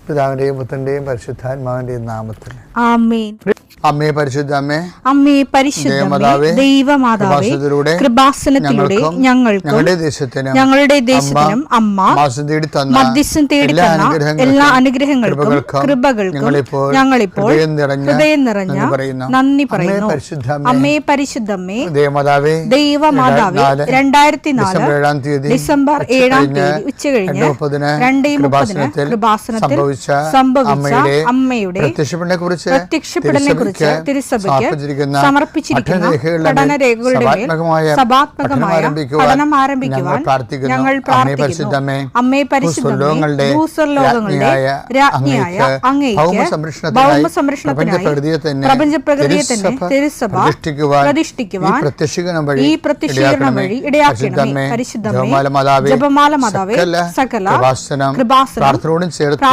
പിതാവിന്റെയും പുത്രന്റെയും പരിശുദ്ധാത്മാവിന്റെയും നാമത്തിൽ ആമേൻ. അമ്മേ പരിശുദ്ധ അമ്മേ, അമ്മേ പരിശുദ്ധമേ, ദൈവമാതാവേ, കൃപാസനത്തിലൂടെ ഞങ്ങൾക്കും ഞങ്ങളുടെ ദേശത്തിനും അമ്മ മധ്യസ്ഥം തേടി തന്ന എല്ലാ അനുഗ്രഹങ്ങൾക്കും കൃപകൾക്കും ഞങ്ങളിപ്പോൾ ഹൃദയം നിറഞ്ഞ നന്ദി പറയുന്നു. അമ്മേ പരിശുദ്ധമേ, ദൈവമാതാവേ, 2004 ഡിസംബർ 7 ഉച്ചകഴിഞ്ഞ് 2:30 കൃപാസനത്തിൽ സംഭവിച്ച അമ്മയുടെ പ്രത്യക്ഷപ്പെടലിനെ കുറിച്ച് തിരുസഭയ്ക്ക് സമർപ്പിച്ചിരിക്കുന്ന പഠനരേഖകളുടെ മേൽ സഭാത്മകമായ പഠനം ആരംഭിക്കുവാൻ ഞങ്ങൾ പ്രാർത്ഥിക്കുന്നു. അമ്മേ പരിശുദ്ധമേ, ഭൂസ്വർലോകങ്ങളുടെ രാജ്ഞിയായ അങ്ങേയ്ക്ക് ഭൗമസംരക്ഷണത്തിനായി പ്രപഞ്ചപ്രകൃതിയെ തന്നെ തിരുസഭ പ്രതിഷ്ഠിക്കുവാൻ ഈ പ്രത്യക്ഷീകരണം വഴി ഇടയാക്കണമേ. പരിശുദ്ധമേ, ജപമാല മാതാവേ, സകല കൃപാസനം പ്രാർത്ഥനയോടും ചേർത്ത്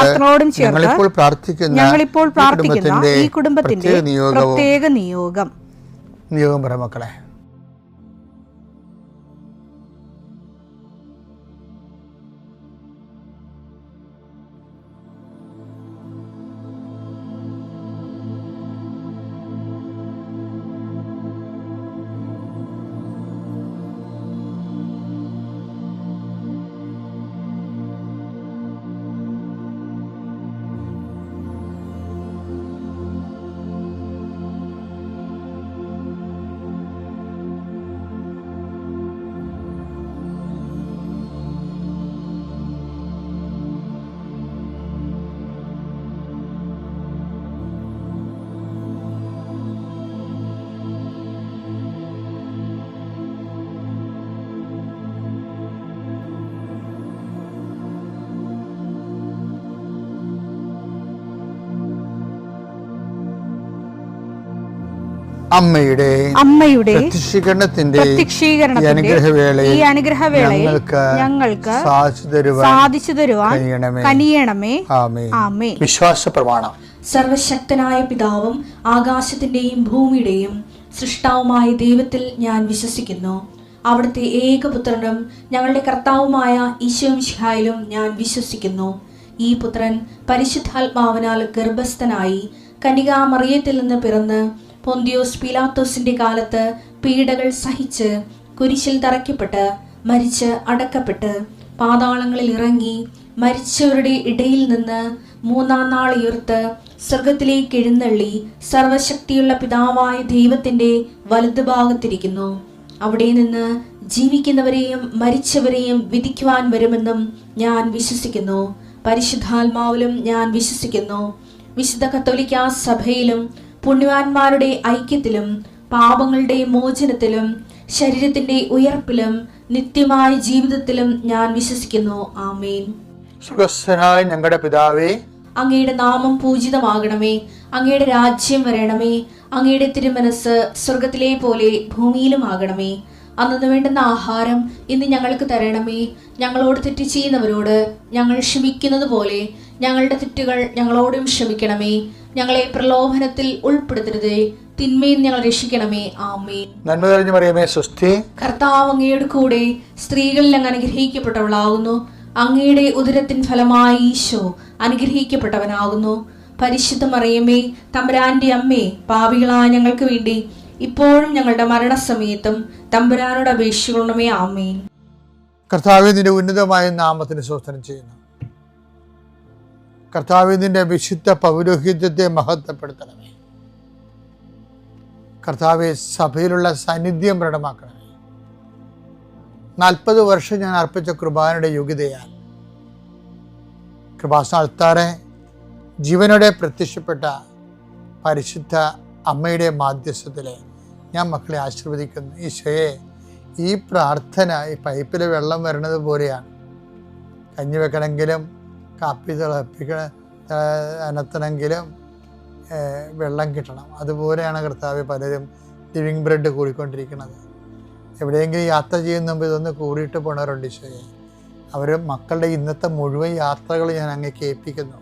ഞങ്ങളിപ്പോൾ പ്രാർത്ഥിക്കുന്ന ഈ കുടുംബത്തിന്റെ പ്രത്യേക നിയോഗം പറ മക്കളെ. അമ്മയുടെ പ്രത്യക്ഷീകരണത്തിന്റെ ഈ അനുഗ്രഹവേളയിൽ ഞങ്ങൾക്ക് സാധിച്ചു തരുവാൻ കനിയണമേ. ആമേൻ. വിശ്വാസ പ്രമാണം. സർവശക്തനായ പിതാവും ആകാശത്തിന്റെയും ഭൂമിയുടെയും സൃഷ്ടാവുമായ ദൈവത്തിൽ ഞാൻ വിശ്വസിക്കുന്നു. അവിടുത്തെ ഏകപുത്രനും ഞങ്ങളുടെ കർത്താവുമായ ഈശോമിശിഹായിലും ഞാൻ വിശ്വസിക്കുന്നു. ഈ പുത്രൻ പരിശുദ്ധാത്മാവിനാൽ ഗർഭസ്ഥനായി കന്യകാമറിയത്തിൽ നിന്ന് പിറന്ന് പൊന്തിയോസ് പീലാത്തോസിന്റെ കാലത്ത് പീഡകൾ സഹിച്ച് കുരിശിൽ തറയ്ക്കപ്പെട്ട് മരിച്ച് അടക്കപ്പെട്ട് പാതാളങ്ങളിൽ ഇറങ്ങി മരിച്ചവരുടെ ഇടയിൽ നിന്ന് 3-ാം നാൾ ഉയർത്ത് സ്വർഗത്തിലേക്ക് എഴുന്നള്ളി സർവശക്തിയുള്ള പിതാവായ ദൈവത്തിന്റെ വലതുഭാഗത്തിരിക്കുന്നു. അവിടെ നിന്ന് ജീവിക്കുന്നവരെയും മരിച്ചവരെയും വിധിക്കുവാൻ വരുമെന്നും ഞാൻ വിശ്വസിക്കുന്നു. പരിശുദ്ധാത്മാവിലും ഞാൻ വിശ്വസിക്കുന്നു. വിശുദ്ധ കത്തോലിക്കാ സഭയിലും പുണ്യവാന്മാരുടെ ഐക്യത്തിലും പാപങ്ങളുടെ മോചനത്തിലും ശരീരത്തിന്റെ ഉയർപ്പിലും നിത്യമായ ജീവിതത്തിലും ഞാൻ വിശ്വസിക്കുന്നു. ആമേൻ. സ്വർഗ്ഗസ്ഥനായ ഞങ്ങളുടെ പിതാവേ, അങ്ങയുടെ നാമം പൂജിതമാകണമേ. അങ്ങയുടെ രാജ്യം വരണമേ. അങ്ങയുടെ തിരുമനസ് സ്വർഗത്തിലെ പോലെ ഭൂമിയിലും ആകണമേ. അന്നു വേണ്ടുന്ന ആഹാരം ഇന്ന് ഞങ്ങൾക്ക് തരണമേ. ഞങ്ങളോട് തെറ്റ് ചെയ്യുന്നവരോട് ഞങ്ങൾ ക്ഷമിക്കുന്നത് പോലെ ഞങ്ങളുടെ തെറ്റുകൾ ഞങ്ങളോടും ക്ഷമിക്കണമേ. ഞങ്ങളെ പ്രലോഭനത്തിൽ ഉൾപ്പെടുത്തരുതേ, തിന്മയിൽ ഞങ്ങൾ രക്ഷിക്കണമേ. ആമേൻ. നന്മ നിറഞ്ഞ മറിയമേ, സ്വസ്തി. കർത്താവ് അങ്ങയുടെ കൂടെ സ്ത്രീകളിൽ അങ്ങ് അനുഗ്രഹിക്കപ്പെട്ടവളാകുന്നു. അങ്ങയുടെ ഉദരത്തിൻ ഫലമായി ഈശോ അനുഗ്രഹിക്കപ്പെട്ടവനാകുന്നു. പരിശുദ്ധ മറിയമേ, തമ്പുരാന്റെ അമ്മേ, പാപികളായ ഞങ്ങൾക്ക് വേണ്ടി ഇപ്പോഴും ഞങ്ങളുടെ മരണസമയത്തും തമ്പുരാനോട് അപേക്ഷിക്കണമേ. ആമേൻ. കർത്താവേ, നിന്റെ ഉന്നതമായ നാമത്തിന് സ്തോത്രം ചെയ്യുന്നു. കർത്താവേ, നിന്റെ വിശുദ്ധ പൗരോഹിത്യത്തെ മഹത്വപ്പെടുത്തണമേ. കർത്താവേ, സഭയിലുള്ള സാന്നിധ്യം പ്രകടമാക്കണമേ. 40 വർഷം ഞാൻ അർപ്പിച്ച കൃപാനയുടെ യോഗ്യതയാൽ കൃപാസ്ഥാനത്താറെ ജീവനോടെ പ്രത്യക്ഷപ്പെട്ട പരിശുദ്ധ അമ്മയുടെ മാധ്യസ്ഥത്തിൽ ഞാൻ മക്കളെ ആശീർവദിക്കുന്നു. ഈശോയെ, ഈ പ്രാർത്ഥന ഈ പൈപ്പിൽ വെള്ളം വരുന്നത് പോലെയാണ്. കഞ്ഞി വെക്കണമെങ്കിലും കാപ്പി അനത്തണമെങ്കിലും വെള്ളം കിട്ടണം. അതുപോലെയാണ് കർത്താവ് പലരും ലിവിങ് ബ്രെഡ് കൂടിക്കൊണ്ടിരിക്കുന്നത്. എവിടെയെങ്കിലും യാത്ര ചെയ്യുന്ന മുമ്പ് ഇതൊന്ന് കൂടിയിട്ട് പോണവരുണ്ട് ഈശോയെ. അവർ മക്കളുടെ ഇന്നത്തെ മുഴുവൻ യാത്രകൾ ഞാൻ അങ്ങേക്ക് ഏൽപ്പിക്കുന്നു.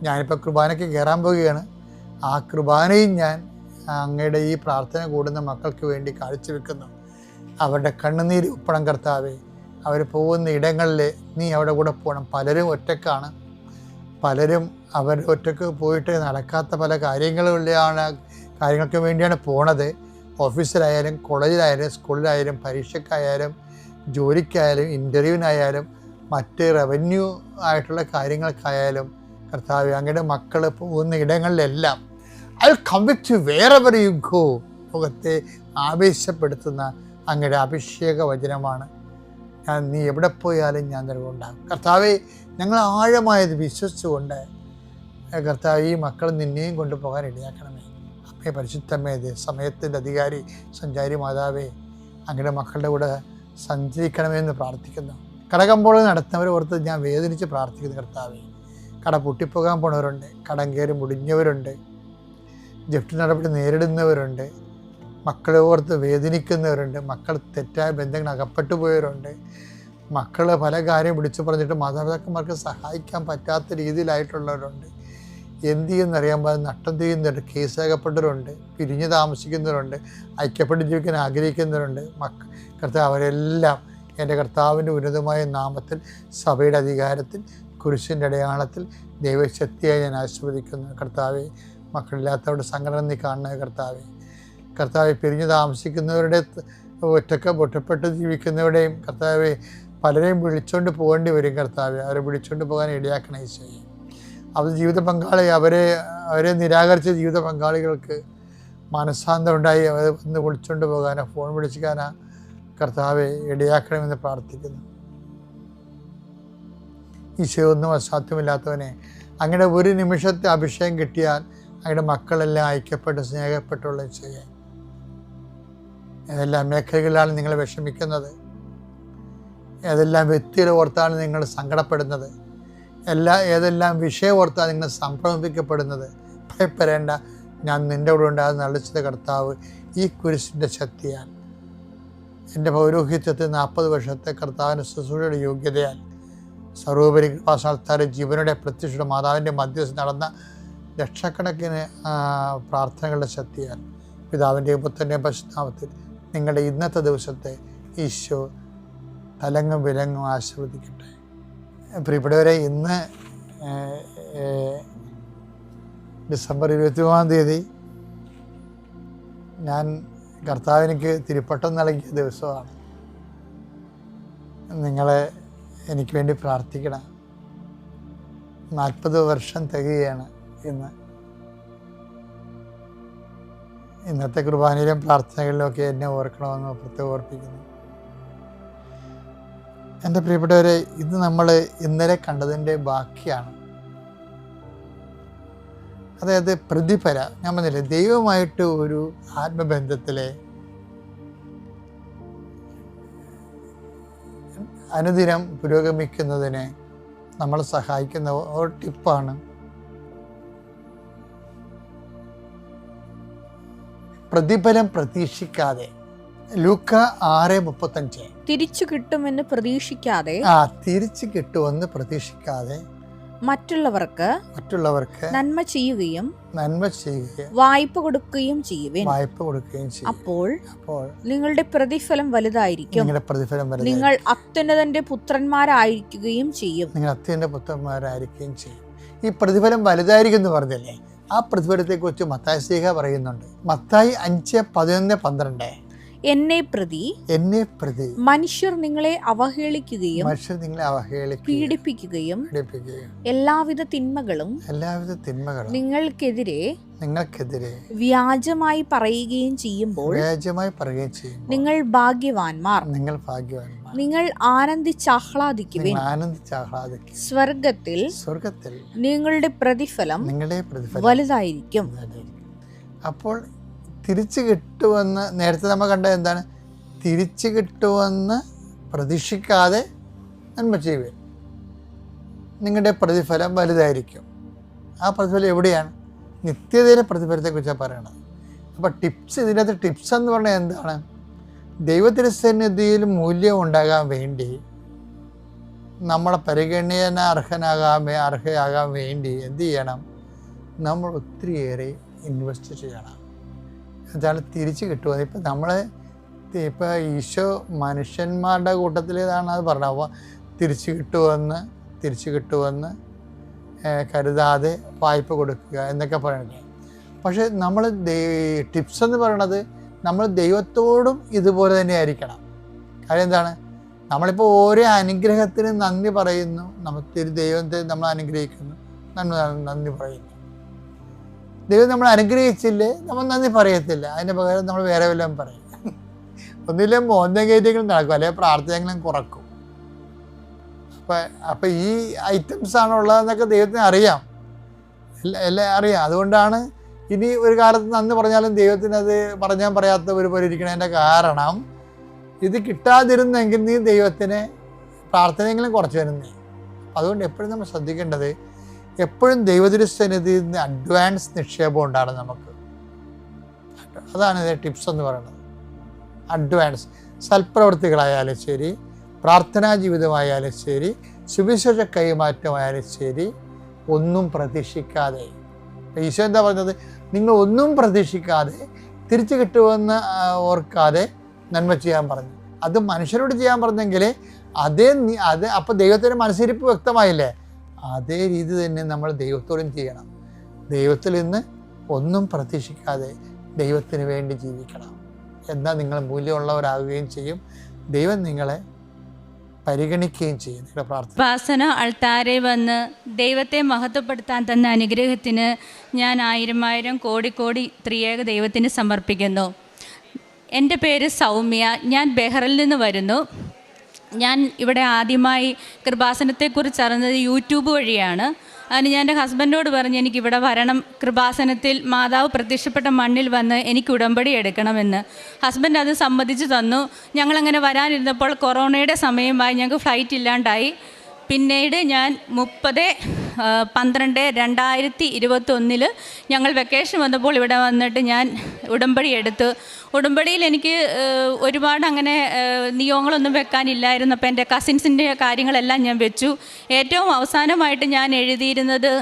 ഞാനിപ്പോൾ കുർബാനയ്ക്ക് കയറാൻ പോവുകയാണ്. ആ കുർബാനയും ഞാൻ അങ്ങയുടെ ഈ പ്രാർത്ഥന കൂടുന്ന മക്കൾക്ക് വേണ്ടി കാഴ്ചവെക്കുന്നു. അവരുടെ കണ്ണുനീര് ഉപ്പണം കർത്താവേ. അവർ പോകുന്ന ഇടങ്ങളിൽ നീ അവിടെ കൂടെ പോകണം. പലരും ഒറ്റക്കാണ്. പലരും അവർ ഒറ്റക്ക് പോയിട്ട് നടക്കാത്ത പല കാര്യങ്ങൾക്ക് വേണ്ടിയാണ് പോണത്. ഓഫീസിലായാലും കോളേജിലായാലും സ്കൂളിലായാലും പരീക്ഷയ്ക്കായാലും ജോലിക്കായാലും ഇൻ്റർവ്യൂവിനായാലും മറ്റ് റവന്യൂ ആയിട്ടുള്ള കാര്യങ്ങൾക്കായാലും കർത്താവേ, അങ്ങയുടെ മക്കൾ പോകുന്ന ഇടങ്ങളിലെല്ലാം I come with you wherever you go, ലോകത്തെ ആവേശപ്പെടുത്തുന്ന അങ്ങയുടെ അഭിഷേക വചനമാണ്. നീ എവിടെ പോയാലും ഞാൻ നിലകൊണ്ടാകും. കർത്താവെ, ഞങ്ങൾ ആഴമായത് വിശ്വസിച്ചുകൊണ്ട് കർത്താവ് ഈ മക്കൾ നിന്നെയും കൊണ്ടുപോകാൻ ഇടയാക്കണമേ. അമ്മേ, പരിശുദ്ധമേ, സമയത്തിൻ്റെ അധികാരി സഞ്ചാരി മാതാവേ, അങ്ങയുടെ മക്കളുടെ കൂടെ സഞ്ചരിക്കണമെന്ന് പ്രാർത്ഥിക്കുന്നു. കടകമ്പോൾ നടത്തുന്നവരെ ഓർത്ത് ഞാൻ വേദനിച്ച് പ്രാർത്ഥിക്കുന്നു. കർത്താവേ, കട പൊട്ടിപ്പോകാൻ പോണവരുണ്ട്, കടം കയറി മുടിഞ്ഞവരുണ്ട്, ജപ്തി നടപടി നേരിടുന്നവരുണ്ട്, മക്കളെ ഓർത്ത് വേദനിക്കുന്നവരുണ്ട്, മക്കൾ തെറ്റായ ബന്ധങ്ങൾ അകപ്പെട്ടു പോയവരുണ്ട്, മക്കൾ പല കാര്യം വിളിച്ചു പറഞ്ഞിട്ട് മാതാപിതാക്കന്മാർക്ക് സഹായിക്കാൻ പറ്റാത്ത രീതിയിലായിട്ടുള്ളവരുണ്ട്. എന്ത് ചെയ്യുന്നറിയാൻ പാടില്ല, നഷ്ടം ചെയ്യുന്നവരുണ്ട്, കേസകപ്പെട്ടവരുണ്ട്, പിരിഞ്ഞ് താമസിക്കുന്നവരുണ്ട്, ഐക്യപ്പെട്ട് ജീവിക്കാൻ ആഗ്രഹിക്കുന്നവരുണ്ട്. കർത്താവ്, അവരെല്ലാം എൻ്റെ കർത്താവിൻ്റെ ഉന്നതമായ നാമത്തിൽ, സഭയുടെ അധികാരത്തിൽ, കുരിശിൻ്റെ അടയാളത്തിൽ ദൈവശക്തിയായി ഞാൻ ആശീർവദിക്കുന്നു. കർത്താവെ, മക്കളില്ലാത്തവരുടെ സങ്കടം നീ കാണുന്ന കർത്താവെ, പിരിഞ്ഞ് താമസിക്കുന്നവരുടെ, ഒറ്റപ്പെട്ട് ജീവിക്കുന്നവരുടെയും കർത്താവെ, പലരെയും വിളിച്ചുകൊണ്ട് പോകേണ്ടി വരും. കർത്താവെ, അവരെ വിളിച്ചുകൊണ്ട് പോകാൻ ഇടയാക്കണേ ഈശോയെ. അവർ ജീവിത പങ്കാളി അവരെ നിരാകരിച്ച ജീവിത പങ്കാളികൾക്ക് മനസ്സാന്തം ഉണ്ടായി അവരെ ഒന്ന് വിളിച്ചുകൊണ്ട് പോകാനോ ഫോൺ വിളിക്കാനോ കർത്താവെ ഇടയാക്കണമെന്ന് പ്രാർത്ഥിക്കുന്നു. ഈശോ, ഒന്നും അസാധ്യമില്ലാത്തവനെ, അങ്ങനെ ഒരു നിമിഷത്തെ അഭിഷേകം കിട്ടിയാൽ അങ്ങയുടെ മക്കളെല്ലാം ഐക്യപ്പെട്ട് സ്നേഹപ്പെട്ടുള്ള ചെയ്യാൻ. ഏതെല്ലാം മേഖലകളിലാണ് നിങ്ങൾ വിഷമിക്കുന്നത്, ഏതെല്ലാം വ്യക്തികളെ ഓർത്താണ് നിങ്ങൾ സങ്കടപ്പെടുന്നത്, ഏതെല്ലാം വിഷയം ഓർത്താണ് നിങ്ങൾ സംഭ്രമിപ്പിക്കപ്പെടുന്നത്, ഭയപ്പെടേണ്ട, ഞാൻ നിൻ്റെ കൂടെ ഉണ്ടാകുന്ന അളിച്ചത് കർത്താവ് ഈ കുരിശിൻ്റെ ശക്തിയാൽ, എൻ്റെ പൗരോഹിത്യത്തിൽ 40 വർഷത്തെ കർത്താവിൻ്റെ ശുശ്രൂഷയുടെ യോഗ്യതയാൽ, സർവോപരി കൃപാസ്ഥാനത്താരെ ജീവനുടെ പ്രത്യക്ഷയുടെ മാതാവിൻ്റെ മധ്യസ്ഥ നടന്ന ലക്ഷക്കണക്കിന് പ്രാർത്ഥനകളുടെ ശക്തിയാൽ, പിതാവിൻ്റെയും പുത്രൻ്റെയും പരിശുദ്ധനാമത്തിൽ നിങ്ങളുടെ ഇന്നത്തെ ദിവസത്തെ ഈശോ തലങ്ങും വിലങ്ങും ആശീർവദിക്കട്ടെ. പ്രിയപ്പെട്ടവരെ, ഇന്ന് ഡിസംബർ 23-ാം തീയതി ഞാൻ കർത്താവിനിക്ക് തിരുപ്പട്ടം നൽകിയ ദിവസമാണ്. നിങ്ങളെ എനിക്ക് വേണ്ടി പ്രാർത്ഥിക്കണം. 40 വർഷം തികയാണ് ഇന്ന്. ഇന്നത്തെ കുർബാനയിലും പ്രാർത്ഥനകളിലുമൊക്കെ എന്നെ ഓർക്കണമെന്ന് പ്രത്യേകം ഓർപ്പിക്കുന്നു. എൻ്റെ പ്രിയപ്പെട്ടവരെ, ഇത് നമ്മൾ ഇന്നലെ കണ്ടതിൻ്റെ ബാക്കിയാണ്. അതായത് പ്രതിഫല, ഞാൻ പറഞ്ഞില്ലേ, ദൈവമായിട്ട് ഒരു ആത്മബന്ധത്തിലെ അനുദിനം പുരോഗമിക്കുന്നതിന് നമ്മളെ സഹായിക്കുന്ന ഒരു ടിപ്പാണ് പ്രതിഫലം പ്രതീക്ഷിക്കാതെ. ലൂക്ക 6:35. തിരിച്ചു കിട്ടുമെന്ന് പ്രതീക്ഷിക്കാതെ, തിരിച്ചു കിട്ടുമെന്ന് പ്രതീക്ഷിക്കാതെ മറ്റുള്ളവർക്ക് നന്മ ചെയ്യുകയും വായ്പ കൊടുക്കുകയും ചെയ്യുവിൻ. അപ്പോൾ നിങ്ങളുടെ പ്രതിഫലം വലുതായിരിക്കും. നിങ്ങൾ അത്യുന്നതന്റെ പുത്രന്മാരായിരിക്കുകയും ചെയ്യും. ഈ പ്രതിഫലം വലുതായിരിക്കും എന്ന് പറഞ്ഞല്ലേ, ആ പ്രതിഫലത്തെക്കുറിച്ച് മത്തായി ശ്ലീഹ പറയുന്നുണ്ട്. മത്തായി 5:11-12. എന്നെ പ്രതി മനുഷ്യർ നിങ്ങളെ അവഹേളിക്കുകയും പീഡിപ്പിക്കുകയും എല്ലാവിധ തിന്മകളും നിങ്ങൾക്കെതിരെ വ്യാജമായി പറയുകയും ചെയ്യുമ്പോൾ നിങ്ങൾ ഭാഗ്യവാന്മാർ. നിങ്ങൾ ആനന്ദിച്ചാഹ്ലാദിക്കുവിൻ. സ്വർഗത്തിൽ നിങ്ങളുടെ പ്രതിഫലം വലുതായിരിക്കും. അപ്പോൾ തിരിച്ചു കിട്ടുമെന്ന് നേരത്തെ നമ്മൾ കണ്ടത് എന്താണ്? തിരിച്ചു കിട്ടുമെന്ന് പ്രതീക്ഷിക്കാതെ നന്മ ചെയ്യുക, നിങ്ങളുടെ പ്രതിഫലം വലുതായിരിക്കും. ആ പ്രതിഫലം എവിടെയാണ്? നിത്യതയിലെ പ്രതിഫലത്തെക്കുറിച്ചാണ് പറയണത്. അപ്പോൾ ഇതിനകത്ത് ടിപ്സ് എന്ന് പറഞ്ഞാൽ എന്താണ്? ദൈവത്തിൻ്റെ സന്നിധിയിൽ മൂല്യം ഉണ്ടാകാൻ വേണ്ടി, നമ്മളെ പരിഗണന അർഹയാകാൻ വേണ്ടി എന്ത് ചെയ്യണം? നമ്മൾ ഒത്തിരിയേറെ ഇൻവെസ്റ്റ് ചെയ്യണം. എന്നുവെച്ചാൽ തിരിച്ചു കിട്ടുക. ഇപ്പോൾ ഈശോ മനുഷ്യന്മാരുടെ കൂട്ടത്തിലേതാണ് അത് പറഞ്ഞത്. അപ്പോൾ തിരിച്ചു കിട്ടുമെന്ന് കരുതാതെ വായ്പ കൊടുക്കുക എന്നൊക്കെ പറയുന്നത്. പക്ഷേ നമ്മൾ ടിപ്സ് എന്ന് പറയണത് നമ്മൾ ദൈവത്തോടും ഇതുപോലെ തന്നെ ആയിരിക്കണം. കാര്യം എന്താണ്, നമ്മളിപ്പോൾ ഓരോ അനുഗ്രഹത്തിന് നന്ദി പറയുന്നു, നമുക്ക് ദൈവത്തെ നമ്മൾ അനുഗ്രഹിക്കുന്നു, നന്ദി പറയുന്നു. ദൈവം നമ്മൾ അനുഗ്രഹിച്ചില്ലേ നമ്മൾ നന്ദി പറയത്തില്ല, അതിന് പകരം നമ്മൾ വേറെ വല്ലതും പറയും. ഒന്നില്ലേ മോന്തം കയറ്റെങ്കിലും നടക്കും, അല്ലെങ്കിൽ പ്രാർത്ഥനയെങ്കിലും കുറക്കും. അപ്പം ഈ ഐറ്റംസ് ആണ് ഉള്ളതെന്നൊക്കെ ദൈവത്തിന് അറിയാം, എല്ലാം അറിയാം. അതുകൊണ്ടാണ് ഇനി ഒരു കാലത്ത് നന്ദി പറഞ്ഞാലും ദൈവത്തിന് അത് പറഞ്ഞാൽ പറയാത്തവർ പോലെ ഇരിക്കണതിൻ്റെ കാരണം, ഇത് കിട്ടാതിരുന്നെങ്കിൽ നീ ദൈവത്തിന് പ്രാർത്ഥനയെങ്കിലും കുറച്ച് തരുന്നേ. അതുകൊണ്ട് എപ്പോഴും നമ്മൾ ശ്രദ്ധിക്കേണ്ടത്, എപ്പോഴും ദൈവതിരുസന്നിധിയിൽ നിന്ന് അഡ്വാൻസ് നിക്ഷേപം ഉണ്ടാണ് നമുക്ക്. അതാണ് ഇതിൻ്റെ ടിപ്സ് എന്ന് പറയുന്നത്. അഡ്വാൻസ് സൽപ്രവൃത്തികളായാലും ശരി, പ്രാർത്ഥനാ ജീവിതമായാലും ശരി, സുവിശേഷ കൈമാറ്റമായാലും ശരി, ഒന്നും പ്രതീക്ഷിക്കാതെ. ഈശോ എന്താ പറഞ്ഞത്? നിങ്ങൾ ഒന്നും പ്രതീക്ഷിക്കാതെ തിരിച്ചു കിട്ടുമെന്ന് ഓർക്കാതെ നന്മ ചെയ്യാൻ പറഞ്ഞു. അത് മനുഷ്യരോട് ചെയ്യാൻ പറഞ്ഞെങ്കിൽ അതേ അപ്പോൾ ദൈവത്തിൻ്റെ മനസ്സിരിപ്പ് വ്യക്തമായില്ലേ? അതേ രീതി തന്നെ നമ്മൾ ദൈവത്തോടും ചെയ്യണം. ദൈവത്തിൽ നിന്ന് ഒന്നും പ്രതീക്ഷിക്കാതെ ദൈവത്തിന് വേണ്ടി ജീവിക്കണം. എന്നാൽ നിങ്ങൾ മൂല്യമുള്ളവരാകുകയും ചെയ്യും, ദൈവം നിങ്ങളെ പരിഗണിക്കുകയും ചെയ്യും. നിങ്ങളുടെ പ്രാർത്ഥന അൾത്താരെ വന്ന് ദൈവത്തെ മഹത്വപ്പെടുത്താൻ തന്ന അനുഗ്രഹത്തിന് ഞാൻ 1000 കോടി ത്രിയേക ദൈവത്തിന് സമർപ്പിക്കുന്നു. എൻ്റെ പേര് സൗമ്യ, ഞാൻ ബെഹ്റിൽ നിന്ന് വരുന്നു. ഞാൻ ഇവിടെ ആദ്യമായി കൃപാസനത്തെക്കുറിച്ച് അറിഞ്ഞത് യൂട്യൂബ് വഴിയാണ്. അതിന് ഞാൻ എൻ്റെ ഹസ്ബൻഡോട് പറഞ്ഞു എനിക്കിവിടെ വരണം, കൃപാസനത്തിൽ മാതാവ് പ്രത്യക്ഷപ്പെട്ട മണ്ണിൽ വന്ന് എനിക്ക് ഉടമ്പടി എടുക്കണമെന്ന്. ഹസ്ബൻഡ് അത് സമ്മതിച്ചു തന്നു. ഞങ്ങളങ്ങനെ വരാനിരുന്നപ്പോൾ കൊറോണയുടെ സമയമായി, ഞങ്ങൾക്ക് ഫ്ലൈറ്റ് ഇല്ലാണ്ടായി. പിന്നീട് ഞാൻ 30/12/2021 ഞങ്ങൾ വെക്കേഷൻ വന്നപ്പോൾ ഇവിടെ വന്നിട്ട് ഞാൻ ഉടമ്പടി എടുത്തു. ഉടമ്പടിയിൽ എനിക്ക് ഒരുപാട് അങ്ങനെ നിയമങ്ങളൊന്നും വെക്കാനില്ലായിരുന്നു. അപ്പോൾ എൻ്റെ കസിൻസിൻ്റെ കാര്യങ്ങളെല്ലാം ഞാൻ വെച്ചു. ഏറ്റവും അവസാനമായിട്ട് ഞാൻ എഴുതിയിരുന്നത്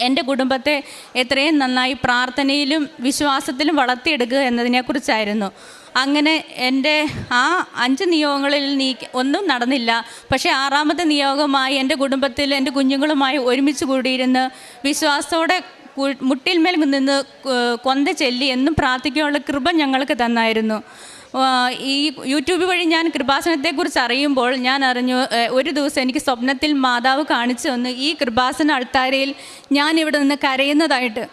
എൻ്റെ കുടുംബത്തെ എത്രയും നന്നായി പ്രാർത്ഥനയിലും വിശ്വാസത്തിലും വളർത്തിയെടുക്കുക എന്നതിനെക്കുറിച്ചായിരുന്നു. അങ്ങനെ എൻ്റെ ആ 5 നിയോഗങ്ങളിൽ ഒന്നും നടന്നില്ല. പക്ഷേ 6ാമത്തെ നിയോഗമായി എൻ്റെ കുടുംബത്തിൽ എൻ്റെ കുഞ്ഞുങ്ങളുമായി ഒരുമിച്ച് കൂടിയിരുന്ന് വിശ്വാസത്തോടെ മുട്ടിന്മേൽ നിന്ന് കൊന്ത ചൊല്ലി എന്നും പ്രാർത്ഥിക്കാനുള്ള കൃപ ഞങ്ങൾക്ക് തന്നായിരുന്നു. ഈ യൂട്യൂബ് വഴി ഞാൻ കൃപാസനത്തെക്കുറിച്ച് അറിയുമ്പോൾ ഞാൻ അറിഞ്ഞു, ഒരു ദിവസം എനിക്ക് സ്വപ്നത്തിൽ മാതാവ് കാണിച്ചു തന്നു ഈ കൃപാസന അൾത്താരയിൽ ഞാൻ ഇവിടെ നിന്ന് കരയുന്നതായിട്ട്.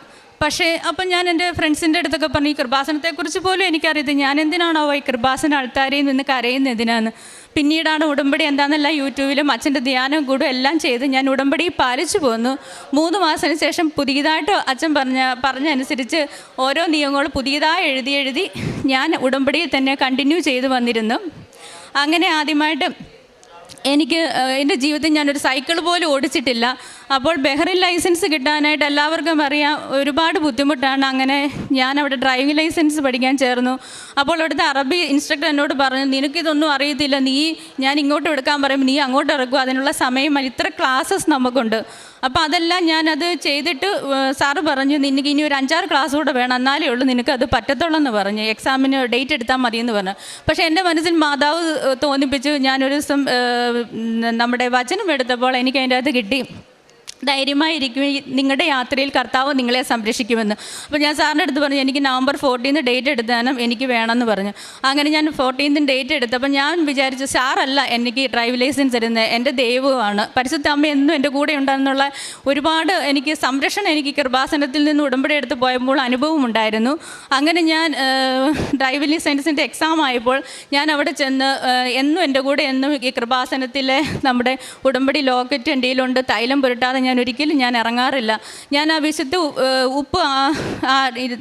പക്ഷേ അപ്പം ഞാൻ എൻ്റെ ഫ്രണ്ട്സിൻ്റെ അടുത്തൊക്കെ പറഞ്ഞു, ഈ കൃപാസനത്തെക്കുറിച്ച് പോലും എനിക്കറിയത്തില്ല, ഞാൻ എന്തിനാണോ ഈ കൃപാസന അൾത്താരയിൽ നിന്ന് കരയുന്നത് എന്തിനാന്ന്. പിന്നീടാണ് ഉടമ്പടി എന്താണെന്നല്ല യൂട്യൂബിലും അച്ഛൻ്റെ ധ്യാനം കൂടും എല്ലാം ചെയ്ത് ഞാൻ ഉടമ്പടി പാലിച്ചു പോന്നു. 3 മാസത്തിന് ശേഷം പുതിയതായിട്ട് അച്ഛൻ പറഞ്ഞനുസരിച്ച് ഓരോ നിയമങ്ങളും പുതിയതായി എഴുതി ഞാൻ ഉടമ്പടിയിൽ തന്നെ കണ്ടിന്യൂ ചെയ്ത് വന്നിരുന്നു. അങ്ങനെ ആദ്യമായിട്ട് എനിക്ക് എൻ്റെ ജീവിതത്തിൽ ഞാനൊരു സൈക്കിൾ പോലും ഓടിച്ചിട്ടില്ല. അപ്പോൾ ബെഹ്റിൻ ലൈസൻസ് കിട്ടാനായിട്ട് എല്ലാവർക്കും അറിയാം ഒരുപാട് ബുദ്ധിമുട്ടാണ്. അങ്ങനെ ഞാൻ അവിടെ ഡ്രൈവിംഗ് ലൈസൻസ് പഠിക്കാൻ ചേർന്നു. അപ്പോൾ അവിടുത്തെ അറബി ഇൻസ്ട്രക്ടർ എന്നോട് പറഞ്ഞു, നിനക്കിതൊന്നും അറിയത്തില്ല, ഞാൻ ഇങ്ങോട്ട് എടുക്കാൻ പറയുമ്പോൾ നീ അങ്ങോട്ട് ഇറക്കുക, അതിനുള്ള സമയമല്ല, ഇത്ര ക്ലാസ്സസ് നമുക്കുണ്ട്. അപ്പോൾ അതെല്ലാം ഞാനത് ചെയ്തിട്ട് സാറ് പറഞ്ഞു നിനക്ക് ഇനി ഒരു 5-6 ക്ലാസ് കൂടെ വേണം, എന്നാലേ ഉള്ളൂ നിനക്കത് പറ്റത്തുള്ളൂ എന്ന് പറഞ്ഞു. എക്സാമിന് ഡേറ്റ് എടുത്താൽ മതിയെന്ന് പറഞ്ഞു. പക്ഷേ എൻ്റെ മനസ്സിൽ മാതാവ് തോന്നിപ്പിച്ചു. ഞാനൊരു ദിവസം നമ്മുടെ വചനം എടുത്തപ്പോൾ എനിക്ക് അതിൻ്റെ അകത്ത് കിട്ടി, ധൈര്യമായിരിക്കും, നിങ്ങളുടെ യാത്രയിൽ കർത്താവ് നിങ്ങളെ സംരക്ഷിക്കുമെന്ന്. അപ്പോൾ ഞാൻ സാറിൻ്റെ അടുത്ത് പറഞ്ഞു എനിക്ക് നവംബർ 14 ഡേറ്റ് എടുത്താനും എനിക്ക് വേണമെന്ന് പറഞ്ഞു. അങ്ങനെ ഞാൻ 14 ഡേറ്റ് എടുത്തപ്പോൾ ഞാൻ വിചാരിച്ചു സാറല്ല എനിക്ക് ഡ്രൈവിംഗ് ലൈസൻസ് തരുന്നത്, എൻ്റെ ദൈവമാണ്, പരിശുദ്ധ അമ്മ എന്നും എൻ്റെ കൂടെ ഉണ്ടെന്നുള്ള ഒരുപാട് എനിക്ക് സംരക്ഷണം എനിക്ക് കൃപാസനത്തിൽ നിന്ന് ഉടമ്പടി എടുത്ത് പോയപ്പോൾ അനുഭവം ഉണ്ടായിരുന്നു. അങ്ങനെ ഞാൻ ഡ്രൈവിംഗ് ലൈസൻസിൻ്റെ എക്സാം ആയപ്പോൾ ഞാൻ അവിടെ ചെന്ന് എന്നും എൻ്റെ കൂടെ എന്നും ഈ കൃപാസനത്തിലെ നമ്മുടെ ഉടമ്പടി ലോക്കറ്റ് എൻ്റെ കയ്യിലുണ്ട്, തൈലം പുരട്ടാതെ ഞാൻ ഒരിക്കലും ഇറങ്ങാറില്ല. ഞാൻ ആ വിശുദ്ധ ഉപ്പ്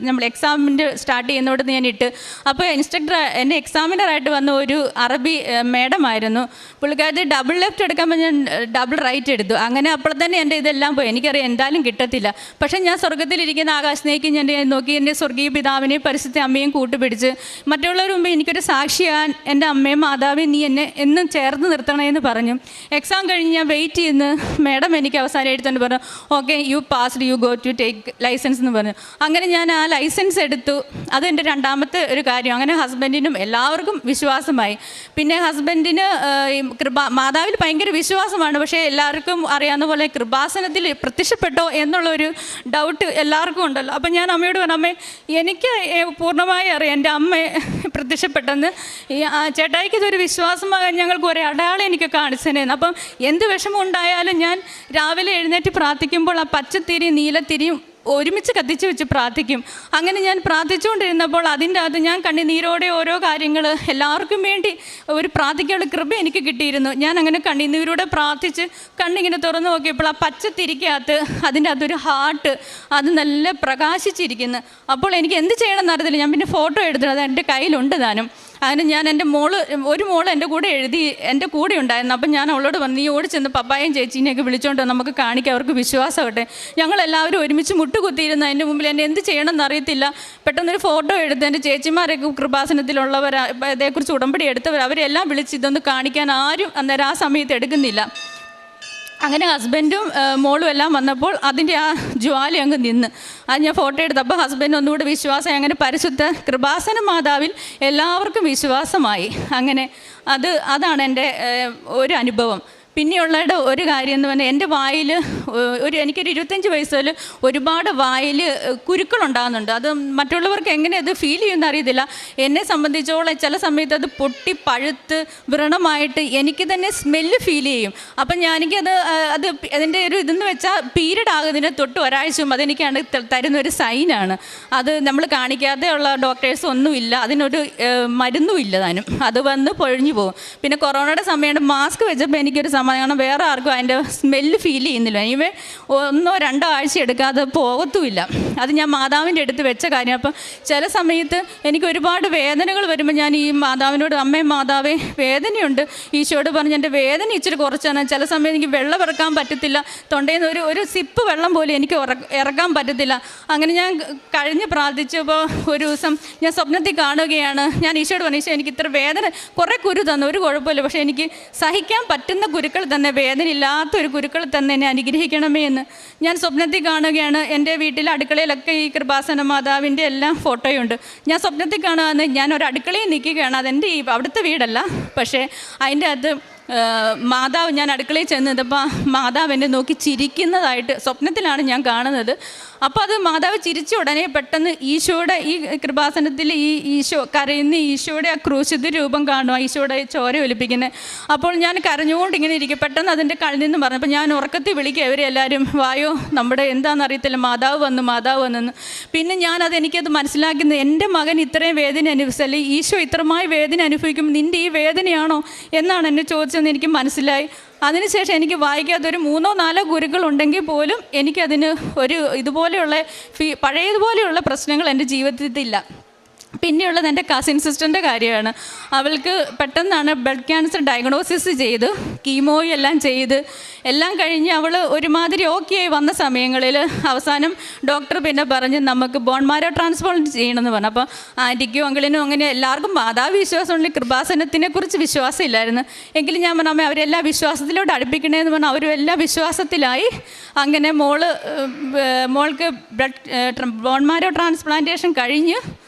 നമ്മൾ എക്സാമിൻ്റെ സ്റ്റാർട്ട് ചെയ്യുന്നോടത്ത് ഞാൻ ഇട്ട്. അപ്പോൾ ഇൻസ്ട്രക്ടർ എൻ്റെ എക്സാമിനറായിട്ട് വന്ന ഒരു അറബി മേഡമായിരുന്നു. പുള്ളിക്കാരത്തി ഡബിൾ ലെഫ്റ്റ് എടുക്കുമ്പോൾ ഞാൻ ഡബിൾ റൈറ്റ് എടുത്തു. അങ്ങനെ അപ്പോൾ തന്നെ എൻ്റെ ഇതെല്ലാം പോയി. എനിക്കറിയാം എന്തായാലും കിട്ടത്തില്ല. പക്ഷേ ഞാൻ സ്വർഗ്ഗത്തിലിരിക്കുന്ന ആകാശത്തേക്ക് ഞാൻ നോക്കി എൻ്റെ സ്വർഗീയ പിതാവിനെയും പരിശുദ്ധ അമ്മയും കൂട്ടുപിടിച്ച് മറ്റുള്ളവർ മുമ്പ് എനിക്കൊരു സാക്ഷിയാൻ എൻ്റെ അമ്മയും മാതാവിയും നീ എന്നെ എന്നും ചേർന്ന് നിർത്തണമെന്ന് പറഞ്ഞു. എക്സാം കഴിഞ്ഞ് ഞാൻ വെയിറ്റ് ചെയ്യുന്നു. മേഡം എനിക്ക് അവസാനം എടുത്തുകൊണ്ട് പറഞ്ഞു okay you passed, you go to take licence എന്ന് പറഞ്ഞു. അങ്ങനെ ഞാൻ ആ ലൈസൻസ് എടുത്തു. അതെൻ്റെ രണ്ടാമത്തെ ഒരു കാര്യം. അങ്ങനെ ഹസ്ബൻഡിനും എല്ലാവർക്കും വിശ്വാസമായി. പിന്നെ ഹസ്ബൻഡിന് മാതാവിൽ ഭയങ്കര വിശ്വാസമാണ്. പക്ഷേ എല്ലാവർക്കും അറിയാവുന്ന പോലെ കൃപാസനത്തിൽ പ്രത്യക്ഷപ്പെട്ടോ എന്നുള്ളൊരു ഡൗട്ട് എല്ലാവർക്കും ഉണ്ടല്ലോ. അപ്പം ഞാൻ അമ്മയോട് പറഞ്ഞു, അമ്മേ എനിക്ക് പൂർണ്ണമായി അറിയാം എൻ്റെ അമ്മ പ്രത്യക്ഷപ്പെട്ടെന്ന്. ഈ ചേട്ടായിക്ക് ഇതൊരു വിശ്വാസമാകാൻ ഞങ്ങൾക്ക് ഒരു അടയാളം എനിക്ക് കാണിച്ചതന്നെയാണ്. അപ്പം എന്ത് വിഷമം ഉണ്ടായാലും ഞാൻ രാവിലെ എഴുന്നേറ്റ് പ്രാർത്ഥിക്കുമ്പോൾ ആ പച്ചത്തിരി നീലത്തിരിയും ഒരുമിച്ച് കത്തിച്ച് വെച്ച് പ്രാർത്ഥിക്കും. അങ്ങനെ ഞാൻ പ്രാർത്ഥിച്ചുകൊണ്ടിരുന്നപ്പോൾ അതിൻ്റെ അകത്ത് ഞാൻ കണ്ണുനീരോടെ ഓരോ കാര്യങ്ങൾ എല്ലാവർക്കും വേണ്ടി ഒരു പ്രാർത്ഥിക്കാനുള്ള കൃപ എനിക്ക് കിട്ടിയിരുന്നു. ഞാൻ അങ്ങനെ കണ്ണുനീരോടെ പ്രാർത്ഥിച്ച് കണ്ണിങ്ങനെ തുറന്നു നോക്കിയപ്പോൾ ആ പച്ചത്തിരിക്കകത്ത് അതിൻ്റെ അകത്തൊരു ഹാർട്ട് അത് നല്ല പ്രകാശിച്ചിരിക്കുന്നു. അപ്പോൾ എനിക്ക് എന്ത് ചെയ്യണമെന്ന് അറിയത്തില്ല. ഞാൻ പിന്നെ ഫോട്ടോ എടുത്തത് അത് എൻ്റെ കയ്യിലുണ്ട് താനും. അതിന് ഞാൻ എൻ്റെ ഒരു മോള് എൻ്റെ കൂടെ എൻ്റെ കൂടെ ഉണ്ടായിരുന്നു. അപ്പം ഞാൻ അവളോട് പറഞ്ഞു, നീ ഓടി ചെന്ന് പപ്പായും ചേച്ചീനെയൊക്കെ വിളിച്ചോണ്ട് നമുക്ക് കാണിക്കാം, അവർക്ക് വിശ്വാസമാകട്ടെ. ഞങ്ങളെല്ലാവരും ഒരുമിച്ച് മുട്ടുകുത്തിയിരുന്ന അതിൻ്റെ മുമ്പിൽ എന്നെ എന്ത് ചെയ്യണമെന്ന് അറിയത്തില്ല. പെട്ടെന്നൊരു ഫോട്ടോ എടുത്ത് എൻ്റെ ചേച്ചിമാരൊക്കെ കൃപാസനത്തിലുള്ളവർ, ഇതേക്കുറിച്ച് ഉടമ്പടി എടുത്തവർ, അവരെല്ലാം വിളിച്ച് ഇതൊന്ന് കാണിക്കാൻ ആരും അന്നേരം ആ സമയത്ത് എടുക്കുന്നില്ല. അങ്ങനെ ഹസ്ബൻഡും മോളും എല്ലാം വന്നപ്പോൾ അതിൻ്റെ ആ ജ്വാല അങ്ങ് നിന്ന്. അത് ഞാൻ ഫോട്ടോ എടുത്തപ്പോൾ ഹസ്ബൻഡ് ഒന്നുകൂടെ വിശ്വാസം. അങ്ങനെ പരിശുദ്ധ കൃപാസന മാതാവിൽ എല്ലാവർക്കും വിശ്വാസമായി. അങ്ങനെ അതാണ് എൻ്റെ ഒരു അനുഭവം. പിന്നെയുള്ള ഒരു കാര്യം എന്ന് പറഞ്ഞാൽ എൻ്റെ വായിൽ എനിക്കൊരു 25 വയസ്സിൽ ഒരുപാട് വായിൽ കുരുക്കളുണ്ടാകുന്നുണ്ട്. അത് മറ്റുള്ളവർക്ക് എങ്ങനെ അത് ഫീൽ ചെയ്യുമെന്ന് അറിയത്തില്ല. എന്നെ സംബന്ധിച്ചോളം ചില സമയത്ത് അത് പൊട്ടി പഴുത്ത് വ്രണമായിട്ട് എനിക്ക് തന്നെ സ്മെല്ല് ഫീൽ ചെയ്യും. അപ്പം ഞാനെനിക്കത് അതിൻ്റെ ഒരു ഇതെന്ന് വെച്ചാൽ പീരീഡ് ആകുന്നതിന് തൊട്ട് ഒരാഴ്ച മുമ്പ് അതെനിക്കാണ് തരുന്നൊരു സൈനാണ്. അത് നമ്മൾ കാണിക്കാതെ ഉള്ള ഡോക്ടേഴ്സ് ഒന്നുമില്ല, അതിനൊരു മരുന്നും ഇല്ല താനും. അത് വന്ന് പൊഴിഞ്ഞു പോകും. പിന്നെ കൊറോണയുടെ സമയത്ത് മാസ്ക് വെച്ചപ്പോൾ എനിക്കൊരു കാരണം വേറെ ആർക്കും അതിൻ്റെ സ്മെല്ല് ഫീൽ ചെയ്യുന്നില്ല. ഇവ 1-2 ആഴ്ച എടുക്കാതെ പോകത്തുമില്ല. അത് ഞാൻ മാതാവിൻ്റെ അടുത്ത് വെച്ച കാര്യം. അപ്പം ചില സമയത്ത് എനിക്ക് ഒരുപാട് വേദനകൾ വരുമ്പോൾ ഞാൻ ഈ മാതാവിനോട്, അമ്മേ മാതാവേ വേദനയുണ്ട്, ഈശോയോട് പറഞ്ഞ് എൻ്റെ വേദന ഇച്ചിരി കുറച്ചാണ്. ചില സമയത്ത് എനിക്ക് വെള്ളം ഇറക്കാൻ പറ്റത്തില്ല, തൊണ്ടയിൽ നിന്ന് ഒരു സിപ്പ് വെള്ളം പോലും എനിക്ക് ഇറക്കാൻ പറ്റത്തില്ല. അങ്ങനെ ഞാൻ കഴിഞ്ഞ് പ്രാർത്ഥിച്ചപ്പോൾ ഒരു ദിവസം ഞാൻ സ്വപ്നത്തിൽ കാണുകയാണ്. ഞാൻ ഈശോയോട് പറഞ്ഞു, ഈശോ എനിക്ക് ഇത്ര വേദന, കുറേ കുരു തന്നു, ഒരു കുഴപ്പമില്ല, പക്ഷേ എനിക്ക് സഹിക്കാൻ പറ്റുന്ന കുരുക്കൾ തന്നെ, വേദനയില്ലാത്തൊരു കുരുക്കൾ തന്നെ എന്നെ അനുഗ്രഹിക്കണമേ എന്ന് ഞാൻ സ്വപ്നത്തിൽ കാണുകയാണ്. എൻ്റെ വീട്ടിലെ അടുക്കളയിലൊക്കെ ഈ കൃപാസന മാതാവിൻ്റെ എല്ലാം ഫോട്ടോയുണ്ട്. ഞാൻ സ്വപ്നത്തിൽ കാണുകയെന്ന് ഞാൻ ഒരു അടുക്കളയിൽ നിൽക്കുകയാണ്. അതെൻ്റെ അവിടുത്തെ വീടല്ല, പക്ഷേ അതിൻ്റെ അകത്ത് മാതാവ്, ഞാൻ അടുക്കളയിൽ ചെന്നപ്പോൾ മാതാവ് എന്നെ നോക്കി ചിരിക്കുന്നതായിട്ട് സ്വപ്നത്തിലാണ് ഞാൻ കാണുന്നത്. അപ്പോൾ അത് മാതാവ് ചിരിച്ച ഉടനെ പെട്ടെന്ന് ഈശോയുടെ ഈ കൃപാസനത്തിൽ ഈ ഈശോ കരയുന്ന ഈശോയുടെ ആ ക്രൂശിത രൂപം കാണുക, ഈശോയുടെ ചോര ഒലിപ്പിക്കുന്നത്. അപ്പോൾ ഞാൻ കരഞ്ഞുകൊണ്ട് ഇങ്ങനെ ഇരിക്കും. പെട്ടെന്ന് അതിൻ്റെ കണ്ണിൽ നിന്ന് പറഞ്ഞപ്പോൾ ഞാൻ ഉറക്കത്തിൽ വിളിക്കുക, ഇവരെല്ലാവരും വായോ, നമ്മുടെ എന്താണെന്നറിയത്തില്ല, മാതാവ് വന്നു. പിന്നെ എനിക്കത് മനസ്സിലാക്കുന്നത്, എൻ്റെ മകൻ ഇത്രയും വേദന അനുഭവിച്ചല്ലേ, ഈശോ ഇത്രമായി വേദന അനുഭവിക്കും, നിൻ്റെ ഈ വേദനയാണോ എന്നാണ് എന്നെ ചോദിച്ചതെന്ന് എനിക്ക് മനസ്സിലായി. അതിനുശേഷം എനിക്ക് വായിക്കാത്തൊരു 3-4 കുരുക്കളുണ്ടെങ്കിൽ പോലും എനിക്കതിന് ഇതുപോലെയുള്ള പഴയതുപോലെയുള്ള പ്രശ്നങ്ങൾ എൻ്റെ ജീവിതത്തിലില്ല. പിന്നെയുള്ളത് എൻ്റെ കസിൻ സിസ്റ്ററിൻ്റെ കാര്യമാണ്. അവൾക്ക് പെട്ടെന്നാണ് ബ്ലഡ് ക്യാൻസർ ഡയഗ്നോസിസ് ചെയ്ത് കീമോയും എല്ലാം ചെയ്ത് എല്ലാം കഴിഞ്ഞ് അവൾ ഒരുമാതിരി ഓക്കെ ആയി വന്ന സമയങ്ങളിൽ അവസാനം ഡോക്ടർ പിന്നെ പറഞ്ഞ് നമുക്ക് ബോൺ മാരോ ട്രാൻസ്പ്ലാന്റ് ചെയ്യണമെന്ന് പറഞ്ഞു. അപ്പോൾ ആൻറ്റിക്കും അങ്കിളിനും അങ്ങനെ എല്ലാവർക്കും മാതാവ് വിശ്വാസമുള്ള കൃപാസനത്തിനെ കുറിച്ച് വിശ്വാസമില്ലായിരുന്നു. എങ്കിലും ഞാൻ പറഞ്ഞു, അമ്മ അവരെല്ലാം വിശ്വാസത്തിലോട്ട് അടുപ്പിക്കണേന്ന് പറഞ്ഞു. അവരും എല്ലാം വിശ്വാസത്തിലായി. അങ്ങനെ മോൾക്ക് ബോൺ മാരോ ട്രാൻസ്പ്ലാന്റേഷൻ കഴിഞ്ഞ്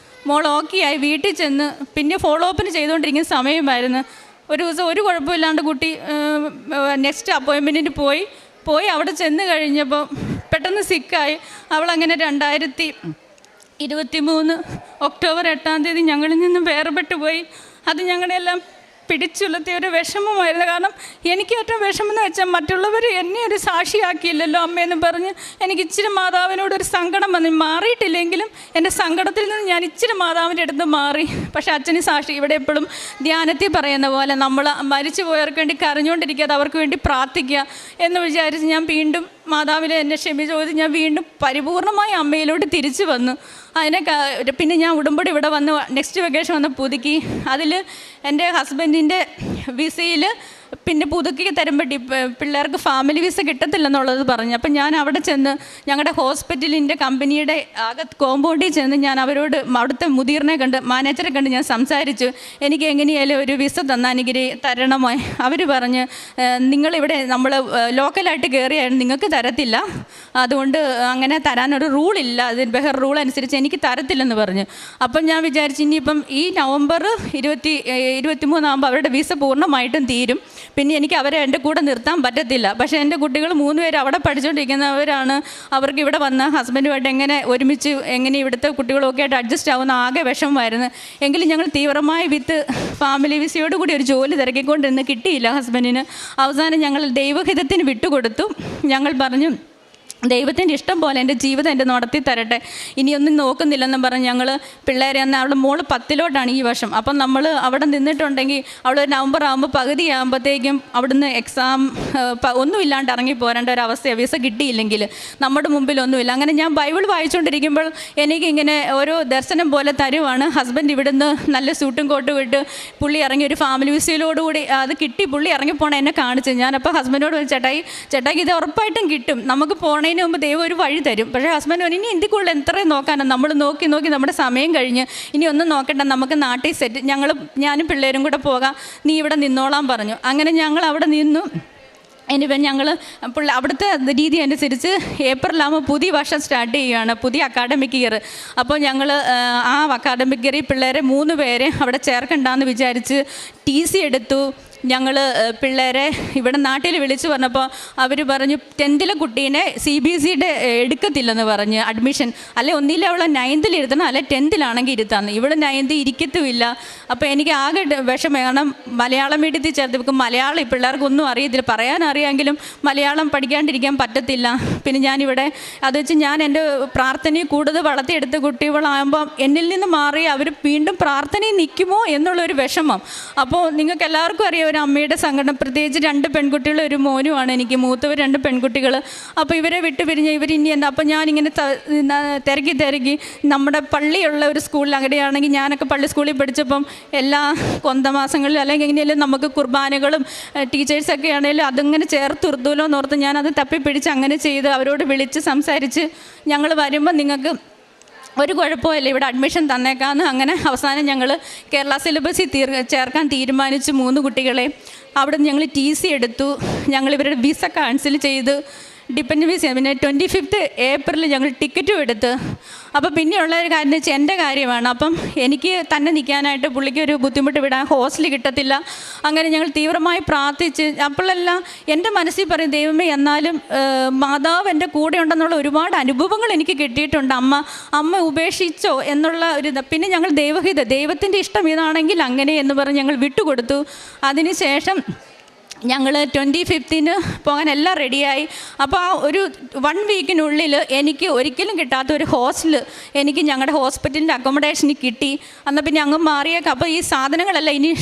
മോൾ ഓക്കെയായി വീട്ടിൽ ചെന്ന് പിന്നെ ഫോളോ അപ്പിന് ചെയ്തുകൊണ്ടിരിക്കുന്ന സമയമായിരുന്നു. ഒരു ദിവസം ഒരു കുഴപ്പമില്ലാണ്ട് കുട്ടി നെക്സ്റ്റ് അപ്പോയിൻമെൻറ്റിന് പോയി അവിടെ ചെന്ന് കഴിഞ്ഞപ്പോൾ പെട്ടെന്ന് സിക്കായി. അവളങ്ങനെ 2023 ഒക്ടോബർ 8 ഞങ്ങളിൽ നിന്നും വേർപെട്ട് പോയി. അത് ഞങ്ങളെല്ലാം പിടിച്ചുലർത്തിയ ഒരു വിഷമമായിരുന്നു. കാരണം എനിക്ക് ഏറ്റവും വിഷമം എന്ന് വെച്ചാൽ മറ്റുള്ളവർ എന്നെ ഒരു സാക്ഷിയാക്കിയില്ലല്ലോ അമ്മയെന്ന് പറഞ്ഞ് എനിക്ക് ഇച്ചിരി മാതാവിനോട് ഒരു സങ്കടം വന്നു. മാറിയിട്ടില്ലെങ്കിലും എൻ്റെ സങ്കടത്തിൽ നിന്ന് ഞാൻ ഇച്ചിരി മാതാവിൻ്റെ അടുത്ത് മാറി. പക്ഷേ അച്ഛന് സാക്ഷി ഇവിടെ എപ്പോഴും ധ്യാനത്തിൽ പറയുന്ന പോലെ നമ്മൾ മരിച്ചു പോയവർക്ക് വേണ്ടി കരഞ്ഞുകൊണ്ടിരിക്കാതെ അവർക്ക് വേണ്ടി പ്രാർത്ഥിക്കുക എന്ന് വിചാരിച്ച് ഞാൻ വീണ്ടും മാതാവിനെ എന്നെ ക്ഷമ ചോദിച്ച് ഞാൻ വീണ്ടും പരിപൂർണമായി അമ്മയിലോട്ട് തിരിച്ചു വന്നു. പിന്നെ ഞാൻ ഉടമ്പടി ഇവിടെ വന്ന് നെക്സ്റ്റ് വെക്കേഷൻ വന്ന് പുതുക്കി. അതിൽ എൻ്റെ ഹസ്ബൻഡിൻ്റെ വിസയിൽ പിന്നെ പുതുക്കി തരുമ്പോൾ പിള്ളേർക്ക് ഫാമിലി വിസ കിട്ടത്തില്ലെന്നുള്ളത് പറഞ്ഞു. അപ്പം ഞാൻ അവിടെ ചെന്ന് ഞങ്ങളുടെ ഹോസ്പിറ്റലിൻ്റെ കമ്പനിയുടെ കോമ്പൗണ്ടിൽ ചെന്ന് ഞാൻ അവരോട് അവിടുത്തെ മുതിർനെ കണ്ട് മാനേജറെ കണ്ട് ഞാൻ സംസാരിച്ചു. എനിക്ക് എങ്ങനെയായാലും ഒരു വിസ തരണമോ? അവർ പറഞ്ഞ് നിങ്ങളിവിടെ നമ്മൾ ലോക്കലായിട്ട് കയറിയായിരുന്നു, നിങ്ങൾക്ക് തരത്തില്ല, അതുകൊണ്ട് അങ്ങനെ തരാനൊരു റൂളില്ല, അതിന് ബഹർ റൂൾ അനുസരിച്ച് എനിക്ക് തരത്തില്ലെന്ന് പറഞ്ഞു. അപ്പം ഞാൻ വിചാരിച്ചു ഇനിയിപ്പം ഈ നവംബർ 23 അവരുടെ വിസ പൂർണ്ണമായിട്ടും തീരും, പിന്നെ എനിക്ക് അവരെ എൻ്റെ കൂടെ നിർത്താൻ പറ്റത്തില്ല. പക്ഷേ എൻ്റെ കുട്ടികൾ 3 പേര് അവിടെ പഠിച്ചുകൊണ്ടിരിക്കുന്നവരാണ്. അവർക്ക് ഇവിടെ വന്ന ഹസ്ബൻഡുമായിട്ട് എങ്ങനെ ഒരുമിച്ച് എങ്ങനെ ഇവിടുത്തെ കുട്ടികളൊക്കെ ആയിട്ട് അഡ്ജസ്റ്റ് ആവുന്ന ആകെ വിഷമമായിരുന്നു. എങ്കിലും ഞങ്ങൾ തീവ്രമായ ഫാമിലി വിസയോടുകൂടി ഒരു ജോലി തിരക്കിക്കൊണ്ടിരുന്ന് കിട്ടിയില്ല ഹസ്ബൻഡിന്. അവസാനം ഞങ്ങൾ ദൈവഹിതത്തിന് വിട്ടുകൊടുത്തു. ഞങ്ങൾ പറഞ്ഞു ദൈവത്തിൻ്റെ ഇഷ്ടം പോലെ എൻ്റെ ജീവിതം എൻ്റെ നടത്തി തരട്ടെ, ഇനിയൊന്നും നോക്കുന്നില്ലെന്നും പറഞ്ഞ് ഞങ്ങൾ പിള്ളേരെ അന്ന് അവളുടെ മോള് 10ലോട്ടാണ് ഈ വർഷം. അപ്പം നമ്മൾ അവിടെ നിന്നിട്ടുണ്ടെങ്കിൽ അവൾ നവംബർ ആകുമ്പോൾ പകുതിയാകുമ്പോഴത്തേക്കും അവിടുന്ന് എക്സാം ഒന്നുമില്ലാണ്ട് ഇറങ്ങി പോരേണ്ട ഒരു അവസ്ഥയാണ്, വിസ കിട്ടിയില്ലെങ്കിൽ നമ്മുടെ മുമ്പിലൊന്നുമില്ല. അങ്ങനെ ഞാൻ ബൈബിൾ വായിച്ചുകൊണ്ടിരിക്കുമ്പോൾ എനിക്കിങ്ങനെ ഓരോ ദർശനം പോലെ തരുവാണ്. ഹസ്ബൻഡ് ഇവിടുന്ന് നല്ല സൂട്ടും കോട്ടും ഇട്ട് പുള്ളി ഇറങ്ങി ഒരു ഫാമിലി വിസയിലോടുകൂടി അത് കിട്ടി പുള്ളി ഇറങ്ങിപ്പോണ എന്നെ കാണിച്ചു. ഞാനപ്പോൾ ഹസ്ബൻഡോട് ചേട്ടായി ഇത് ഉറപ്പായിട്ടും കിട്ടും, നമുക്ക് പോണേ മുമ്പ് ദൈവം ഒരു വഴി തരും. പക്ഷേ ഹസ്ബൻഡ് പറഞ്ഞു ഇനി എന്തിക്കുള്ള എത്രയും നോക്കാനാണ്, നമ്മൾ നോക്കി നമ്മുടെ സമയം കഴിഞ്ഞ് ഇനി ഒന്നും നോക്കണ്ട, നമുക്ക് നാട്ടിൽ സെറ്റ് ഞാനും പിള്ളേരും കൂടെ പോകാം, നീ ഇവിടെ നിന്നോളാൻ പറഞ്ഞു. അങ്ങനെ ഞങ്ങൾ അവിടെ നിന്നു. ഇനിയിപ്പം ഞങ്ങൾ അവിടുത്തെ രീതി അനുസരിച്ച് ഏപ്രിലാകുമ്പോൾ പുതിയ വർഷം സ്റ്റാർട്ട് ചെയ്യുകയാണ്, പുതിയ അക്കാഡമിക് ഇയർ. അപ്പോൾ ഞങ്ങൾ ആ അക്കാഡമിക് ഇയറിൽ പിള്ളേരെ 3 പേരെ അവിടെ ചേർക്കണ്ടെന്ന് വിചാരിച്ച് TC എടുത്തു. ഞങ്ങൾ പിള്ളേരെ ഇവിടെ നാട്ടിൽ വിളിച്ചു പറഞ്ഞപ്പോൾ അവർ പറഞ്ഞു 10th കുട്ടീനെ CBSE എടുക്കത്തില്ലെന്ന് പറഞ്ഞ് അഡ്മിഷൻ, അല്ലെ ഒന്നില്ല അവളെ 9th ഇരുത്തണം, അല്ലെ 10th ഇരുത്താമെന്ന്. ഇവിടെ 9th ഇരിക്കത്തുമില്ല. അപ്പോൾ എനിക്ക് ആകെ വിഷമം, കാരണം മലയാളം മീഡിയത്തിൽ ചേർത്ത് മലയാളം പിള്ളേർക്കൊന്നും അറിയത്തില്ല, പറയാനറിയാമെങ്കിലും മലയാളം പഠിക്കാണ്ടിരിക്കാൻ പറ്റത്തില്ല. പിന്നെ ഞാനിവിടെ അത് വെച്ച് ഞാൻ എൻ്റെ പ്രാർത്ഥനയിൽ കൂടുതൽ വളർത്തിയെടുത്ത കുട്ടികളാകുമ്പം എന്നിൽ നിന്ന് മാറി അവർ വീണ്ടും പ്രാർത്ഥനയിൽ നിൽക്കുമോ എന്നുള്ളൊരു വിഷമം. അപ്പോൾ നിങ്ങൾക്ക് എല്ലാവർക്കും അറിയാം ഒരു അമ്മയുടെ സങ്കടം, പ്രത്യേകിച്ച് 2 പെൺകുട്ടികളും ഒരു മോനുമാണ് എനിക്ക്, മൂത്തവർ 2 പെൺകുട്ടികൾ. അപ്പോൾ ഇവരെ വിട്ടു പിരിഞ്ഞ് ഇവരിനി എന്താ. അപ്പോൾ ഞാനിങ്ങനെ തിരക്കി നമ്മുടെ പള്ളിയുള്ള ഒരു സ്കൂളിൽ, അവിടെയാണെങ്കിൽ ഞാനൊക്കെ പള്ളി സ്കൂളിൽ പഠിച്ചപ്പം എല്ലാ കൊന്തമാസങ്ങളിലും അല്ലെങ്കിൽ എങ്ങനെയാലും നമുക്ക് കുർബാനകളും ടീച്ചേഴ്സൊക്കെ ആണെങ്കിലും അതിങ്ങനെ ചേർത്തുർത്തുമല്ലോ എന്നോർത്ത് ഞാനത് തപ്പിപ്പിടിച്ച് അങ്ങനെ ചെയ്ത് അവരോട് വിളിച്ച് സംസാരിച്ച് ഞങ്ങൾ വരുമ്പോൾ നിങ്ങൾക്ക് ഒരു കുഴപ്പമില്ല, ഇവിടെ അഡ്മിഷൻ തന്നേക്കാമെന്ന്. അങ്ങനെ അവസാനം ഞങ്ങൾ കേരള സിലബസിൽ ചേർക്കാൻ തീരുമാനിച്ചു 3 കുട്ടികളെ. അവിടെ ഞങ്ങൾ TC എടുത്തു. ഞങ്ങൾ ഇവരുടെ വിസ ക്യാൻസൽ ചെയ്ത് ഡിപ്പെൻഡൻറ്റ് വിസ, പിന്നെ 25th ഏപ്രിൽ ഞങ്ങൾ ടിക്കറ്റും എടുത്ത്. അപ്പോൾ പിന്നെയുള്ള ഒരു കാര്യം വെച്ചാൽ എൻ്റെ കാര്യമാണ്. അപ്പം എനിക്ക് തന്നെ നിൽക്കാനായിട്ട് പുള്ളിക്ക് ഒരു ബുദ്ധിമുട്ട് വിടാൻ ഹോസ്റ്റൽ കിട്ടത്തില്ല. അങ്ങനെ ഞങ്ങൾ തീവ്രമായി പ്രാർത്ഥിച്ച് അപ്പോഴെല്ലാം എൻ്റെ മനസ്സിൽ പറയും ദൈവമേ എന്നാലും മാതാവ് എൻ്റെ കൂടെ ഉണ്ടെന്നുള്ള ഒരുപാട് അനുഭവങ്ങൾ എനിക്ക് കിട്ടിയിട്ടുണ്ട്. അമ്മ ഉപേക്ഷിച്ചോ എന്നുള്ള ഒരു പിന്നെ ഞങ്ങൾ ദൈവത്തിൻ്റെ ഇഷ്ടം ഇതാണെങ്കിൽ അങ്ങനെ എന്ന് പറഞ്ഞ് ഞങ്ങൾ വിട്ടുകൊടുത്തു. അതിന് ശേഷം ഞങ്ങൾ 25th പോകാൻ എല്ലാം റെഡിയായി. അപ്പോൾ ആ ഒരു 1 വീക്കിനുള്ളിൽ എനിക്ക് ഒരിക്കലും കിട്ടാത്ത ഒരു ഹോസ്റ്റൽ എനിക്ക് ഞങ്ങളുടെ ഹോസ്പിറ്റലിൻ്റെ അക്കോമഡേഷന് കിട്ടി. എന്നാൽ പിന്നെ അങ്ങ് മാറിയേക്കാം. അപ്പോൾ ഈ സാധനങ്ങളെല്ലാം ഇനി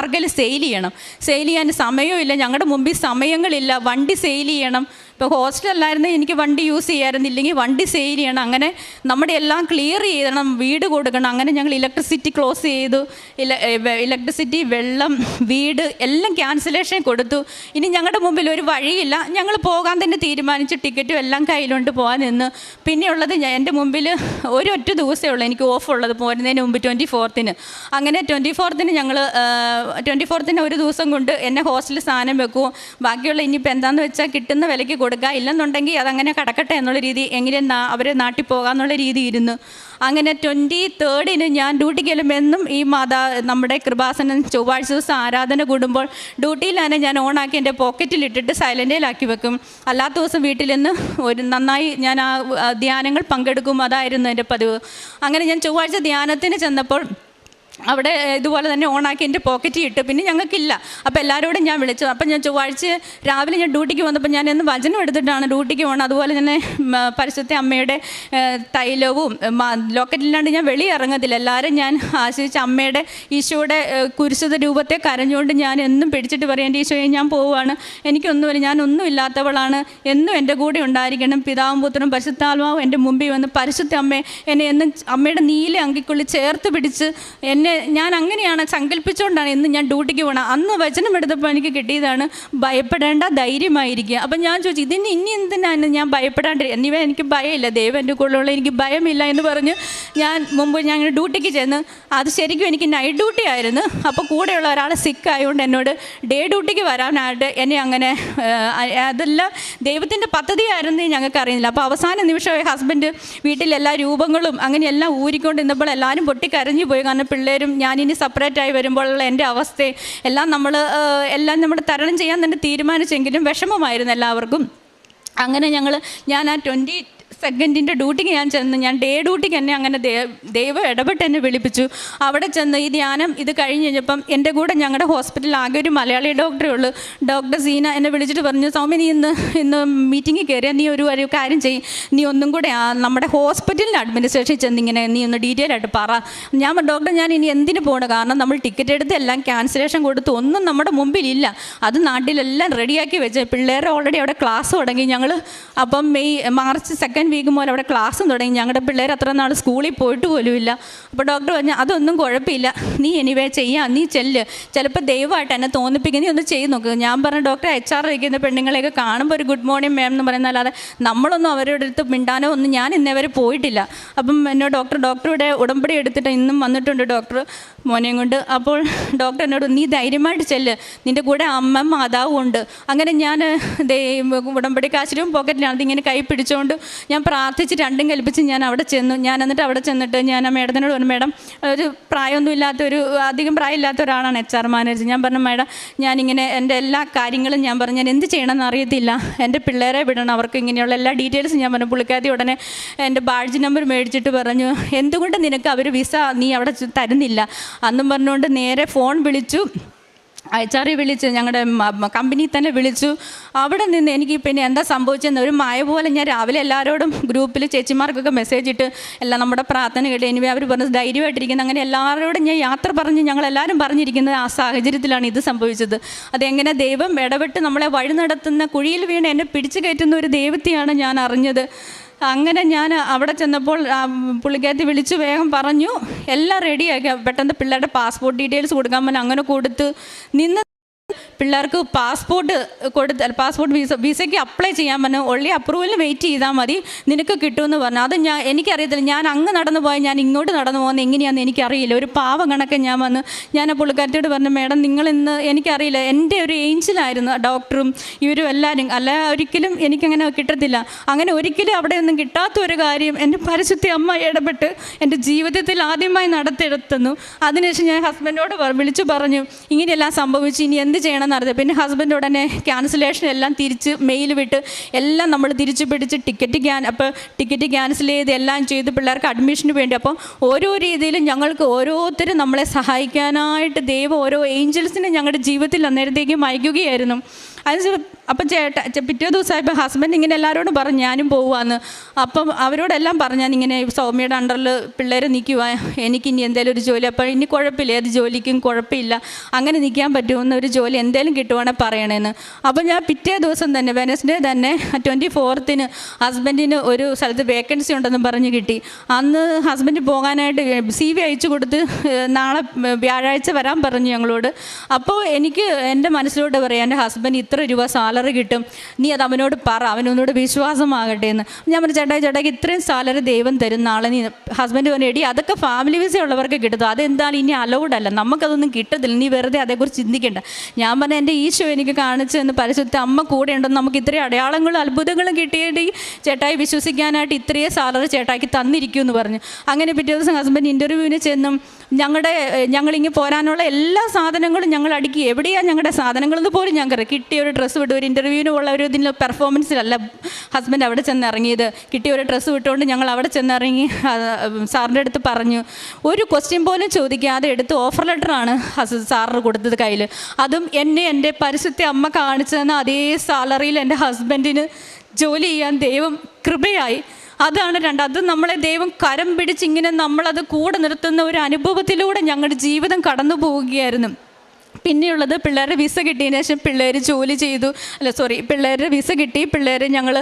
അർഗൽ സെയിൽ ചെയ്യാൻ സമയമില്ല, ഞങ്ങളുടെ മുമ്പിൽ സമയങ്ങളില്ല, വണ്ടി സെയിൽ ചെയ്യണം. ഇപ്പോൾ ഹോസ്റ്റലല്ലായിരുന്നു എനിക്ക് വണ്ടി യൂസ് ചെയ്യാമായിരുന്നില്ലെങ്കിൽ വണ്ടി സെയിൽ ചെയ്യണം. അങ്ങനെ നമ്മുടെ എല്ലാം ക്ലിയർ ചെയ്യണം, വീട് കൊടുക്കണം. അങ്ങനെ ഞങ്ങൾ ഇലക്ട്രിസിറ്റി ക്ലോസ് ചെയ്തു. ഇലക്ട്രിസിറ്റി, വെള്ളം, വീട് എല്ലാം ക്യാൻസലേഷൻ കൊടുത്തു. ഇനി ഞങ്ങളുടെ മുമ്പിൽ ഒരു വഴിയില്ല, ഞങ്ങൾ പോകാൻ തന്നെ തീരുമാനിച്ചു. ടിക്കറ്റും എല്ലാം കയ്യിലുണ്ട് പോകാൻ നിന്ന്. പിന്നെയുള്ളത് എൻ്റെ മുമ്പിൽ ഒരൊറ്റ ദിവസമേ ഉള്ളൂ എനിക്ക് ഓഫ് ഉള്ളത് പോരുന്നതിന് മുമ്പ് 24th. അങ്ങനെ 24th ഞങ്ങൾ 24th ഒരു ദിവസം കൊണ്ട് എന്നെ ഹോസ്റ്റലിൽ സാധനം വെക്കുമോ, ബാക്കിയുള്ള ഇനിയിപ്പോൾ എന്താണെന്ന് വെച്ചാൽ കിട്ടുന്ന വിലയ്ക്ക് കൊടുക്കുക, ഇല്ലെന്നുണ്ടെങ്കിൽ അതങ്ങനെ കിടക്കട്ടെ എന്നുള്ള രീതി, എങ്ങനെ അവരെ നാട്ടിൽ പോകാമെന്നുള്ള രീതി ഇരുന്നു. അങ്ങനെ 23rd ഞാൻ ഡ്യൂട്ടിക്ക് ചെല്ലുമെന്നും ഈ നമ്മുടെ കൃപാസനം ചൊവ്വാഴ്ച ദിവസം ആരാധന കൂടുമ്പോൾ ഡ്യൂട്ടിയിലാണ് ഞാൻ ഓണാക്കി എൻ്റെ പോക്കറ്റിലിട്ടിട്ട് സൈലൻറ്റിലാക്കി വെക്കും. അല്ലാത്ത ദിവസം വീട്ടിൽ നിന്ന് നന്നായി ഞാൻ ആ ധ്യാനങ്ങൾ പങ്കെടുക്കും, അതായിരുന്നു എൻ്റെ പതിവ്. അങ്ങനെ ഞാൻ ചൊവ്വാഴ്ച ധ്യാനത്തിന് ചെന്നപ്പോൾ അവിടെ ഇതുപോലെ തന്നെ ഓണാക്കി എൻ്റെ പോക്കറ്റിൽ ഇട്ട്. പിന്നെ ഞങ്ങൾക്കില്ല. അപ്പോൾ എല്ലാവരോടും ഞാൻ വിളിച്ചു. അപ്പം ഞാൻ ചൊവ്വാഴ്ച രാവിലെ ഞാൻ ഡ്യൂട്ടിക്ക് വന്നപ്പോൾ ഞാൻ എന്ന് വചനം എടുത്തിട്ടാണ് ഡ്യൂട്ടിക്ക് പോകണം. അതുപോലെ തന്നെ പരിശുദ്ധ അമ്മയുടെ തൈലവും ലോക്കറ്റില്ലാണ്ട് ഞാൻ വെളിയിറങ്ങത്തില്ല. എല്ലാവരും ഞാൻ ആശ്രയിച്ച് അമ്മയുടെ ഈശോയുടെ കുരിശുത രൂപത്തെ കരഞ്ഞുകൊണ്ട് ഞാൻ എന്നും പിടിച്ചിട്ട് പറയും എൻ്റെ ഈശോയെ ഞാൻ പോവുകയാണ്, എനിക്കൊന്നുമില്ല, ഞാനൊന്നും ഇല്ലാത്തവളാണ്, എന്നും എൻ്റെ കൂടെ ഉണ്ടായിരിക്കണം. പിതാവും പുത്രനും പരിശുദ്ധാത്മാവും എൻ്റെ മുമ്പിൽ വന്ന് പരിശുദ്ധ അമ്മയെ എന്നെ എന്നും അമ്മയുടെ നീല അങ്കിക്കുള്ളിൽ ചേർത്ത് പിടിച്ച് എന്നെ പിന്നെ ഞാൻ അങ്ങനെയാണ് സങ്കല്പിച്ചുകൊണ്ടാണ് ഇന്ന് ഞാൻ ഡ്യൂട്ടിക്ക് പോകണം. അന്ന് വചനം എടുത്തപ്പോൾ എനിക്ക് കിട്ടിയതാണ് ഭയപ്പെടേണ്ട, ധൈര്യമായിരിക്കുക. അപ്പം ഞാൻ ചോദിച്ചു ഇതിന് ഇനി എന്തിനാണ് ഞാൻ ഭയപ്പെടാണ്ട്, എന്നിവ എനിക്ക് ഭയമില്ല, ദൈവം എൻ്റെ കൂടെയുള്ള എനിക്ക് ഭയമില്ല എന്ന് പറഞ്ഞ് ഞാൻ ഡ്യൂട്ടിക്ക് ചെന്ന്. അത് ശരിക്കും എനിക്ക് നൈറ്റ് ഡ്യൂട്ടി ആയിരുന്നു. അപ്പോൾ കൂടെയുള്ള ഒരാൾ സിക്ക് ആയതുകൊണ്ട് എന്നോട് ഡേ ഡ്യൂട്ടിക്ക് വരാനായിട്ട് എന്നെ അങ്ങനെ അതെല്ലാം ദൈവത്തിൻ്റെ പദ്ധതിയായിരുന്നു ഞങ്ങൾക്ക് അറിയുന്നില്ല. അപ്പോൾ അവസാന നിമിഷമായി ഹസ്ബൻഡ് വീട്ടിലെല്ലാ രൂപങ്ങളും അങ്ങനെയെല്ലാം ഊരിക്കൊണ്ടിരുന്നപ്പോൾ എല്ലാവരും പൊട്ടിക്കരഞ്ഞു പോയി. കാരണം പിള്ളേരും ഞാനിനി സെപ്പറേറ്റായി വരുമ്പോഴുള്ള എൻ്റെ അവസ്ഥ എല്ലാം നമ്മൾ തരണം ചെയ്യാൻ തന്നെ തീരുമാനിച്ചെങ്കിലും വിഷമമായിരുന്നു എല്ലാവർക്കും. അങ്ങനെ ഞാൻ ആ 22 ഡ്യൂട്ടിക്ക് ഞാൻ ചെന്ന്, ഞാൻ ഡേ ഡ്യൂട്ടിക്ക് എന്നെ അങ്ങനെ ദൈവം ഇടപെട്ട് എന്നെ വിളിപ്പിച്ചു. അവിടെ ചെന്ന് ഈ ധ്യാനം ഇത് കഴിഞ്ഞ് കഴിഞ്ഞപ്പം എൻ്റെ കൂടെ ഞങ്ങളുടെ ഹോസ്പിറ്റലിൽ ആകെ ഒരു മലയാളി ഡോക്ടറേ ഉള്ളൂ. ഡോക്ടർ സീന എന്നെ വിളിച്ചിട്ട് പറഞ്ഞു, സൗമ്യ നീ ഇന്ന് മീറ്റിങ്ങിൽ കയറിയാൽ നീ ഒരു കാര്യം ചെയ്യും, നീ ഒന്നും കൂടെ നമ്മുടെ ഹോസ്പിറ്റലിൻ്റെ അഡ്മിനിസ്ട്രേഷൻ ചെന്നിങ്ങനെ നീ ഒന്ന് ഡീറ്റെയിൽ ആയിട്ട് പറ. ഞാൻ ഡോക്ടർ ഞാൻ ഇനി എന്തിനു പോകണം, കാരണം നമ്മൾ ടിക്കറ്റ് എടുത്ത് എല്ലാം ക്യാൻസലേഷൻ കൊടുത്ത് ഒന്നും നമ്മുടെ മുമ്പിലില്ല. അത് നാട്ടിലെല്ലാം റെഡിയാക്കി വെച്ച് പിള്ളേരെ ഓൾറെഡി അവിടെ ക്ലാസ് തുടങ്ങി. ഞങ്ങൾ അപ്പം മാർച്ച് 2nd വീക്ക് മുതൽ അവിടെ ക്ലാസ്സും തുടങ്ങി. ഞങ്ങളുടെ പിള്ളേർ അത്ര നാൾ സ്കൂളിൽ പോയിട്ട് പോലും ഇല്ല. അപ്പോൾ ഡോക്ടർ പറഞ്ഞു അതൊന്നും കുഴപ്പമില്ല, നീ എനിവേ ചെയ്യാം, നീ ചിലപ്പോൾ ദൈവമായിട്ട് എന്നെ തോന്നിപ്പിക്കുന്ന നീ ഒന്ന് ചെയ്ത് നോക്കുക. ഞാൻ പറഞ്ഞു ഡോക്ടർ HR ഇരിക്കുന്ന പെണ്ണുങ്ങളെയൊക്കെ കാണുമ്പോൾ ഒരു ഗുഡ് മോർണിംഗ് മാം എന്ന് പറയുന്നല്ലാതെ നമ്മളൊന്നും അവരുടെ അടുത്ത് മിണ്ടാനോ ഒന്നും ഞാൻ ഇന്നേവരെ പോയിട്ടില്ല. അപ്പം എന്നോട് ഡോക്ടറുടെ ഉടമ്പടി എടുത്തിട്ട് ഇന്നും വന്നിട്ടുണ്ട് ഡോക്ടർ മോനെയും കൊണ്ട്. അപ്പോൾ ഡോക്ടർ എന്നോട് നീ ധൈര്യമായിട്ട് നിൻ്റെ കൂടെ അമ്മ മാതാവും ഉണ്ട്. അങ്ങനെ ഞാൻ ഉടമ്പടി കാശിലും പോക്കറ്റിലാണ് അതിങ്ങനെ കൈ പിടിച്ചുകൊണ്ട് ഞാൻ പ്രാർത്ഥിച്ച് രണ്ടും കൽപ്പിച്ച് ഞാൻ അവിടെ ചെന്നു. എന്നിട്ട് അവിടെ ചെന്നിട്ട് ഞാൻ ആ മേഡത്തിനോട് പറഞ്ഞു, മേഡം ഒരു പ്രായമൊന്നും ഇല്ലാത്തൊരു അധികം പ്രായമില്ലാത്ത ഒരാളാണ് HR മാനേജർ. ഞാൻ പറഞ്ഞു മേഡം ഞാനിങ്ങനെ എൻ്റെ എല്ലാ കാര്യങ്ങളും ഞാൻ പറഞ്ഞു ഞാൻ എന്ത് ചെയ്യണമെന്ന് അറിയത്തില്ല, എൻ്റെ പിള്ളേരെ വിടണം, അവർക്ക് ഇങ്ങനെയുള്ള എല്ലാ ഡീറ്റെയിൽസും ഞാൻ പറഞ്ഞു. പുള്ളിക്കാരി ഉടനെ എൻ്റെ ബാഡ്ജ് നമ്പർ മേടിച്ചിട്ട് പറഞ്ഞു എന്തുകൊണ്ട് നിനക്ക് അവർ വിസ നീ അവിടെ തരുന്നില്ല അന്നും പറഞ്ഞുകൊണ്ട് നേരെ ഫോൺ വിളിച്ചു. HR വിളിച്ച് ഞങ്ങളുടെ കമ്പനി തന്നെ വിളിച്ചു. അവിടെ നിന്ന് എനിക്ക് പിന്നെ എന്താ സംഭവിച്ചെന്ന് ഒരു മായ പോലെ ഞാൻ രാവിലെ എല്ലാവരോടും ഗ്രൂപ്പിൽ ചേച്ചിമാർക്കൊക്കെ മെസ്സേജ് ഇട്ട് എല്ലാം നമ്മുടെ പ്രാർത്ഥന കേട്ട് എനിവേ അവർ പറഞ്ഞ് ധൈര്യമായിട്ടിരിക്കുന്നത്. അങ്ങനെ എല്ലാവരോടും ഞാൻ യാത്ര പറഞ്ഞ് ഞങ്ങളെല്ലാവരും പറഞ്ഞിരിക്കുന്നത് ആ സാഹചര്യത്തിലാണ് ഇത് സംഭവിച്ചത്. അതെങ്ങനെ ദൈവം ഇടപെട്ട് നമ്മളെ വഴി നടത്തുന്ന കുഴിയിൽ വീണ് എന്നെ പിടിച്ചു കയറ്റുന്ന ഒരു ദൈവത്തെയാണ് ഞാൻ അറിഞ്ഞത്. അങ്ങനെ ഞാൻ അവിടെ ചെന്നപ്പോൾ പുള്ളിക്കാരത്തി വിളിച്ച് വേഗം പറഞ്ഞു എല്ലാം റെഡിയാക്കി. പെട്ടെന്ന് പിള്ളേരുടെ പാസ്പോർട്ട് ഡീറ്റെയിൽസ് കൊടുക്കാൻ പറഞ്ഞു. അങ്ങനെ കൊടുത്ത് നിന്ന് പിള്ളേർക്ക് പാസ്പോർട്ട് വിസയ്ക്ക് അപ്ലൈ ചെയ്യാൻ പറഞ്ഞു. ഒള്ളി അപ്രൂവലിന് വെയിറ്റ് ചെയ്താൽ മതി, നിനക്ക് കിട്ടുമെന്ന് പറഞ്ഞു. അത് എനിക്കറിയത്തില്ല, ഞാൻ അങ്ങ് നടന്നു പോയാൽ ഞാൻ ഇങ്ങോട്ട് നടന്നു പോകുന്നത് എങ്ങനെയാണെന്ന് എനിക്കറിയില്ല. ഒരു പാവം കണക്കെ ഞാൻ ആ പുള്ളിക്കാരത്തിയോട് പറഞ്ഞു മേഡം നിങ്ങളിന്ന് എനിക്കറിയില്ല, എൻ്റെ ഒരു ഏഞ്ചലായിരുന്നു ഡോക്ടറും ഇവരും എല്ലാവരും, അല്ല ഒരിക്കലും എനിക്കങ്ങനെ കിട്ടത്തില്ല. അങ്ങനെ ഒരിക്കലും അവിടെ ഒന്നും കിട്ടാത്ത ഒരു കാര്യം എൻ്റെ പരിശുദ്ധ അമ്മ ഇടപെട്ട് എൻ്റെ ജീവിതത്തിൽ ആദ്യമായി നടത്തിയെടുത്തുന്നു. അതിനുശേഷം ഞാൻ ഹസ്ബൻഡോട് വിളിച്ചു പറഞ്ഞു ഇങ്ങനെയെല്ലാം സംഭവിച്ചു, ഇനി എന്ത് ചെയ്യണമെന്ന് അറിയാം. പിന്നെ ഹസ്ബൻഡ് ഉടനെ ക്യാൻസലേഷൻ എല്ലാം തിരിച്ച് മെയിൽ വിട്ട് എല്ലാം നമ്മൾ തിരിച്ചു പിടിച്ച് ടിക്കറ്റ് ക്യാൻസൽ ചെയ്ത് എല്ലാം ചെയ്ത് പിള്ളേർക്ക് അഡ്മിഷന് വേണ്ടി. അപ്പോൾ ഓരോ രീതിയിലും ഞങ്ങൾക്ക് ഓരോരുത്തരും നമ്മളെ സഹായിക്കാനായിട്ട് ദൈവം ഓരോ ഏഞ്ചൽസിനെ ഞങ്ങളുടെ ജീവിതത്തിൽ അന്നേരത്തേക്കും അയക്കുകയായിരുന്നു. അപ്പം പിറ്റേ ദിവസമായപ്പോൾ ഹസ്ബൻഡ് ഇങ്ങനെ എല്ലാവരോടും പറഞ്ഞു ഞാനും പോവാന്ന്. അപ്പം അവരോടെല്ലാം പറഞ്ഞു ഞാനിങ്ങനെ സൗമ്യയുടെ അണ്ടറിൽ പിള്ളേരെ നിൽക്കുക, എനിക്കിനി എന്തെങ്കിലും ഒരു ജോലി, അപ്പോൾ ഇനി കുഴപ്പമില്ല, ഏത് ജോലിക്കും കുഴപ്പമില്ല, അങ്ങനെ നിൽക്കാൻ പറ്റുമെന്ന് ഒരു ജോലി എന്തെങ്കിലും കിട്ടുവാണെങ്കിൽ പറയണേന്ന്. അപ്പോൾ ഞാൻ പിറ്റേ ദിവസം തന്നെ വെനസ്ഡേ തന്നെ 24th ഹസ്ബൻഡിന് ഒരു സ്ഥലത്ത് വേക്കൻസി ഉണ്ടെന്ന് പറഞ്ഞ് കിട്ടി. അന്ന് ഹസ്ബൻഡ് പോകാനായിട്ട് CV അയച്ചു കൊടുത്ത് നാളെ വ്യാഴാഴ്ച വരാൻ പറഞ്ഞു ഞങ്ങളോട്. അപ്പോൾ എനിക്ക് എൻ്റെ മനസ്സിലോട്ട് പറയാം എൻ്റെ ഹസ്ബൻഡ് ഇത്ര രൂപ സാലറി കിട്ടും, നീ അത് അവനോട് പറ, അവനൊന്നുകൂടെ വിശ്വാസമാകട്ടെ എന്ന്. ഞാൻ പറഞ്ഞു ചേട്ടായിക്ക് ഇത്രയും സാലറി ദൈവം തരും നാളെ നീ. ഹസ്ബൻഡ് പറഞ്ഞു എടി അതൊക്കെ ഫാമിലി വിസ ഉള്ളവർക്ക് കിട്ടും, അതെന്തായാലും ഇനി അലൗഡ് അല്ല, നമുക്കതൊന്നും കിട്ടത്തില്ല, നീ വെറുതെ അതേക്കുറിച്ച് ചിന്തിക്കേണ്ട. ഞാൻ പറഞ്ഞു എൻ്റെ ഈശോ എനിക്ക് കാണിച്ചു എന്ന് പരിശുദ്ധ അമ്മ കൂടെ ഉണ്ടെന്ന്, നമുക്ക് ഇത്രയും അടയാളങ്ങളും അത്ഭുതങ്ങളും കിട്ടിയിട്ട് ചേട്ടായി വിശ്വസിക്കാനായിട്ട് ഇത്രയും സാലറി ചേട്ടായിക്ക് തന്നിരിക്കുമെന്ന് പറഞ്ഞു. അങ്ങനെ പിറ്റേ ദിവസം ഹസ്ബൻഡ് ഇൻ്റർവ്യൂവിന് ചെന്നും ഞങ്ങളിങ്ങനെ പോരാനുള്ള എല്ലാ സാധനങ്ങളും ഞങ്ങൾ അടുക്കി. എവിടെയാണ് ഞങ്ങളുടെ സാധനങ്ങളെന്ന് പോലും ഞങ്ങൾക്ക് കിട്ടിയ ഒരു ഡ്രസ്സ് വിട്ട് ഒരു ഇൻ്റർവ്യൂവിനുള്ള ഒരു ഇതിൽ പെർഫോമൻസിലല്ല ഹസ്ബൻഡ് അവിടെ ചെന്ന് ഇറങ്ങിയത്. കിട്ടിയ ഒരു ഡ്രസ്സ് വിട്ടുകൊണ്ട് ഞങ്ങൾ അവിടെ ചെന്നിറങ്ങി സാറിൻ്റെ അടുത്ത് പറഞ്ഞു. ഒരു ക്വസ്റ്റ്യൻ പോലും ചോദിക്കാതെ എടുത്ത് ഓഫർ ലെറ്ററാണ് സാറിന് കൊടുത്തത് കയ്യിൽ. അതും എൻ്റെ പരിശുദ്ധ അമ്മ കാണിച്ചു തന്ന അതേ സാലറിയിൽ എൻ്റെ ഹസ്ബൻഡിന് ജോലി ചെയ്യാൻ ദൈവം കൃപയായി. അതാണ് അത് നമ്മളെ ദൈവം കരം പിടിച്ചിങ്ങനെ നമ്മളത് കൂടെ നിർത്തുന്ന ഒരു അനുഭവത്തിലൂടെ ഞങ്ങളുടെ ജീവിതം കടന്നു പോവുകയായിരുന്നു. പിന്നെയുള്ളത് പിള്ളേരുടെ വിസ കിട്ടിയതിന് ശേഷം പിള്ളേർ ജോലി ചെയ്തു, പിള്ളേരുടെ വിസ കിട്ടി. പിള്ളേർ ഞങ്ങൾ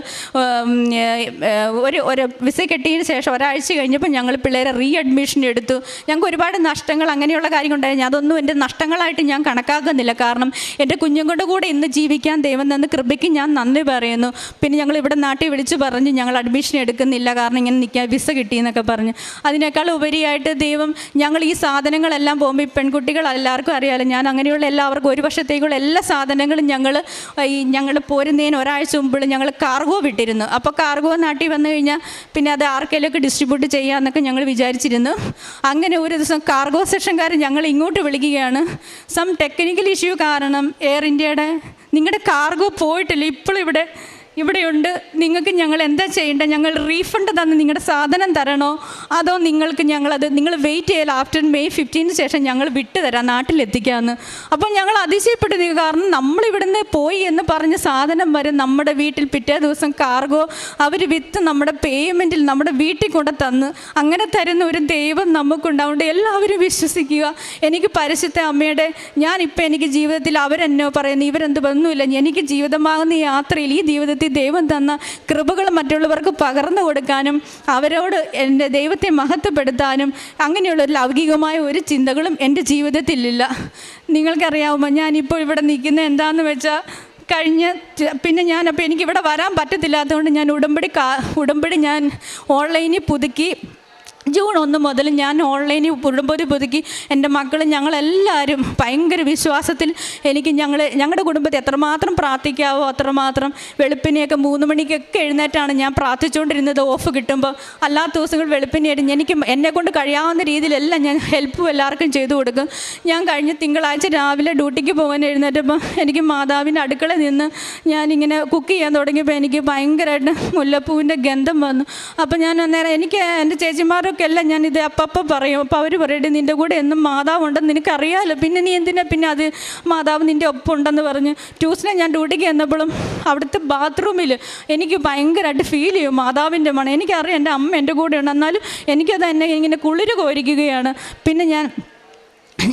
ഒരു വിസ കിട്ടിയതിന് ശേഷം ഒരാഴ്ച കഴിഞ്ഞപ്പോൾ ഞങ്ങൾ പിള്ളേരെ റീ അഡ്മിഷൻ എടുത്തു. ഞങ്ങൾക്ക് ഒരുപാട് നഷ്ടങ്ങൾ അങ്ങനെയുള്ള കാര്യങ്ങളുണ്ടായിരുന്നു. അതൊന്നും എൻ്റെ നഷ്ടങ്ങളായിട്ട് ഞാൻ കണക്കാക്കുന്നില്ല. കാരണം എൻ്റെ കുഞ്ഞുങ്ങളുടെ കൂടെ ഇന്ന് ജീവിക്കാൻ ദൈവം തന്ന കൃപയ്ക്ക് ഞാൻ നന്ദി പറയുന്നു. പിന്നെ ഞങ്ങൾ ഇവിടെ നാട്ടിൽ വിളിച്ച് പറഞ്ഞ് ഞങ്ങൾ അഡ്മിഷൻ എടുക്കുന്നില്ല, കാരണം ഇങ്ങനെ നിൽക്കാൻ വിസ കിട്ടിയെന്നൊക്കെ പറഞ്ഞ്. അതിനേക്കാൾ ഉപരിയായിട്ട് ദൈവം ഞങ്ങൾ ഈ സാധനങ്ങളെല്ലാം പോകുമ്പോൾ ഈ പെൺകുട്ടികൾ എല്ലാവർക്കും അറിയാമല്ലോ, ഞാൻ അങ്ങനെയുള്ള എല്ലാവർക്കും ഒരു വർഷത്തേക്കുള്ള എല്ലാ സാധനങ്ങളും ഞങ്ങൾ പോരുന്നതിന് ഒരാഴ്ച മുമ്പ് ഞങ്ങൾ കാർഗോ വിട്ടിരുന്നു. അപ്പോൾ കാർഗോ നാട്ടിൽ വന്നു കഴിഞ്ഞാൽ പിന്നെ അത് ആർക്കെങ്കിലുമൊക്കെ ഡിസ്ട്രിബ്യൂട്ട് ചെയ്യാമെന്നൊക്കെ ഞങ്ങൾ വിചാരിച്ചിരുന്നു. അങ്ങനെ ഒരു ദിവസം കാർഗോ സെക്ഷൻകാർ ഞങ്ങൾ ഇങ്ങോട്ട് വിളിക്കുകയാണ്. സം ടെക്നിക്കൽ ഇഷ്യൂ കാരണം എയർ ഇന്ത്യയുടെ നിങ്ങളുടെ കാർഗോ പോയിട്ടില്ല, ഇപ്പോഴും ഇവിടെയുണ്ട്, നിങ്ങൾക്ക് ഞങ്ങൾ എന്താ ചെയ്യേണ്ടത്, ഞങ്ങൾ റീഫണ്ട് തന്ന് നിങ്ങളുടെ സാധനം തരണോ അതോ നിങ്ങൾ വെയിറ്റ് ചെയ്യാൻ ആഫ്റ്റർ May 15 ശേഷം ഞങ്ങൾ വിട്ടുതരാം, നാട്ടിലെത്തിക്കാമെന്ന്. അപ്പോൾ ഞങ്ങൾ അതിശയപ്പെട്ടു. കാരണം നമ്മളിവിടുന്ന് പോയി എന്ന് പറഞ്ഞ സാധനം വരെ നമ്മുടെ വീട്ടിൽ പിറ്റേ ദിവസം കാർഗോ അവർ വിത്ത് നമ്മുടെ പേയ്മെൻറ്റിൽ നമ്മുടെ വീട്ടിൽ കൊണ്ട് തന്ന് അങ്ങനെ തരുന്ന ഒരു ദൈവം നമുക്കുണ്ടാവുകൊണ്ട് എല്ലാവരും വിശ്വസിക്കുക. എനിക്ക് പരിശുദ്ധ അമ്മയുടെ എനിക്ക് ജീവിതത്തിൽ അവരെന്നോ പറയുന്നു ഇവരെന്ത് ഒന്നുമില്ല, എനിക്ക് ജീവിതമാകുന്ന യാത്രയിൽ ഈ ജീവിതത്തിൽ ദൈവം തന്ന കൃപകൾ മറ്റുള്ളവർക്ക് പകർന്നു കൊടുക്കാനും അവരോട് എൻ്റെ ദൈവത്തെ മഹത്വപ്പെടുത്താനും അങ്ങനെയുള്ള ഒരു ലൗകികമായ ഒരു ചിന്തകളും എൻ്റെ ജീവിതത്തിലില്ല. നിങ്ങൾക്കറിയാവുമോ, ഞാനിപ്പോൾ ഇവിടെ നിൽക്കുന്നത് എന്താണെന്ന് വെച്ചാൽ അപ്പോൾ എനിക്കിവിടെ വരാൻ പറ്റത്തില്ലാത്തതുകൊണ്ട് ഞാൻ ഉടമ്പടി ഞാൻ ഓൺലൈനിൽ പുതുക്കി. June 1 മുതൽ ഞാൻ ഓൺലൈനിൽ ഉടമ്പടി പുതുക്കി. എൻ്റെ മക്കളും ഞങ്ങളെല്ലാവരും ഭയങ്കര വിശ്വാസത്തിൽ ഞങ്ങളുടെ കുടുംബത്തിൽ എത്രമാത്രം പ്രാർത്ഥിക്കാവോ അത്രമാത്രം വെളുപ്പിനെയൊക്കെ 3 മണിക്കൊക്കെ എഴുന്നേറ്റാണ് ഞാൻ പ്രാർത്ഥിച്ചുകൊണ്ടിരുന്നത്. ഓഫ് കിട്ടുമ്പോൾ അല്ലാത്ത ദിവസങ്ങൾ വെളുപ്പിനെയായിട്ട് എന്നെക്കൊണ്ട് കഴിയാവുന്ന രീതിയിലെല്ലാം ഞാൻ ഹെൽപ്പും എല്ലാവർക്കും ചെയ്തു കൊടുക്കും. ഞാൻ കഴിഞ്ഞ തിങ്കളാഴ്ച രാവിലെ ഡ്യൂട്ടിക്ക് പോകാൻ എഴുന്നേറ്റപ്പോൾ എനിക്ക് മാതാവിൻ്റെ അടുക്കളയിൽ നിന്ന് ഞാനിങ്ങനെ കുക്ക് ചെയ്യാൻ തുടങ്ങിയപ്പോൾ എനിക്ക് ഭയങ്കരമായിട്ട് മുല്ലപ്പൂവിൻ്റെ ഗന്ധം വന്നു. അപ്പോൾ ഞാൻ അന്നേരം എൻ്റെ ചേച്ചിമാരൊക്കെ എല്ലാം ഞാനിത് അപ്പം പറയും. അപ്പോൾ അവർ പറയട്ടെ, നിൻ്റെ കൂടെ എന്നും മാതാവ് ഉണ്ടെന്ന് നിനക്കറിയാമല്ലോ, പിന്നെ നീ എന്തിനാ പിന്നെ അത് മാതാവ് നിൻ്റെ ഒപ്പം ഉണ്ടെന്ന് പറഞ്ഞ്. ട്യൂസ്ഡേ ഞാൻ ഡ്യൂട്ടിക്ക് ചെന്നപ്പോഴും അവിടുത്തെ ബാത്റൂമിൽ എനിക്ക് ഭയങ്കരമായിട്ട് ഫീൽ ചെയ്യും മാതാവിൻ്റെ മണം. എനിക്കറിയാം എൻ്റെ അമ്മ എൻ്റെ കൂടെ ഉണ്ട്, എന്നാലും എനിക്കത് എന്നെ ഇങ്ങനെ കുളിര് കോരിക്കുകയാണ്. പിന്നെ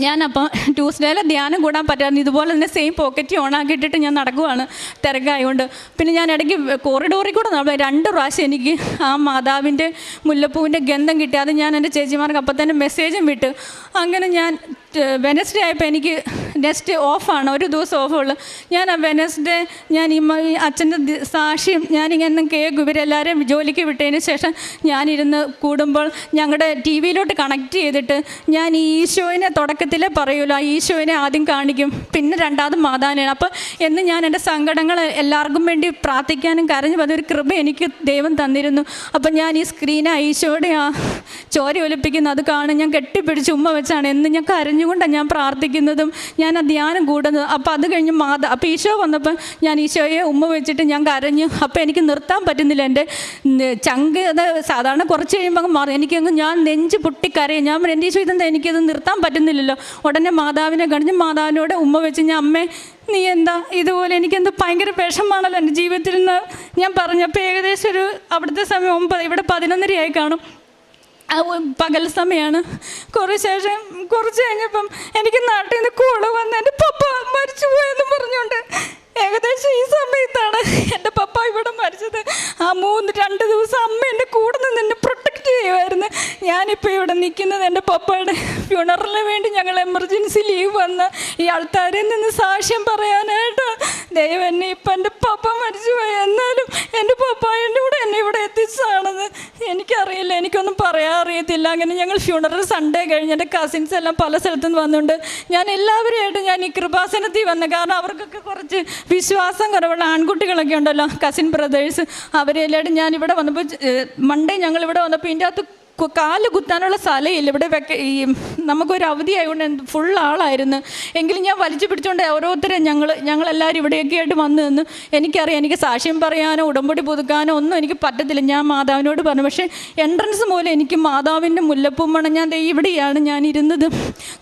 ഞാനപ്പോൾ ട്യൂസ്ഡേയിലെ ധ്യാനം കൂടാൻ പറ്റായിരുന്നു. ഇതുപോലെ തന്നെ സെയിം പോക്കറ്റ് ഓണാക്കിയിട്ടിട്ട് ഞാൻ നടക്കുവാണ് തിരക്കായതുകൊണ്ട്. പിന്നെ ഞാൻ ഇടയ്ക്ക് കോറിഡോറിൽ കൂടെ 2 പ്രാവശ്യം എനിക്ക് ആ മാതാവിൻ്റെ മുല്ലപ്പൂവിൻ്റെ ഗന്ധം കിട്ടി. അത് ഞാൻ എൻ്റെ ചേച്ചിമാർക്ക് അപ്പം തന്നെ മെസ്സേജും വിട്ടു. അങ്ങനെ ഞാൻ വെനസ്ഡേ ആയപ്പോൾ എനിക്ക് നെക്സ്റ്റ് ഓഫാണ്, ഒരു ദിവസം ഓഫുള്ളൂ. ഞാൻ ആ വെനസ്ഡേ ഞാൻ ഈ അച്ഛൻ്റെ സാക്ഷ്യം ഞാനിങ്ങനെ കേൾക്കും. ഇവരെല്ലാവരും ജോലിക്ക് വിട്ടതിന് ശേഷം ഞാനിരുന്ന് കൂടുമ്പോൾ ഞങ്ങളുടെ TV കണക്ട് ചെയ്തിട്ട് ഞാൻ ഈ ഈശോയിനെ തുടക്കത്തിലേ പറയുമല്ലോ, ആ ഈശോയിനെ ആദ്യം കാണിക്കും, പിന്നെ രണ്ടാമത് മാതാവിനെയാണ്. അപ്പോൾ എന്ന് ഞാൻ എൻ്റെ സങ്കടങ്ങൾ എല്ലാവർക്കും വേണ്ടി പ്രാർത്ഥിക്കാനും കരഞ്ഞു വന്നൊരു കൃപ എനിക്ക് ദൈവം തന്നിരുന്നു. അപ്പം ഞാൻ ഈ സ്ക്രീൻ ഈശോയുടെ ആ ചോര ഒലിപ്പിക്കുന്നു അത് കാണും. ഞാൻ കെട്ടിപ്പിടിച്ച് ഉമ്മ വെച്ചാണ് എന്ന് ഞാൻ കരഞ്ഞുകൊണ്ടാണ് ഞാൻ പ്രാർത്ഥിക്കുന്നതും ഞാൻ ആ ധ്യാനം കൂടുന്നത്. അപ്പോൾ അത് കഴിഞ്ഞ് അപ്പോൾ ഈശോ വന്നപ്പോൾ ഞാൻ ഈശോയെ ഉമ്മ വെച്ചിട്ട് ഞാൻ കരഞ്ഞു. അപ്പോൾ എനിക്ക് നിർത്താൻ പറ്റുന്നില്ല, എൻ്റെ ചങ്ക് അത് സാധാരണ കുറച്ച് കഴിയുമ്പോൾ മാറും, എനിക്കങ്ങ് ഞാൻ നെഞ്ച് പൊട്ടിക്കരയും. ഞാൻ എൻ്റെ ഈശോ ഇതെന്താ എനിക്കത് നിർത്താൻ പറ്റുന്നില്ലല്ലോ. ഉടനെ മാതാവിനെ കണിഞ്ഞ് മാതാവിനോട് ഉമ്മ വെച്ച് ഞാൻ അമ്മേ നീ എന്താ ഇതുപോലെ എനിക്കെന്ത് ഭയങ്കര വിഷമാണല്ലോ എൻ്റെ ജീവിതത്തിൽ നിന്ന് ഞാൻ പറഞ്ഞപ്പോൾ ഏകദേശം ഒരു അവിടുത്തെ സമയം 9, ഇവിടെ 11:30 കാണും, പകൽ സമയമാണ്. കുറച്ച് കഴിഞ്ഞപ്പം എനിക്ക് നാട്ടിൽ നിന്ന് കോള് വന്ന് എൻ്റെ പപ്പ മരിച്ചു പോയെന്ന് പറഞ്ഞുകൊണ്ട് ഏകദേശം ഈ സമയത്താണ് എൻ്റെ പപ്പ ഇവിടെ മരിച്ചത്. ആ 2 ദിവസം അമ്മ എൻ്റെ കൂടെ നിന്ന് എന്നെ പ്രൊട്ടക്റ്റ് ചെയ്യുമായിരുന്നു. ഞാനിപ്പോൾ ഇവിടെ നിൽക്കുന്നത് എൻ്റെ പപ്പയുടെ ഫ്യൂണറലിന് വേണ്ടി ഞങ്ങൾ എമർജൻസി ലീവ് വന്ന് ഈ ആൾക്കാരിൽ നിന്ന് സാക്ഷ്യം പറയാനായിട്ട്. ദൈവം എന്നെ ഇപ്പം എൻ്റെ പപ്പ മരിച്ചു പോയി, എന്നാലും എൻ്റെ പപ്പ എൻ്റെ കൂടെ എന്നെ ഇവിടെ എത്തിച്ചതാണെന്ന് എനിക്കറിയില്ല, എനിക്കൊന്നും പറയാൻ അറിയത്തില്ല. അങ്ങനെ ഞങ്ങൾ ഫ്യൂണറൽ സൺഡേ കഴിഞ്ഞ് എൻ്റെ കസിൻസ് എല്ലാം പല സ്ഥലത്തുനിന്ന് വന്നുകൊണ്ട് ഞാൻ എല്ലാവരുമായിട്ട് ഞാൻ ഈ കൃപാസനത്തിൽ വന്നു. കാരണം അവർക്കൊക്കെ കുറച്ച് വിശ്വാസം കുറവുള്ള ആൺകുട്ടികളൊക്കെ ഉണ്ടല്ലോ, കസിൻ ബ്രദേഴ്സ്, അവരെല്ലാവരും ഞാൻ ഇവിടെ വന്നപ്പോൾ മൺഡേ ഞങ്ങൾ ഇവിടെ വന്നപ്പോൾ ഇതിൻ്റെ അകത്ത് കാല് കുത്താനുള്ള സ്ഥലമില്ല. ഇവിടെ ഈ നമുക്കൊരു അവധി ആയതുകൊണ്ട് ഫുൾ ആളായിരുന്നു. എങ്കിലും ഞാൻ വലിച്ചു പിടിച്ചുകൊണ്ട് ഓരോരുത്തരെ ഞങ്ങളെല്ലാവരും ഇവിടെയൊക്കെ ആയിട്ട് വന്നു നിന്ന്. എനിക്കറിയാം എനിക്ക് സാക്ഷ്യം പറയാനോ ഉടമ്പടി പുതുക്കാനോ ഒന്നും എനിക്ക് പറ്റത്തില്ല. ഞാൻ മാതാവിനോട് പറഞ്ഞു. പക്ഷേ എൻട്രൻസ് മൂലം എനിക്ക് മാതാവിൻ്റെ മുല്ലപ്പൂ മണം ഞാൻ ഇവിടെയാണ് ഞാൻ ഇരുന്നത്.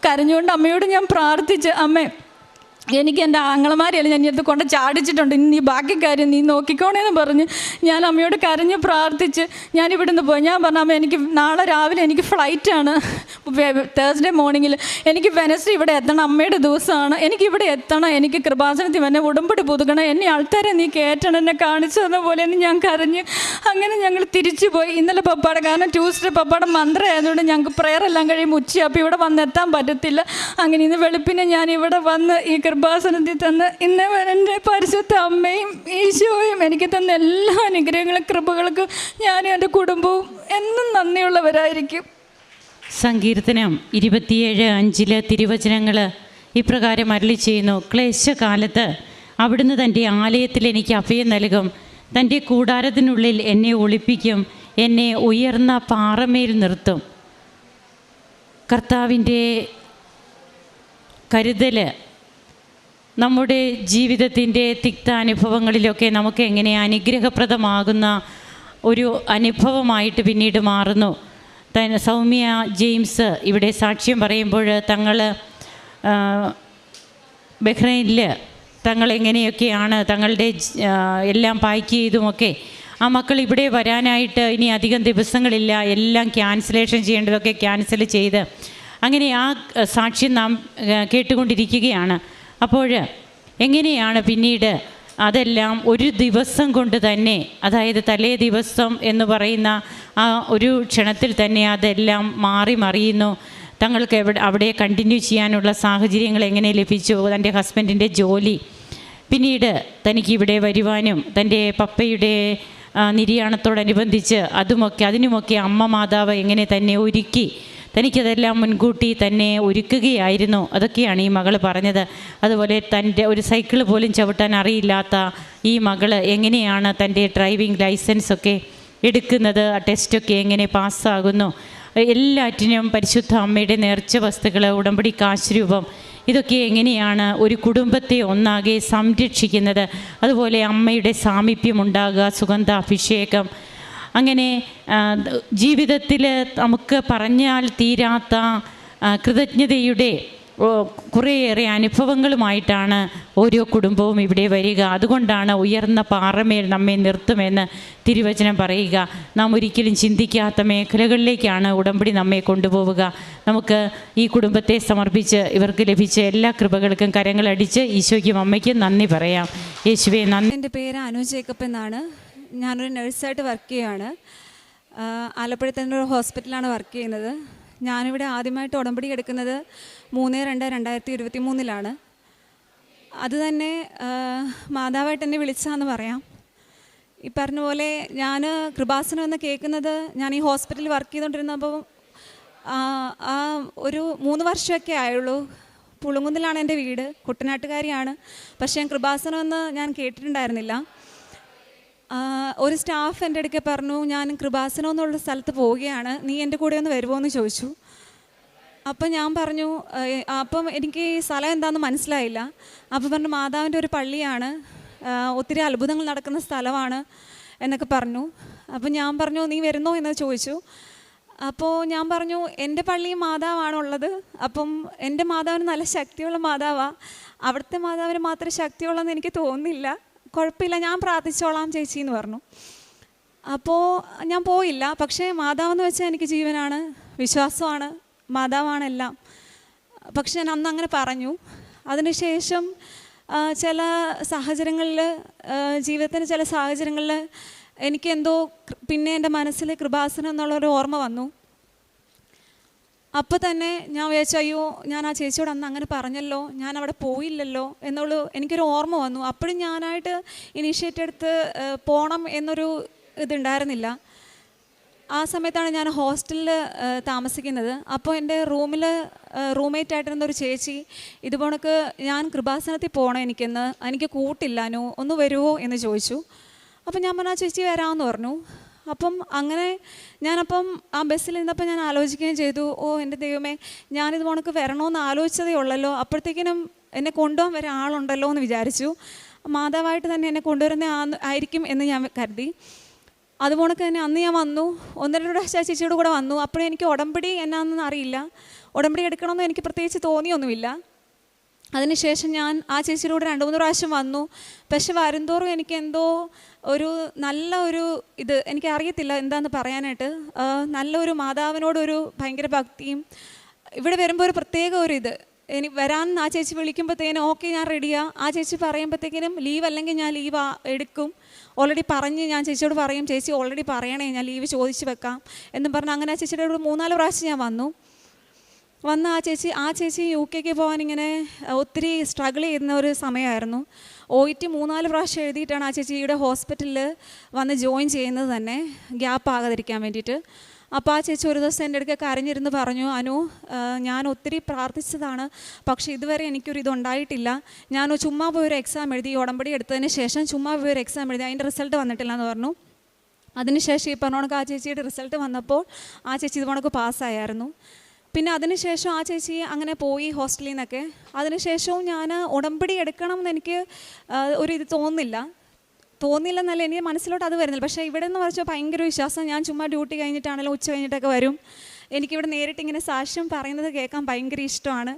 കരഞ്ഞുകൊണ്ട് അമ്മയോട് ഞാൻ പ്രാർത്ഥിച്ച്, അമ്മേ എനിക്ക് എൻ്റെ ആങ്ങളമാരെയല്ല ഞാൻ ഇത് കൊണ്ട് ചാടിച്ചിട്ടുണ്ട്, ഇനി ബാക്കി കാര്യം നീ നോക്കിക്കോണേന്ന് പറഞ്ഞ് ഞാൻ അമ്മയോട് കരഞ്ഞ് പ്രാർത്ഥിച്ച് ഞാൻ ഇവിടുന്ന് പോയി. ഞാൻ പറഞ്ഞു, അമ്മ എനിക്ക് നാളെ രാവിലെ എനിക്ക് ഫ്ലൈറ്റാണ്, തേഴ്സ്ഡേ മോർണിംഗിൽ എനിക്ക് വെനസ്ഡേ ഇവിടെ എത്തണം, അമ്മയുടെ ദിവസമാണ്, എനിക്ക് ഇവിടെ എത്തണം, എനിക്ക് കൃപാസനത്തിൽ എന്നെ ഉടമ്പടി പുതുക്കണം, എന്നെ ആൾക്കാരെ നീ കയറ്റണം, എന്നെ കാണിച്ചു തന്ന പോലെ ഞാൻ കരഞ്ഞ്. അങ്ങനെ ഞങ്ങൾ തിരിച്ചു പോയി. ഇന്നലെ പപ്പാടെ, കാരണം ട്യൂസ്ഡേ പപ്പാടെ മന്ത്രം ആയതുകൊണ്ട് ഞങ്ങൾക്ക് പ്രെയർ എല്ലാം കഴിയുമ്പോൾ ഉച്ചയായി, അപ്പോൾ ഇവിടെ വന്നെത്താൻ പറ്റത്തില്ല. അങ്ങനെ ഇന്ന് വെളുപ്പിനെ ഞാൻ ഇവിടെ വന്ന് ഈ കൃപാസനത്തിൽ തന്ന് ഇന്ന് എൻ്റെ പരിശുദ്ധ അമ്മയും ഈശോയും എനിക്ക് തന്ന എല്ലാ അനുഗ്രഹങ്ങളും കൃപകൾക്കും ഞാനും എൻ്റെ കുടുംബവും എന്നും നന്ദിയുള്ളവരായിരിക്കും. സങ്കീർത്തനം 27:5 തിരുവചനങ്ങൾ ഇപ്രകാരം അരുളി ചെയ്യുന്നു: ക്ലേശകാലത്ത് അവിടുന്ന് തൻ്റെ ആലയത്തിൽ എനിക്ക് അഭയം നൽകും, തൻ്റെ കൂടാരത്തിനുള്ളിൽ എന്നെ ഒളിപ്പിക്കും, എന്നെ ഉയർന്ന പാറമേൽ നിർത്തും. കർത്താവിൻ്റെ കരുതൽ നമ്മുടെ ജീവിതത്തിൻ്റെ തിക്താനുഭവങ്ങളിലൊക്കെ നമുക്ക് എങ്ങനെ അനുഗ്രഹപ്രദമാകുന്ന ഒരു അനുഭവമായിട്ട് പിന്നീട് മാറുന്നു. സൗമ്യ ജെയിംസ് ഇവിടെ സാക്ഷ്യം പറയുമ്പോൾ തങ്ങൾ ബഹ്റൈനിൽ തങ്ങളെങ്ങനെയൊക്കെയാണ് തങ്ങളുടെ എല്ലാം പാക്ക് ചെയ്തുമൊക്കെ ആ മക്കൾ ഇവിടെ വരാനായിട്ട് ഇനി അധികം ദിവസങ്ങളില്ല, എല്ലാം ക്യാൻസലേഷൻ ചെയ്യേണ്ടതൊക്കെ ക്യാൻസൽ ചെയ്ത് അങ്ങനെ ആ സാക്ഷ്യം നാം കേട്ടുകൊണ്ടിരിക്കുകയാണ്. അപ്പോൾ എങ്ങനെയാണ് പിന്നീട് അതെല്ലാം ഒരു ദിവസം കൊണ്ട് തന്നെ, അതായത് തലേ ദിവസം എന്ന് പറയുന്ന ആ ഒരു ക്ഷണത്തിൽ തന്നെ അതെല്ലാം മാറി മറിയുന്നു. തങ്ങൾക്ക് അവിടെ കണ്ടിന്യൂ ചെയ്യാനുള്ള സാഹചര്യങ്ങൾ എങ്ങനെ ലഭിച്ചു, തൻ്റെ ഹസ്ബൻഡിൻ്റെ ജോലി, പിന്നീട് തനിക്ക് ഇവിടെ വരുവാനും തൻ്റെ പപ്പയുടെ നിര്യാണത്തോടനുബന്ധിച്ച് അതിനുമൊക്കെ അമ്മ മാതാവ് എങ്ങനെ തന്നെ ഒരുക്കി, തനിക്കതെല്ലാം മുൻകൂട്ടി തന്നെ ഒരുക്കുകയായിരുന്നു. അതൊക്കെയാണ് ഈ മകൾ പറഞ്ഞത്. അതുപോലെ തൻ്റെ ഒരു സൈക്കിൾ പോലും ചവിട്ടാൻ അറിയില്ലാത്ത ഈ മകൾ എങ്ങനെയാണ് തൻ്റെ ഡ്രൈവിംഗ് ലൈസൻസൊക്കെ എടുക്കുന്നത്, ആ ടെസ്റ്റൊക്കെ എങ്ങനെ പാസ്സാകുന്നു, എല്ലാറ്റിനും പരിശുദ്ധ അമ്മയുടെ നേർച്ച വസ്തുക്കൾ, ഉടമ്പടി കാശ് രൂപം, ഇതൊക്കെ എങ്ങനെയാണ് ഒരു കുടുംബത്തെ ഒന്നാകെ സംരക്ഷിക്കുന്നത്. അതുപോലെ അമ്മയുടെ സാമീപ്യം ഉണ്ടാകുക, സുഗന്ധാഭിഷേകം, അങ്ങനെ ജീവിതത്തിൽ നമുക്ക് പറഞ്ഞാൽ തീരാത്ത കൃതജ്ഞതയുടെ കുറേയേറെ അനുഭവങ്ങളുമായിട്ടാണ് ഓരോ കുടുംബവും ഇവിടെ വരിക. അതുകൊണ്ടാണ് ഉയർന്ന പാറമേൽ നമ്മെ നിർത്തുമെന്ന് തിരുവചനം പറയുക. നാം ഒരിക്കലും ചിന്തിക്കാത്ത മേഖലകളിലേക്കാണ് ഉടമ്പടി നമ്മെ കൊണ്ടുപോവുക. നമുക്ക് ഈ കുടുംബത്തെ സമർപ്പിച്ച് ഇവർക്ക് ലഭിച്ച എല്ലാ കൃപകൾക്കും കരങ്ങളടിച്ച് ഈശോയ്ക്കും അമ്മയ്ക്കും നന്ദി പറയാം. യേശുവേ നന്ദി. എൻ്റെ പേര് അനു ജേക്കബ് എന്നാണ്. ഞാനൊരു നഴ്സായിട്ട് വർക്ക് ചെയ്യുകയാണ്. ആലപ്പുഴയിൽ തന്നെ ഒരു ഹോസ്പിറ്റലാണ് വർക്ക് ചെയ്യുന്നത്. ഞാനിവിടെ ആദ്യമായിട്ട് ഉടമ്പടി എടുക്കുന്നത് 3/2/2023 അത് തന്നെ മാതാവായിട്ട് എന്നെ വിളിച്ചാന്ന് പറയാം. ഈ പറഞ്ഞ പോലെ ഞാൻ കൃപാസനം എന്ന് കേൾക്കുന്നത് ഞാൻ ഈ ഹോസ്പിറ്റലിൽ വർക്ക് ചെയ്തുകൊണ്ടിരുന്നപ്പോൾ ഒരു 3 വർഷമൊക്കെ ആയുള്ളൂ. പുളുങ്കുന്നിലാണ് എൻ്റെ വീട്, കുട്ടനാട്ടുകാരിയാണ്. പക്ഷേ ഞാൻ കൃപാസനം എന്ന് ഞാൻ കേട്ടിട്ടുണ്ടായിരുന്നില്ല. ഒരു സ്റ്റാഫ് എൻ്റെ അടുക്കെ പറഞ്ഞു, ഞാൻ കൃപാസനം എന്നുള്ള സ്ഥലത്ത് പോവുകയാണ്, നീ എൻ്റെ കൂടെ ഒന്ന് വരുമോ എന്ന് ചോദിച്ചു. അപ്പം ഞാൻ പറഞ്ഞു, അപ്പം എനിക്ക് ഈ സ്ഥലം എന്താണെന്ന് മനസ്സിലായില്ല. അപ്പം പറഞ്ഞു, മാതാവിൻ്റെ ഒരു പള്ളിയാണ്, ഒത്തിരി അത്ഭുതങ്ങൾ നടക്കുന്ന സ്ഥലമാണ് എന്നൊക്കെ പറഞ്ഞു. അപ്പം ഞാൻ പറഞ്ഞു, നീ വരുന്നോ എന്ന് ചോദിച്ചു. അപ്പോൾ ഞാൻ പറഞ്ഞു, എൻ്റെ പള്ളിയും മാതാവാണുള്ളത്. അപ്പം എൻ്റെ മാതാവിന് നല്ല ശക്തിയുള്ള മാതാവാണ്, അവിടുത്തെ മാതാവിന് മാത്രം ശക്തിയുള്ളതെന്ന് എനിക്ക് തോന്നുന്നില്ല. കുഴപ്പമില്ല, ഞാൻ പ്രാർത്ഥിച്ചോളാം ചേച്ചി എന്ന് പറഞ്ഞു. അപ്പോൾ ഞാൻ പോയില്ല. പക്ഷേ മാതാവെന്ന് വെച്ചാൽ എനിക്ക് ജീവനാണ്, വിശ്വാസമാണ്, മാതാവാണെല്ലാം. പക്ഷെ ഞാൻ അന്ന് അങ്ങനെ പറഞ്ഞു. അതിനുശേഷം ചില സാഹചര്യങ്ങളിൽ, ജീവിതത്തിൻ്റെ ചില സാഹചര്യങ്ങളിൽ എനിക്കെന്തോ പിന്നെ എൻ്റെ മനസ്സിൽ കൃപാസനം എന്നുള്ളൊരു ഓർമ്മ വന്നു. അപ്പോൾ തന്നെ ഞാൻ വിചാരിച്ചു, അയ്യോ ഞാൻ ആ ചേച്ചിയോട് അന്ന് അങ്ങനെ പറഞ്ഞല്ലോ, ഞാൻ അവിടെ പോയില്ലല്ലോ എന്നുള്ള എനിക്കൊരു ഓർമ്മ വന്നു. അപ്പോഴും ഞാനായിട്ട് ഇനീഷ്യേറ്റ് എടുത്ത് പോകണം എന്നൊരു ഇതുണ്ടായിരുന്നില്ല. ആ സമയത്താണ് ഞാൻ ഹോസ്റ്റലിൽ താമസിക്കുന്നത്. അപ്പോൾ എൻ്റെ റൂംമേറ്റായിട്ടിരുന്നൊരു ചേച്ചി ഇതുപോണക്ക് ഞാൻ കൃപാസനത്തിൽ പോകണം, എനിക്ക് കൂട്ടില്ലാനോ, ഒന്ന് വരുമോ എന്ന് ചോദിച്ചു. അപ്പം ഞാൻ പറഞ്ഞു, ആ ചേച്ചി വരാമെന്ന് പറഞ്ഞു. അപ്പം അങ്ങനെ ഞാനപ്പം ആ ബസ്സിൽ നിന്നപ്പോൾ ഞാൻ ആലോചിക്കുകയും ചെയ്തു, ഓ എൻ്റെ ദൈവമേ, ഞാനിത് പോണക്ക് വരണമെന്ന് ആലോചിച്ചതേ ഉള്ളല്ലോ, അപ്പോഴത്തേക്കിനും എന്നെ കൊണ്ടുപോകാൻ വരെ ആളുണ്ടല്ലോ എന്ന് വിചാരിച്ചു. മാതാവായിട്ട് തന്നെ എന്നെ കൊണ്ടുവരുന്ന ആയിരിക്കും എന്ന് ഞാൻ കരുതി. അതുപോണക്ക് തന്നെ അന്ന് ഞാൻ വന്നു, 1-2 പ്രാവശ്യം ചേച്ചിയുടെ കൂടെ വന്നു. അപ്പോഴെനിക്ക് ഉടമ്പടി എന്നാണെന്ന് അറിയില്ല, ഉടമ്പടി എടുക്കണമെന്ന് എനിക്ക് പ്രത്യേകിച്ച് തോന്നിയൊന്നുമില്ല. അതിനുശേഷം ഞാൻ ആ ചേച്ചിയുടെ കൂടെ 2-3 പ്രാവശ്യം വന്നു. പക്ഷെ വരുംതോറും എനിക്ക് എന്തോ ഒരു നല്ല ഒരു ഇത്, എനിക്കറിയത്തില്ല എന്താണെന്ന് പറയാനായിട്ട്, നല്ലൊരു മാതാവിനോടൊരു ഭയങ്കര ഭക്തിയും, ഇവിടെ വരുമ്പോൾ ഒരു പ്രത്യേക ഒരു ഇത്, എനിക്ക് വരാൻ ആ ചേച്ചി വിളിക്കുമ്പോഴത്തേനും ഓക്കെ ഞാൻ റെഡിയാണ്, ആ ചേച്ചി പറയുമ്പോഴത്തേക്കിനും ലീവ് അല്ലെങ്കിൽ ഞാൻ ലീവ് എടുക്കും, ഓൾറെഡി പറഞ്ഞ് ഞാൻ ചേച്ചിയോട് പറയും, ചേച്ചി ഓൾറെഡി പറയണേ ഞാൻ ലീവ് ചോദിച്ച് വെക്കാം എന്നും പറഞ്ഞ് അങ്ങനെ ആ ചേച്ചിയുടെ ഒരു 3-4 പ്രാവശ്യം ഞാൻ വന്നു. ആ ചേച്ചി UK പോകാൻ ഇങ്ങനെ ഒത്തിരി സ്ട്രഗിൾ ചെയ്യുന്ന ഒരു സമയമായിരുന്നു. OET 3-4 പ്രാവശ്യം എഴുതിയിട്ടാണ് ആ ചേച്ചിയുടെ ഹോസ്പിറ്റലിൽ വന്ന് ജോയിൻ ചെയ്യുന്നത് തന്നെ, ഗ്യാപ്പ് ആകാതിരിക്കാൻ വേണ്ടിയിട്ട്. അപ്പോൾ ആ ചേച്ചി ഒരു ദിവസം എൻ്റെ അടുക്ക കരഞ്ഞിരുന്ന് പറഞ്ഞു, അനു ഞാൻ ഒത്തിരി പ്രാർത്ഥിച്ചതാണ്, പക്ഷേ ഇതുവരെ എനിക്കൊരു ഇതുണ്ടായിട്ടില്ല. ഞാൻ ചുമ്മാ പോയൊരു എക്സാം എഴുതി, ഉടമ്പടി എടുത്തതിന് ശേഷം ചുമ്മാ പോയൊരു എക്സാം എഴുതി, അതിൻ്റെ റിസൾട്ട് വന്നിട്ടില്ല എന്ന് പറഞ്ഞു. അതിനുശേഷം ഈ പറഞ്ഞോണക്ക് ആ ചേച്ചിയുടെ റിസൾട്ട് വന്നപ്പോൾ ആ ചേച്ചി ഇതുപോണക്ക് പാസ്സായിരുന്നു. പിന്നെ അതിനുശേഷം ആ ചേച്ചി അങ്ങനെ പോയി ഹോസ്റ്റലിൽ നിന്നൊക്കെ. അതിനുശേഷവും ഞാൻ ഉടമ്പടി എടുക്കണം എന്ന് എനിക്ക് ഇത് തോന്നില്ലെന്നല്ല എനിക്ക് മനസ്സിലോട്ട് അത് വരുന്നില്ല. പക്ഷേ ഇവിടെ നിന്ന് പറഞ്ഞാൽ ഭയങ്കര വിശ്വാസം. ഞാൻ ചുമ്മാ ഡ്യൂട്ടി കഴിഞ്ഞിട്ടാണെങ്കിലും ഉച്ച കഴിഞ്ഞിട്ടൊക്കെ വരും. എനിക്കിവിടെ നേരിട്ട് ഇങ്ങനെ സാക്ഷ്യം പറയുന്നത് കേൾക്കാൻ ഭയങ്കര ഇഷ്ടമാണ്.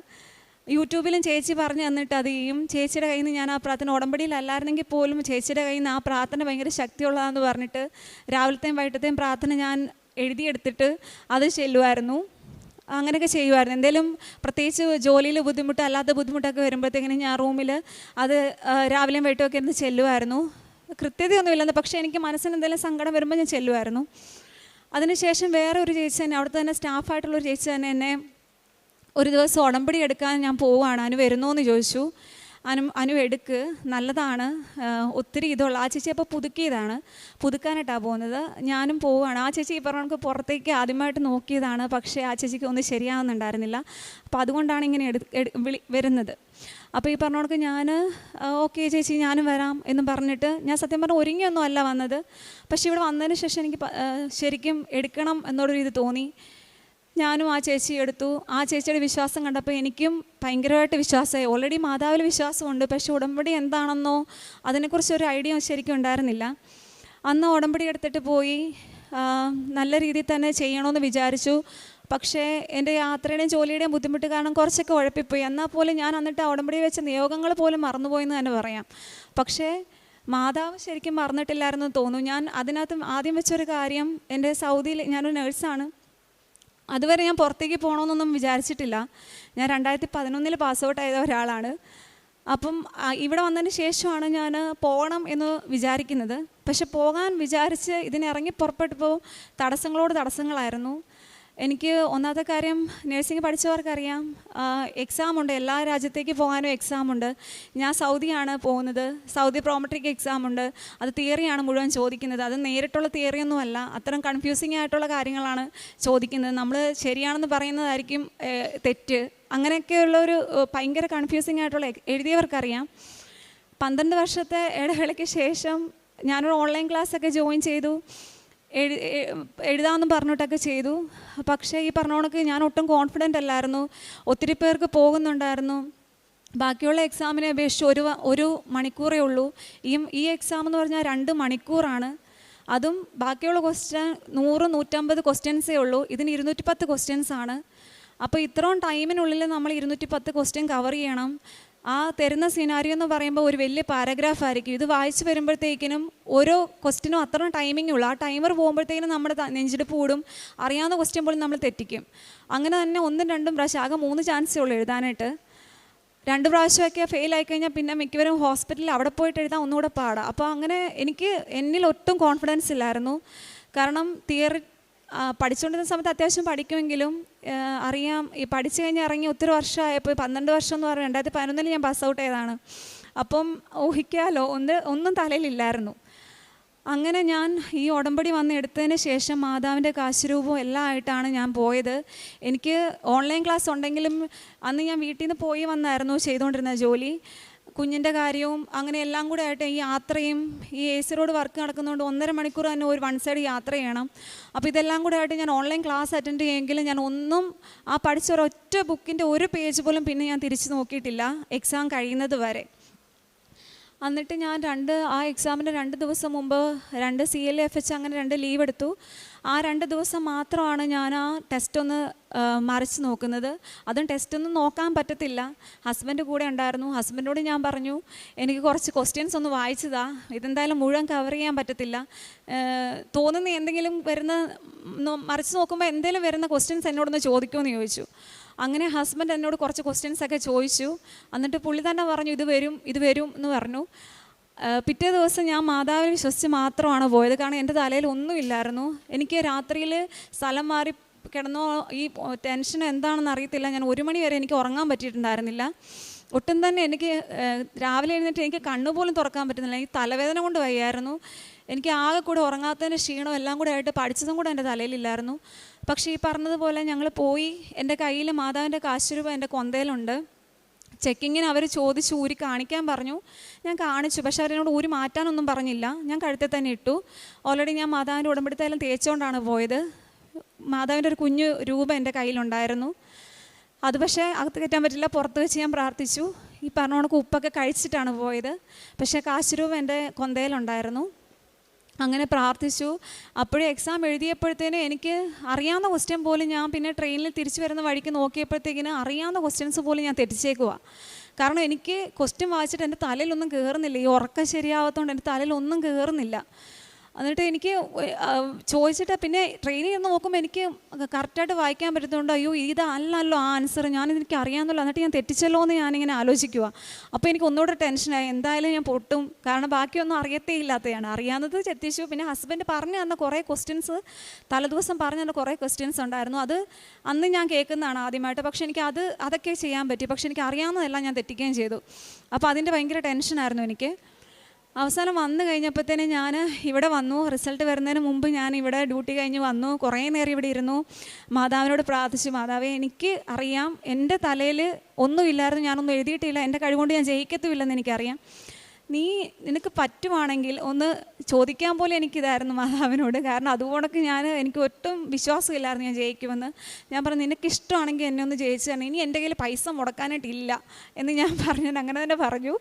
യൂട്യൂബിലും ചേച്ചി പറഞ്ഞു തന്നിട്ട് അത് ചെയ്യും. ചേച്ചിയുടെ കയ്യിൽ നിന്ന് ഞാൻ ആ പ്രാർത്ഥന, ഉടമ്പടിയിലല്ലായിരുന്നെങ്കിൽ പോലും ചേച്ചിയുടെ കയ്യിൽ നിന്ന് ആ പ്രാർത്ഥന ഭയങ്കര ശക്തിയുള്ളതാണെന്ന് പറഞ്ഞിട്ട് രാവിലത്തെയും വൈകിട്ടത്തെയും പ്രാർത്ഥന ഞാൻ എഴുതിയെടുത്തിട്ട് അത് ചെല്ലുമായിരുന്നു. അങ്ങനെയൊക്കെ ചെയ്യുമായിരുന്നു. എന്തെങ്കിലും പ്രത്യേകിച്ച് ജോലിയിൽ ബുദ്ധിമുട്ട് അല്ലാത്ത ബുദ്ധിമുട്ടൊക്കെ വരുമ്പോഴത്തേക്കിനും ഞാൻ റൂമിൽ അത് രാവിലെയും വൈകിട്ടുമൊക്കെ ഇരുന്ന് ചെല്ലുമായിരുന്നു. കൃത്യതയൊന്നുമില്ലെന്ന്, പക്ഷേ എനിക്ക് മനസ്സിന് എന്തെങ്കിലും സങ്കടം വരുമ്പോൾ ഞാൻ ചെല്ലുമായിരുന്നു. അതിനുശേഷം വേറെ ഒരു ചേച്ചി തന്നെ, അവിടുത്തെ തന്നെ സ്റ്റാഫായിട്ടുള്ളൊരു ചേച്ചി തന്നെ എന്നെ ഒരു ദിവസം ഉടമ്പടി എടുക്കാൻ ഞാൻ പോവുകയാണ്, അനു വരുന്നോ എന്ന് ചോദിച്ചു. അനു എടുക്ക്, നല്ലതാണ്, ഒത്തിരി ഇതുള്ള. ആ ചേച്ചി അപ്പോൾ പുതുക്കാനായിട്ടാണ് പോകുന്നത്. ഞാനും പോവുകയാണ്. ആ ചേച്ചി ഈ പറഞ്ഞ പുറത്തേക്ക് ആദ്യമായിട്ട് നോക്കിയതാണ്, പക്ഷേ ആ ചേച്ചിക്ക് ഒന്നും ശരിയാവുന്നുണ്ടായിരുന്നില്ല. അപ്പോൾ അതുകൊണ്ടാണ് ഇങ്ങനെ വരുന്നത്. അപ്പോൾ ഈ പറഞ്ഞോണക്ക് ഞാൻ ഓക്കെ ചേച്ചി ഞാനും വരാം എന്ന് പറഞ്ഞിട്ട്, ഞാൻ സത്യം പറഞ്ഞാൽ ഒരുങ്ങിയൊന്നും അല്ല വന്നത്. പക്ഷേ ഇവിടെ വന്നതിന് ശേഷം എനിക്ക് ശരിക്കും എടുക്കണം എന്നുള്ളൊരു ഇത് തോന്നി. ഞാനും ആ ചേച്ചി എടുത്തു. ആ ചേച്ചിയുടെ വിശ്വാസം കണ്ടപ്പോൾ എനിക്കും ഭയങ്കരമായിട്ട് വിശ്വാസമായി. ഓൾറെഡി മാതാവിൽ വിശ്വാസമുണ്ട്, പക്ഷേ ഉടമ്പടി എന്താണെന്നോ അതിനെക്കുറിച്ചൊരു ഐഡിയ ശരിക്കും ഉണ്ടായിരുന്നില്ല. അന്ന് ഉടമ്പടി എടുത്തിട്ട് പോയി നല്ല രീതിയിൽ തന്നെ ചെയ്യണമെന്ന് വിചാരിച്ചു. പക്ഷേ എൻ്റെ യാത്രയുടെയും ജോലിയുടെയും ബുദ്ധിമുട്ട് കാരണം കുറച്ചൊക്കെ ഉഴപ്പിപ്പോയി. എന്നാൽ പോലും ഞാൻ എന്നിട്ട് ആ ഉടമ്പടി വെച്ച നിയോഗങ്ങൾ പോലും മറന്നുപോയെന്ന് തന്നെ പറയാം. പക്ഷേ മാതാവ് ശരിക്കും മറന്നിട്ടില്ലായിരുന്നു തോന്നുന്നു. ഞാൻ അതിനകത്ത് ആദ്യം വെച്ചൊരു കാര്യം, എൻ്റെ സൗദിയിൽ ഞാനൊരു നേഴ്സാണ്, അതുവരെ ഞാൻ പുറത്തേക്ക് പോകണമെന്നൊന്നും വിചാരിച്ചിട്ടില്ല. ഞാൻ 2011 പാസ് ഔട്ട് ആയ ഒരാളാണ്. അപ്പം ഇവിടെ വന്നതിന് ശേഷമാണ് ഞാൻ പോകണം എന്ന് വിചാരിക്കുന്നത്. പക്ഷെ പോകാൻ വിചാരിച്ച് ഇതിനിറങ്ങി പുറപ്പെട്ടപ്പോൾ തടസ്സങ്ങളായിരുന്നു. എനിക്ക് ഒന്നാമത്തെ കാര്യം, നഴ്സിംഗ് പഠിച്ചവർക്കറിയാം, എക്സാമുണ്ട്, എല്ലാ രാജ്യത്തേക്ക് പോകാനും എക്സാമുണ്ട്. ഞാൻ സൗദിയാണ് പോകുന്നത്, സൗദി പ്രോമെട്രിക് എക്സാമുണ്ട്. അത് തിയറിയാണ് മുഴുവൻ ചോദിക്കുന്നത്. അത് നേരിട്ടുള്ള തിയറിയൊന്നുമല്ല, അത്തരം കൺഫ്യൂസിങ് ആയിട്ടുള്ള കാര്യങ്ങളാണ് ചോദിക്കുന്നത്. നമ്മൾ ശരിയാണെന്ന് പറയുന്നതായിരിക്കും തെറ്റ്. അങ്ങനെയൊക്കെയുള്ളൊരു ഭയങ്കര കൺഫ്യൂസിങ് ആയിട്ടുള്ള എഴുതിയവർക്കറിയാം. 12 വർഷത്തെ ഇടവേളയ്ക്ക് ശേഷം ഞാനൊരു ഓൺലൈൻ ക്ലാസ്സൊക്കെ ജോയിൻ ചെയ്തു, എഴുതാമെന്ന് പറഞ്ഞിട്ടൊക്കെ ചെയ്തു. പക്ഷേ ഈ പറഞ്ഞ കണക്ക് ഞാൻ ഒട്ടും കോൺഫിഡൻ്റ് അല്ലായിരുന്നു. ഒത്തിരി പേർക്ക് പോകുന്നുണ്ടായിരുന്നു. ബാക്കിയുള്ള എക്സാമിനെ അപേക്ഷിച്ച് ഒരു മണിക്കൂറേ ഉള്ളൂ. ഈ എക്സാം എന്ന് പറഞ്ഞാൽ 2 മണിക്കൂറാണ്. അതും ബാക്കിയുള്ള ക്വസ്റ്റ്യൻ 100-150 ക്വസ്റ്റ്യൻസേ ഉള്ളൂ. ഇതിന് 210 ക്വസ്റ്റ്യൻസാണ്. അപ്പോൾ ഇത്രയും ടൈമിനുള്ളിൽ നമ്മൾ 210 ക്വസ്റ്റ്യൻ കവർ ചെയ്യണം. ആ തരുന്ന സിനാരിയോ എന്ന് പറയുമ്പോൾ ഒരു വലിയ പാരഗ്രാഫ് ആയിരിക്കും. ഇത് വായിച്ച് വരുമ്പോഴത്തേക്കിനും ഓരോ ക്വസ്റ്റ്യനും അത്രയും ടൈമിംഗ് ഉള്ളൂ. ആ ടൈമർ പോകുമ്പോഴത്തേക്കിനും നമ്മുടെ നെഞ്ചിടിപ്പ് കൂടും. അറിയാവുന്ന ക്വസ്റ്റ്യൻ പോലും നമ്മൾ തെറ്റിക്കും. അങ്ങനെ തന്നെ 1-2 പ്രാവശ്യം, ആകെ 3 ചാൻസേ ഉള്ളൂ എഴുതാനായിട്ട്. 2 പ്രാവശ്യമൊക്കെ ഫെയിലായി കഴിഞ്ഞാൽ പിന്നെ മിക്കവരും ഹോസ്പിറ്റലിൽ അവിടെ പോയിട്ട് എഴുതാൻ ഒന്നുകൂടെ പാടാം. അപ്പോൾ അങ്ങനെ എന്നിൽ ഒട്ടും കോൺഫിഡൻസ് ഇല്ലായിരുന്നു. കാരണം തിയറി പഠിച്ചുകൊണ്ടിരുന്ന സമയത്ത് അത്യാവശ്യം പഠിക്കുമെങ്കിലും അറിയാം, ഈ പഠിച്ചു കഴിഞ്ഞ് ഇറങ്ങി ഒത്തിരി വർഷമായപ്പോൾ 12 വർഷം എന്ന് പറഞ്ഞാൽ 2011 ഞാൻ പാസ് ഔട്ട് ചെയ്തതാണ്. അപ്പം ഊഹിക്കാമല്ലോ, ഒന്നും തലയിലില്ലായിരുന്നു. അങ്ങനെ ഞാൻ ഈ ഉടമ്പടി വന്ന് എടുത്തതിന് ശേഷം മാതാവിൻ്റെ കാശുരൂപവും എല്ലാം ആയിട്ടാണ് ഞാൻ പോയത്. എനിക്ക് ഓൺലൈൻ ക്ലാസ് ഉണ്ടെങ്കിലും അന്ന് ഞാൻ വീട്ടിൽ നിന്ന് പോയി വന്നായിരുന്നു ചെയ്തുകൊണ്ടിരുന്ന ജോലി. കുഞ്ഞിൻ്റെ കാര്യവും അങ്ങനെ എല്ലാം കൂടെ ആയിട്ട് ഈ യാത്രയും ഈ AC റോഡ് വർക്ക് നടക്കുന്നതുകൊണ്ട് 1.5 മണിക്കൂർ തന്നെ ഒരു 1 സൈഡ് യാത്ര ചെയ്യണം. അപ്പോൾ ഇതെല്ലാം കൂടെ ആയിട്ട് ഞാൻ ഓൺലൈൻ ക്ലാസ് അറ്റൻഡ് ചെയ്യുമെങ്കിലും ഞാൻ ഒന്നും ആ പഠിച്ച ഒരൊറ്റ ബുക്കിൻ്റെ ഒരു പേജ് പോലും പിന്നെ ഞാൻ തിരിച്ച് നോക്കിയിട്ടില്ല എക്സാം കഴിയുന്നത് വരെ. എന്നിട്ട് ഞാൻ ആ എക്സാമിൻ്റെ 2 ദിവസം മുമ്പ് 2 CLFH അങ്ങനെ 2 ലീവ് എടുത്തു. ആ 2 ദിവസം മാത്രമാണ് ഞാൻ ആ ടെസ്റ്റ് ഒന്ന് മറിച്ച് നോക്കുന്നത്. അതും ടെസ്റ്റൊന്നും നോക്കാൻ പറ്റത്തില്ല. ഹസ്ബൻഡ് കൂടെ ഉണ്ടായിരുന്നു. ഹസ്ബൻഡോട് ഞാൻ പറഞ്ഞു, എനിക്ക് കുറച്ച് ക്വസ്റ്റ്യൻസ് ഒന്ന് വായിച്ചതാ, ഇതെന്തായാലും മുഴുവൻ കവർ ചെയ്യാൻ പറ്റത്തില്ല, തോന്നുന്ന എന്തെങ്കിലും മറിച്ച് നോക്കുമ്പോൾ എന്തെങ്കിലും വരുന്ന ക്വസ്റ്റ്യൻസ് എന്നോടൊന്ന് ചോദിക്കുമെന്ന് ചോദിച്ചു. അങ്ങനെ ഹസ്ബൻഡ് എന്നോട് കുറച്ച് ക്വസ്റ്റ്യൻസൊക്കെ ചോദിച്ചു. എന്നിട്ട് പുള്ളി തന്നെ പറഞ്ഞു ഇത് വരും എന്ന് പറഞ്ഞു. പിറ്റേ ദിവസം ഞാൻ മാതാവിനെ വിശ്വസിച്ച് മാത്രമാണ് പോയത്. കാരണം എൻ്റെ തലയിൽ ഒന്നുമില്ലായിരുന്നു. എനിക്ക് രാത്രിയിൽ സ്ഥലം മാറി കിടന്നോ ഈ ടെൻഷൻ എന്താണെന്ന് അറിയത്തില്ല. ഞാൻ 1 മണി വരെ എനിക്ക് ഉറങ്ങാൻ പറ്റിയിട്ടുണ്ടായിരുന്നില്ല. ഒട്ടും തന്നെ എനിക്ക് രാവിലെ എഴുന്നേറ്റ് എനിക്ക് കണ്ണുപോലും തുറക്കാൻ പറ്റുന്നില്ല. എനിക്ക് തലവേദന കൊണ്ട് വയ്യായിരുന്നു. എനിക്ക് ആകെ കൂടെ ഉറങ്ങാത്തതിൻ്റെ ക്ഷീണം എല്ലാം കൂടെ ആയിട്ട് പഠിച്ചതും കൂടെ എൻ്റെ തലയിലില്ലായിരുന്നു. പക്ഷേ ഈ പറഞ്ഞതുപോലെ ഞങ്ങൾ പോയി. എൻ്റെ കയ്യിൽ മാതാവിൻ്റെ കാശ് രൂപ എൻ്റെ കൊന്തയിലുണ്ട്. ചെക്കിങ്ങിന് അവർ ചോദിച്ചു ഊരി കാണിക്കാൻ പറഞ്ഞു. ഞാൻ കാണിച്ചു. പക്ഷേ അവരെന്നോട് ഊരി മാറ്റാനൊന്നും പറഞ്ഞില്ല. ഞാൻ കഴുത്തിൽ തന്നെ ഇട്ടു. ഓൾറെഡി ഞാൻ മാതാവിൻ്റെ ഉടമ്പടിത്തേലും തേച്ചുകൊണ്ടാണ് പോയത്. മാതാവിൻ്റെ ഒരു കുഞ്ഞു രൂപ എൻ്റെ കയ്യിലുണ്ടായിരുന്നു. അത് പക്ഷേ അകത്ത് കയറ്റാൻ പറ്റില്ല. പുറത്ത് വെച്ച് ഞാൻ പ്രാർത്ഥിച്ചു. ഈ പറഞ്ഞ കണക്ക് ഉപ്പൊക്കെ കഴിച്ചിട്ടാണ് പോയത്. പക്ഷേ കാശ് രൂപ എൻ്റെ കൊന്തയിലുണ്ടായിരുന്നു. അങ്ങനെ പ്രാർത്ഥിച്ചു. അപ്പോഴേ എക്സാം എഴുതിയപ്പോഴത്തേനും എനിക്ക് അറിയാവുന്ന ക്വസ്റ്റ്യൻ പോലും ഞാൻ പിന്നെ ട്രെയിനിൽ തിരിച്ചു വരുന്ന വഴിക്ക് നോക്കിയപ്പോഴത്തേക്കിന് അറിയാവുന്ന ക്വസ്റ്റ്യൻസ് പോലും ഞാൻ തെറ്റിച്ചേക്കുക. കാരണം എനിക്ക് ക്വസ്റ്റ്യൻ വായിച്ചിട്ട് എൻ്റെ തലയിലൊന്നും കയറുന്നില്ല. ഈ ഉറക്കം ശരിയാവാത്തതുകൊണ്ട് എൻ്റെ തലയിലൊന്നും കയറുന്നില്ല. എന്നിട്ട് എനിക്ക് ചോദിച്ചിട്ട് പിന്നെ ട്രെയിനിൽ ഇരുന്ന് നോക്കുമ്പോൾ എനിക്ക് കറക്റ്റായിട്ട് വായിക്കാൻ പറ്റുന്നുണ്ട്. അയ്യോ ഇതല്ലല്ലോ ആ ആൻസർ, ഞാനിതെനിക്ക് അറിയാമെന്നല്ലോ, എന്നിട്ട് ഞാൻ തെറ്റിച്ചല്ലോ എന്ന് ഞാനിങ്ങനെ ആലോചിക്കുക. അപ്പോൾ എനിക്ക് ഒന്നുകൂടെ ടെൻഷനായി. എന്തായാലും ഞാൻ പൊട്ടും, കാരണം ബാക്കിയൊന്നും അറിയത്തേ ഇല്ലാത്തതാണ്. അറിയാവുന്നത് തെറ്റിച്ചു. പിന്നെ ഹസ്ബൻഡ് പറഞ്ഞു തന്ന കുറേ ക്വസ്റ്റ്യൻസ്, തലേദിവസം പറഞ്ഞു തന്ന കുറേ ക്വസ്റ്റ്യൻസ് ഉണ്ടായിരുന്നു. അത് അന്ന് ഞാൻ കേൾക്കുന്നതാണ് ആദ്യമായിട്ട്. പക്ഷേ എനിക്ക് അതൊക്കെ ചെയ്യാൻ പറ്റി. പക്ഷേ എനിക്ക് അറിയാവുന്നതെല്ലാം ഞാൻ തെറ്റിക്കുകയും ചെയ്തു. അപ്പോൾ അതിൻ്റെ ഭയങ്കര ടെൻഷനായിരുന്നു എനിക്ക്. അവസാനം വന്നു കഴിഞ്ഞപ്പോഴത്തേന് ഞാൻ ഇവിടെ വന്നു. റിസൾട്ട് വരുന്നതിന് മുമ്പ് ഞാൻ ഇവിടെ ഡ്യൂട്ടി കഴിഞ്ഞ് വന്നു. കുറേ നേരം ഇവിടെ ഇരുന്നു. മാതാവിനോട് പ്രാർത്ഥിച്ചു, മാതാവേ എനിക്ക് അറിയാം എൻ്റെ തലയിൽ ഒന്നുമില്ലായിരുന്നു, ഞാനൊന്നും എഴുതിയിട്ടില്ല, എൻ്റെ കഴിവുകൊണ്ട് ഞാൻ ജയിക്കത്തുമില്ലെന്ന് എനിക്കറിയാം. നിനക്ക് പറ്റുവാണെങ്കിൽ ഒന്ന് ചോദിക്കാൻ പോലെ എനിക്കിതായിരുന്നു മാതാവിനോട്. കാരണം അതുകൊണ്ടൊക്കെ എനിക്ക് ഒട്ടും വിശ്വാസമില്ലായിരുന്നു ഞാൻ ജയിക്കുമെന്ന്. ഞാൻ പറഞ്ഞു, നിനക്കിഷ്ടമാണെങ്കിൽ എന്നെ ഒന്ന് ജയിച്ചു തരണം, ഇനി എൻ്റെ കയ്യിൽ പൈസ മുടക്കാനായിട്ടില്ല എന്ന് ഞാൻ പറഞ്ഞു. അങ്ങനെ തന്നെ പറഞ്ഞു.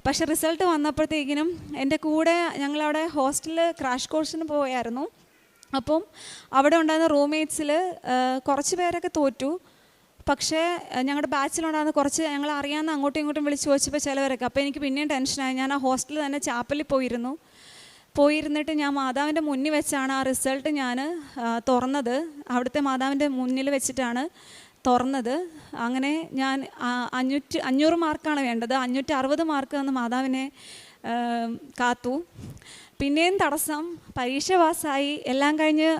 പക്ഷേ റിസൾട്ട് വന്നപ്പോഴത്തേക്കിനും എൻ്റെ കൂടെ ഞങ്ങളവിടെ ഹോസ്റ്റലിൽ ക്രാഷ് കോഴ്സിന് പോയായിരുന്നു. അപ്പം അവിടെ ഉണ്ടായിരുന്ന റൂംമേറ്റ്സിൽ കുറച്ച് പേരൊക്കെ തോറ്റു. പക്ഷേ ഞങ്ങളുടെ ബാച്ചിലുണ്ടായിരുന്ന കുറച്ച് ഞങ്ങൾ അറിയാവുന്ന അങ്ങോട്ടും ഇങ്ങോട്ടും വിളിച്ച് ചോദിച്ചപ്പോൾ ചിലവരൊക്കെ. അപ്പോൾ എനിക്ക് പിന്നെയും ടെൻഷനായി. ഞാൻ ആ ഹോസ്റ്റലിൽ തന്നെ ചാപ്പലിൽ പോയിരുന്നിട്ട് ഞാൻ മാതാവിൻ്റെ മുന്നിൽ വെച്ചാണ് ആ റിസൾട്ട് ഞാൻ തുറന്നത്. അവിടുത്തെ മാതാവിൻ്റെ മുന്നിൽ വെച്ചിട്ടാണ് തുറന്നത്. അങ്ങനെ ഞാൻ 500 മാർക്കാണ് വേണ്ടത്, 560 മാർക്ക് തന്ന് മാതാവിനെ കാത്തു. പിന്നെയും തടസ്സം, പരീക്ഷ പാസ്സായി, എല്ലാം കഴിഞ്ഞ്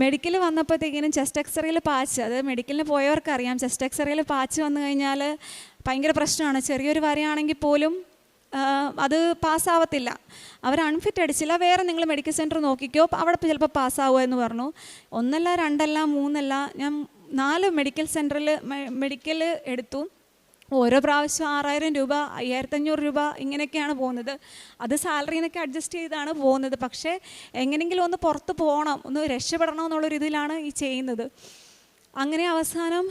മെഡിക്കൽ വന്നപ്പോഴത്തേക്കിനും ചെസ്റ്റ് എക്സ്റേയിൽ പാച്ച്, അത് മെഡിക്കലിന് പോയവർക്കറിയാം, ചെസ്റ്റ് എക്സ്റേയിൽ പാച്ച് വന്നു കഴിഞ്ഞാൽ ഭയങ്കര പ്രശ്നമാണ്. ചെറിയൊരു വരയാണെങ്കിൽ പോലും അത് പാസ്സാവത്തില്ല. അവർ അൺഫിറ്റ് അടിച്ചില്ല, വേറെ നിങ്ങൾ മെഡിക്കൽ സെൻറ്റർ നോക്കിക്കോ, അവിടെ ചിലപ്പോൾ പാസ്സാവുക എന്ന് പറഞ്ഞു. 1 അല്ല 2 അല്ല 3 അല്ല, ഞാൻ 4 മെഡിക്കൽ സെൻറ്ററിൽ മെഡിക്കൽ എടുത്തു. ഓരോ പ്രാവശ്യം 6000 രൂപ 5500 രൂപ ഇങ്ങനെയൊക്കെയാണ് പോകുന്നത്. അത് സാലറിന്നൊക്കെ അഡ്ജസ്റ്റ് ചെയ്താണ് പോകുന്നത്. പക്ഷേ എങ്ങനെയെങ്കിലും ഒന്ന് പുറത്ത് പോകണം, ഒന്ന് രക്ഷപ്പെടണം എന്നുള്ളൊരു ഇതിലാണ് ഈ ചെയ്യുന്നത്. അങ്ങനെ അവസാനം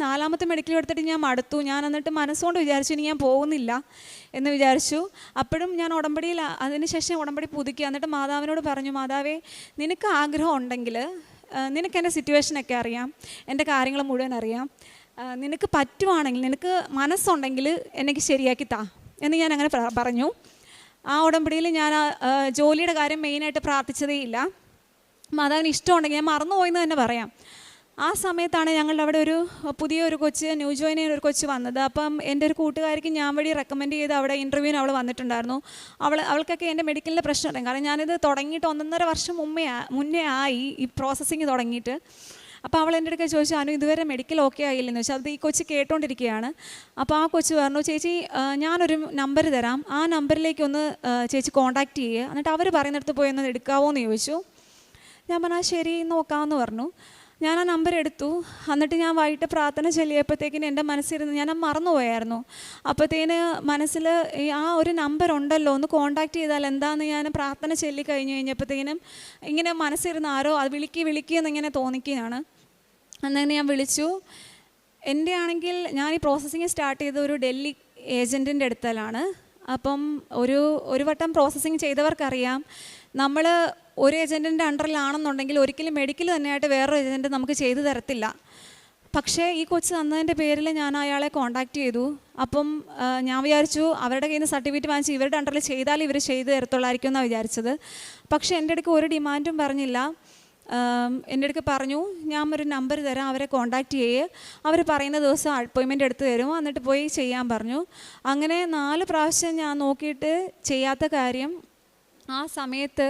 4ാമത്തെ മെഡിക്കൽ എടുത്തിട്ട് ഞാൻ മടുത്തു. ഞാൻ എന്നിട്ട് മനസ്സുകൊണ്ട് വിചാരിച്ചു ഇനി ഞാൻ പോകുന്നില്ല എന്ന് വിചാരിച്ചു. അപ്പോഴും ഞാൻ ഉടമ്പടിയിൽ അതിനുശേഷം ഉടമ്പടി പുതുക്കി. എന്നിട്ട് മാതാവിനോട് പറഞ്ഞു, മാതാവേ നിനക്ക് ആഗ്രഹം ഉണ്ടെങ്കിൽ, നിനക്ക് എൻ്റെ സിറ്റുവേഷനൊക്കെ അറിയാം, എൻ്റെ കാര്യങ്ങൾ മുഴുവൻ അറിയാം, നിനക്ക് പറ്റുവാണെങ്കിൽ, നിനക്ക് മനസ്സുണ്ടെങ്കിൽ എനിക്ക് ശരിയാക്കി താ എന്ന് ഞാൻ അങ്ങനെ പറഞ്ഞു. ആ ഉടമ്പടിയിൽ ഞാൻ ജോലിയുടെ കാര്യം മെയിനായിട്ട് പ്രാർത്ഥിച്ചതേ ഇല്ല. മാതാവിന് ഇഷ്ടമുണ്ടെങ്കിൽ, ഞാൻ മറന്നുപോയെന്ന് തന്നെ പറയാം. ആ സമയത്താണ് ഞങ്ങളുടെ അവിടെ ഒരു പുതിയൊരു കൊച്ച്, ന്യൂ ജോയിൻ ചെയ്യുന്ന ഒരു കൊച്ച് വന്നത്. അപ്പം എൻ്റെ ഒരു കൂട്ടുകാരിക്ക് ഞാൻ വഴി റെക്കമെൻഡ് ചെയ്ത് അവിടെ ഇൻ്റർവ്യൂവിന് അവൾ വന്നിട്ടുണ്ടായിരുന്നു. അവൾക്കൊക്കെ എൻ്റെ മെഡിക്കലിൻ്റെ പ്രശ്നം ഉണ്ടായി. കാരണം ഞാനിത് തുടങ്ങിയിട്ട് 1.5 വർഷം മുന്നേ ആയി ഈ പ്രോസസ്സിങ് തുടങ്ങിയിട്ട്. അപ്പോൾ അവൾ എൻ്റെ അടുത്ത് ചോദിച്ചു, അനു ഇതുവരെ മെഡിക്കൽ ഓക്കെ ആയില്ലെന്ന് ചോദിച്ചാൽ. അത് ഈ കൊച്ച് കേട്ടോണ്ടിരിക്കുകയാണ്. അപ്പോൾ ആ കൊച്ച് പറഞ്ഞു, ചേച്ചി ഞാനൊരു നമ്പർ തരാം, ആ നമ്പറിലേക്കൊന്ന് ചേച്ചി കോൺടാക്റ്റ് ചെയ്യുക, എന്നിട്ട് അവർ പറയുന്നിടത്ത് പോയി ഒന്ന് എടുക്കാവോ എന്ന് ചോദിച്ചു. ഞാൻ പറഞ്ഞാൽ ശരി നോക്കാമെന്ന് പറഞ്ഞു. ഞാൻ ആ നമ്പർ എടുത്തു. എന്നിട്ട് ഞാൻ വൈകിട്ട് പ്രാർത്ഥന ചൊല്ലിയപ്പോഴത്തേക്കിന് എൻ്റെ മനസ്സിരുന്ന് ഞാൻ മറന്നുപോയായിരുന്നു. അപ്പോഴത്തേന് മനസ്സിൽ ആ ഒരു നമ്പർ ഉണ്ടല്ലോ, ഒന്ന് കോൺടാക്റ്റ് ചെയ്താൽ എന്താണെന്ന് ഞാൻ പ്രാർത്ഥന ചൊല്ലി കഴിഞ്ഞപ്പോഴത്തേക്കിനും ഇങ്ങനെ മനസ്സിരുന്ന് ആരോ അത് വിളിക്കുകയെന്നിങ്ങനെ തോന്നിക്കുകയാണ്. അങ്ങനെ ഞാൻ വിളിച്ചു. എൻ്റെ ആണെങ്കിൽ ഞാൻ ഈ പ്രോസസ്സിങ് സ്റ്റാർട്ട് ചെയ്ത ഒരു ഡൽഹി ഏജൻറ്റിൻ്റെ അടുത്തലാണ്. അപ്പം ഒരു വട്ടം പ്രോസസ്സിങ് ചെയ്തവർക്കറിയാം, നമ്മൾ ഒരു ഏജൻറ്റിൻ്റെ അണ്ടറിലാണെന്നുണ്ടെങ്കിൽ ഒരിക്കലും മെഡിക്കൽ തന്നെയായിട്ട് വേറൊരു ഏജൻറ്റ് നമുക്ക് ചെയ്തു തരത്തില്ല. പക്ഷേ ഈ കൊച്ച് തന്നതിൻ്റെ പേരിൽ ഞാൻ അയാളെ കോൺടാക്റ്റ് ചെയ്തു. അപ്പം ഞാൻ വിചാരിച്ചു അവരുടെ കയ്യിൽ നിന്ന് സർട്ടിഫിക്കറ്റ് വാങ്ങിച്ച് ഇവരുടെ അണ്ടറിൽ ചെയ്താൽ ഇവർ ചെയ്തു തരത്തുള്ളായിരിക്കും എന്നാണ് വിചാരിച്ചത്. പക്ഷേ എൻ്റെ അടുക്ക് ഒരു ഡിമാൻഡും പറഞ്ഞില്ല. എൻ്റെ അടുക്ക് പറഞ്ഞു, ഞാൻ ഒരു നമ്പർ തരാം, അവരെ കോൺടാക്റ്റ് ചെയ്യുക, അവർ പറയുന്ന ദിവസം അപ്പോയിൻമെൻ്റ് എടുത്ത് തരും, എന്നിട്ട് പോയി ചെയ്യാൻ പറഞ്ഞു. അങ്ങനെ 4 പ്രാവശ്യം ഞാൻ നോക്കിയിട്ട് ചെയ്യാത്ത കാര്യം ആ സമയത്ത്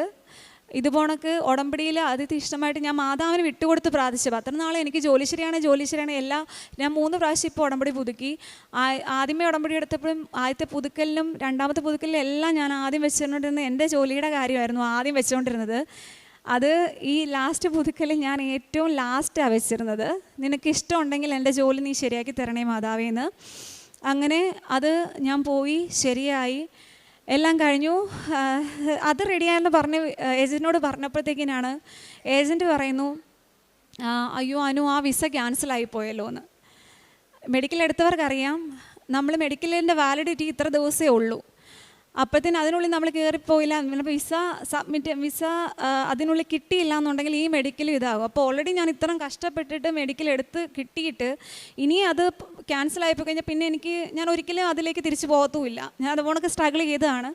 ഇതുപോണക്ക് ഉടമ്പടിയിൽ അതിതീഷ്ണമായിട്ട് ഞാൻ മാതാവിന് വിട്ടുകൊടുത്ത് പ്രാർത്ഥിച്ചപ്പോൾ അത്ര നാളെ എനിക്ക് ജോലി ശരിയാണ് ഞാൻ 3 പ്രാവശ്യം ഇപ്പോൾ ഉടമ്പടി പുതുക്കി. ആദ്യമേ ഉടമ്പടി എടുത്തപ്പോഴും ആദ്യത്തെ പുതുക്കലിനും രണ്ടാമത്തെ പുതുക്കലിനും എല്ലാം ഞാൻ ആദ്യം വെച്ചുകൊണ്ടിരുന്നത് എൻ്റെ ജോലിയുടെ കാര്യമായിരുന്നു ആദ്യം വെച്ചുകൊണ്ടിരുന്നത്. അത് ഈ ലാസ്റ്റ് പുതുക്കൽ ഞാൻ ഏറ്റവും ലാസ്റ്റാണ് വെച്ചിരുന്നത്. നിനക്ക് ഇഷ്ടമുണ്ടെങ്കിൽ എൻ്റെ ജോലി നീ ശരിയാക്കി തരണേ മാതാവേന്ന്. അങ്ങനെ അത് ഞാൻ പോയി ശരിയായി, എല്ലാം കഴിഞ്ഞു. അത് റെഡിയായെന്ന് പറഞ്ഞ് ഏജൻറ്റിനോട് പറഞ്ഞപ്പോഴത്തേക്കിനാണ് ഏജൻറ്റ് പറയുന്നു, അയ്യോ അനു, ആ വിസ ക്യാൻസലായി പോയല്ലോ എന്ന്. മെഡിക്കൽ എടുത്തവർക്കറിയാം, നമ്മൾ മെഡിക്കലിൻ്റെ വാലിഡിറ്റി ഇത്ര ദിവസമേ ഉള്ളൂ. അപ്പോഴത്തേന് അതിനുള്ളിൽ നമ്മൾ കയറിപ്പോയില്ല, വിസ അതിനുള്ളിൽ കിട്ടിയില്ല എന്നുണ്ടെങ്കിൽ ഈ മെഡിക്കലും ഇതാകും. അപ്പോൾ ഓൾറെഡി ഞാൻ ഇത്രയും കഷ്ടപ്പെട്ടിട്ട് മെഡിക്കൽ എടുത്ത് കിട്ടിയിട്ട് ഇനി അത് ക്യാൻസലായിപ്പോയി കഴിഞ്ഞാൽ പിന്നെ ഞാൻ ഒരിക്കലും അതിലേക്ക് തിരിച്ചു പോകത്തുമില്ല. ഞാൻ അതുപോലൊക്കെ സ്ട്രഗിൾ ചെയ്തതാണ്.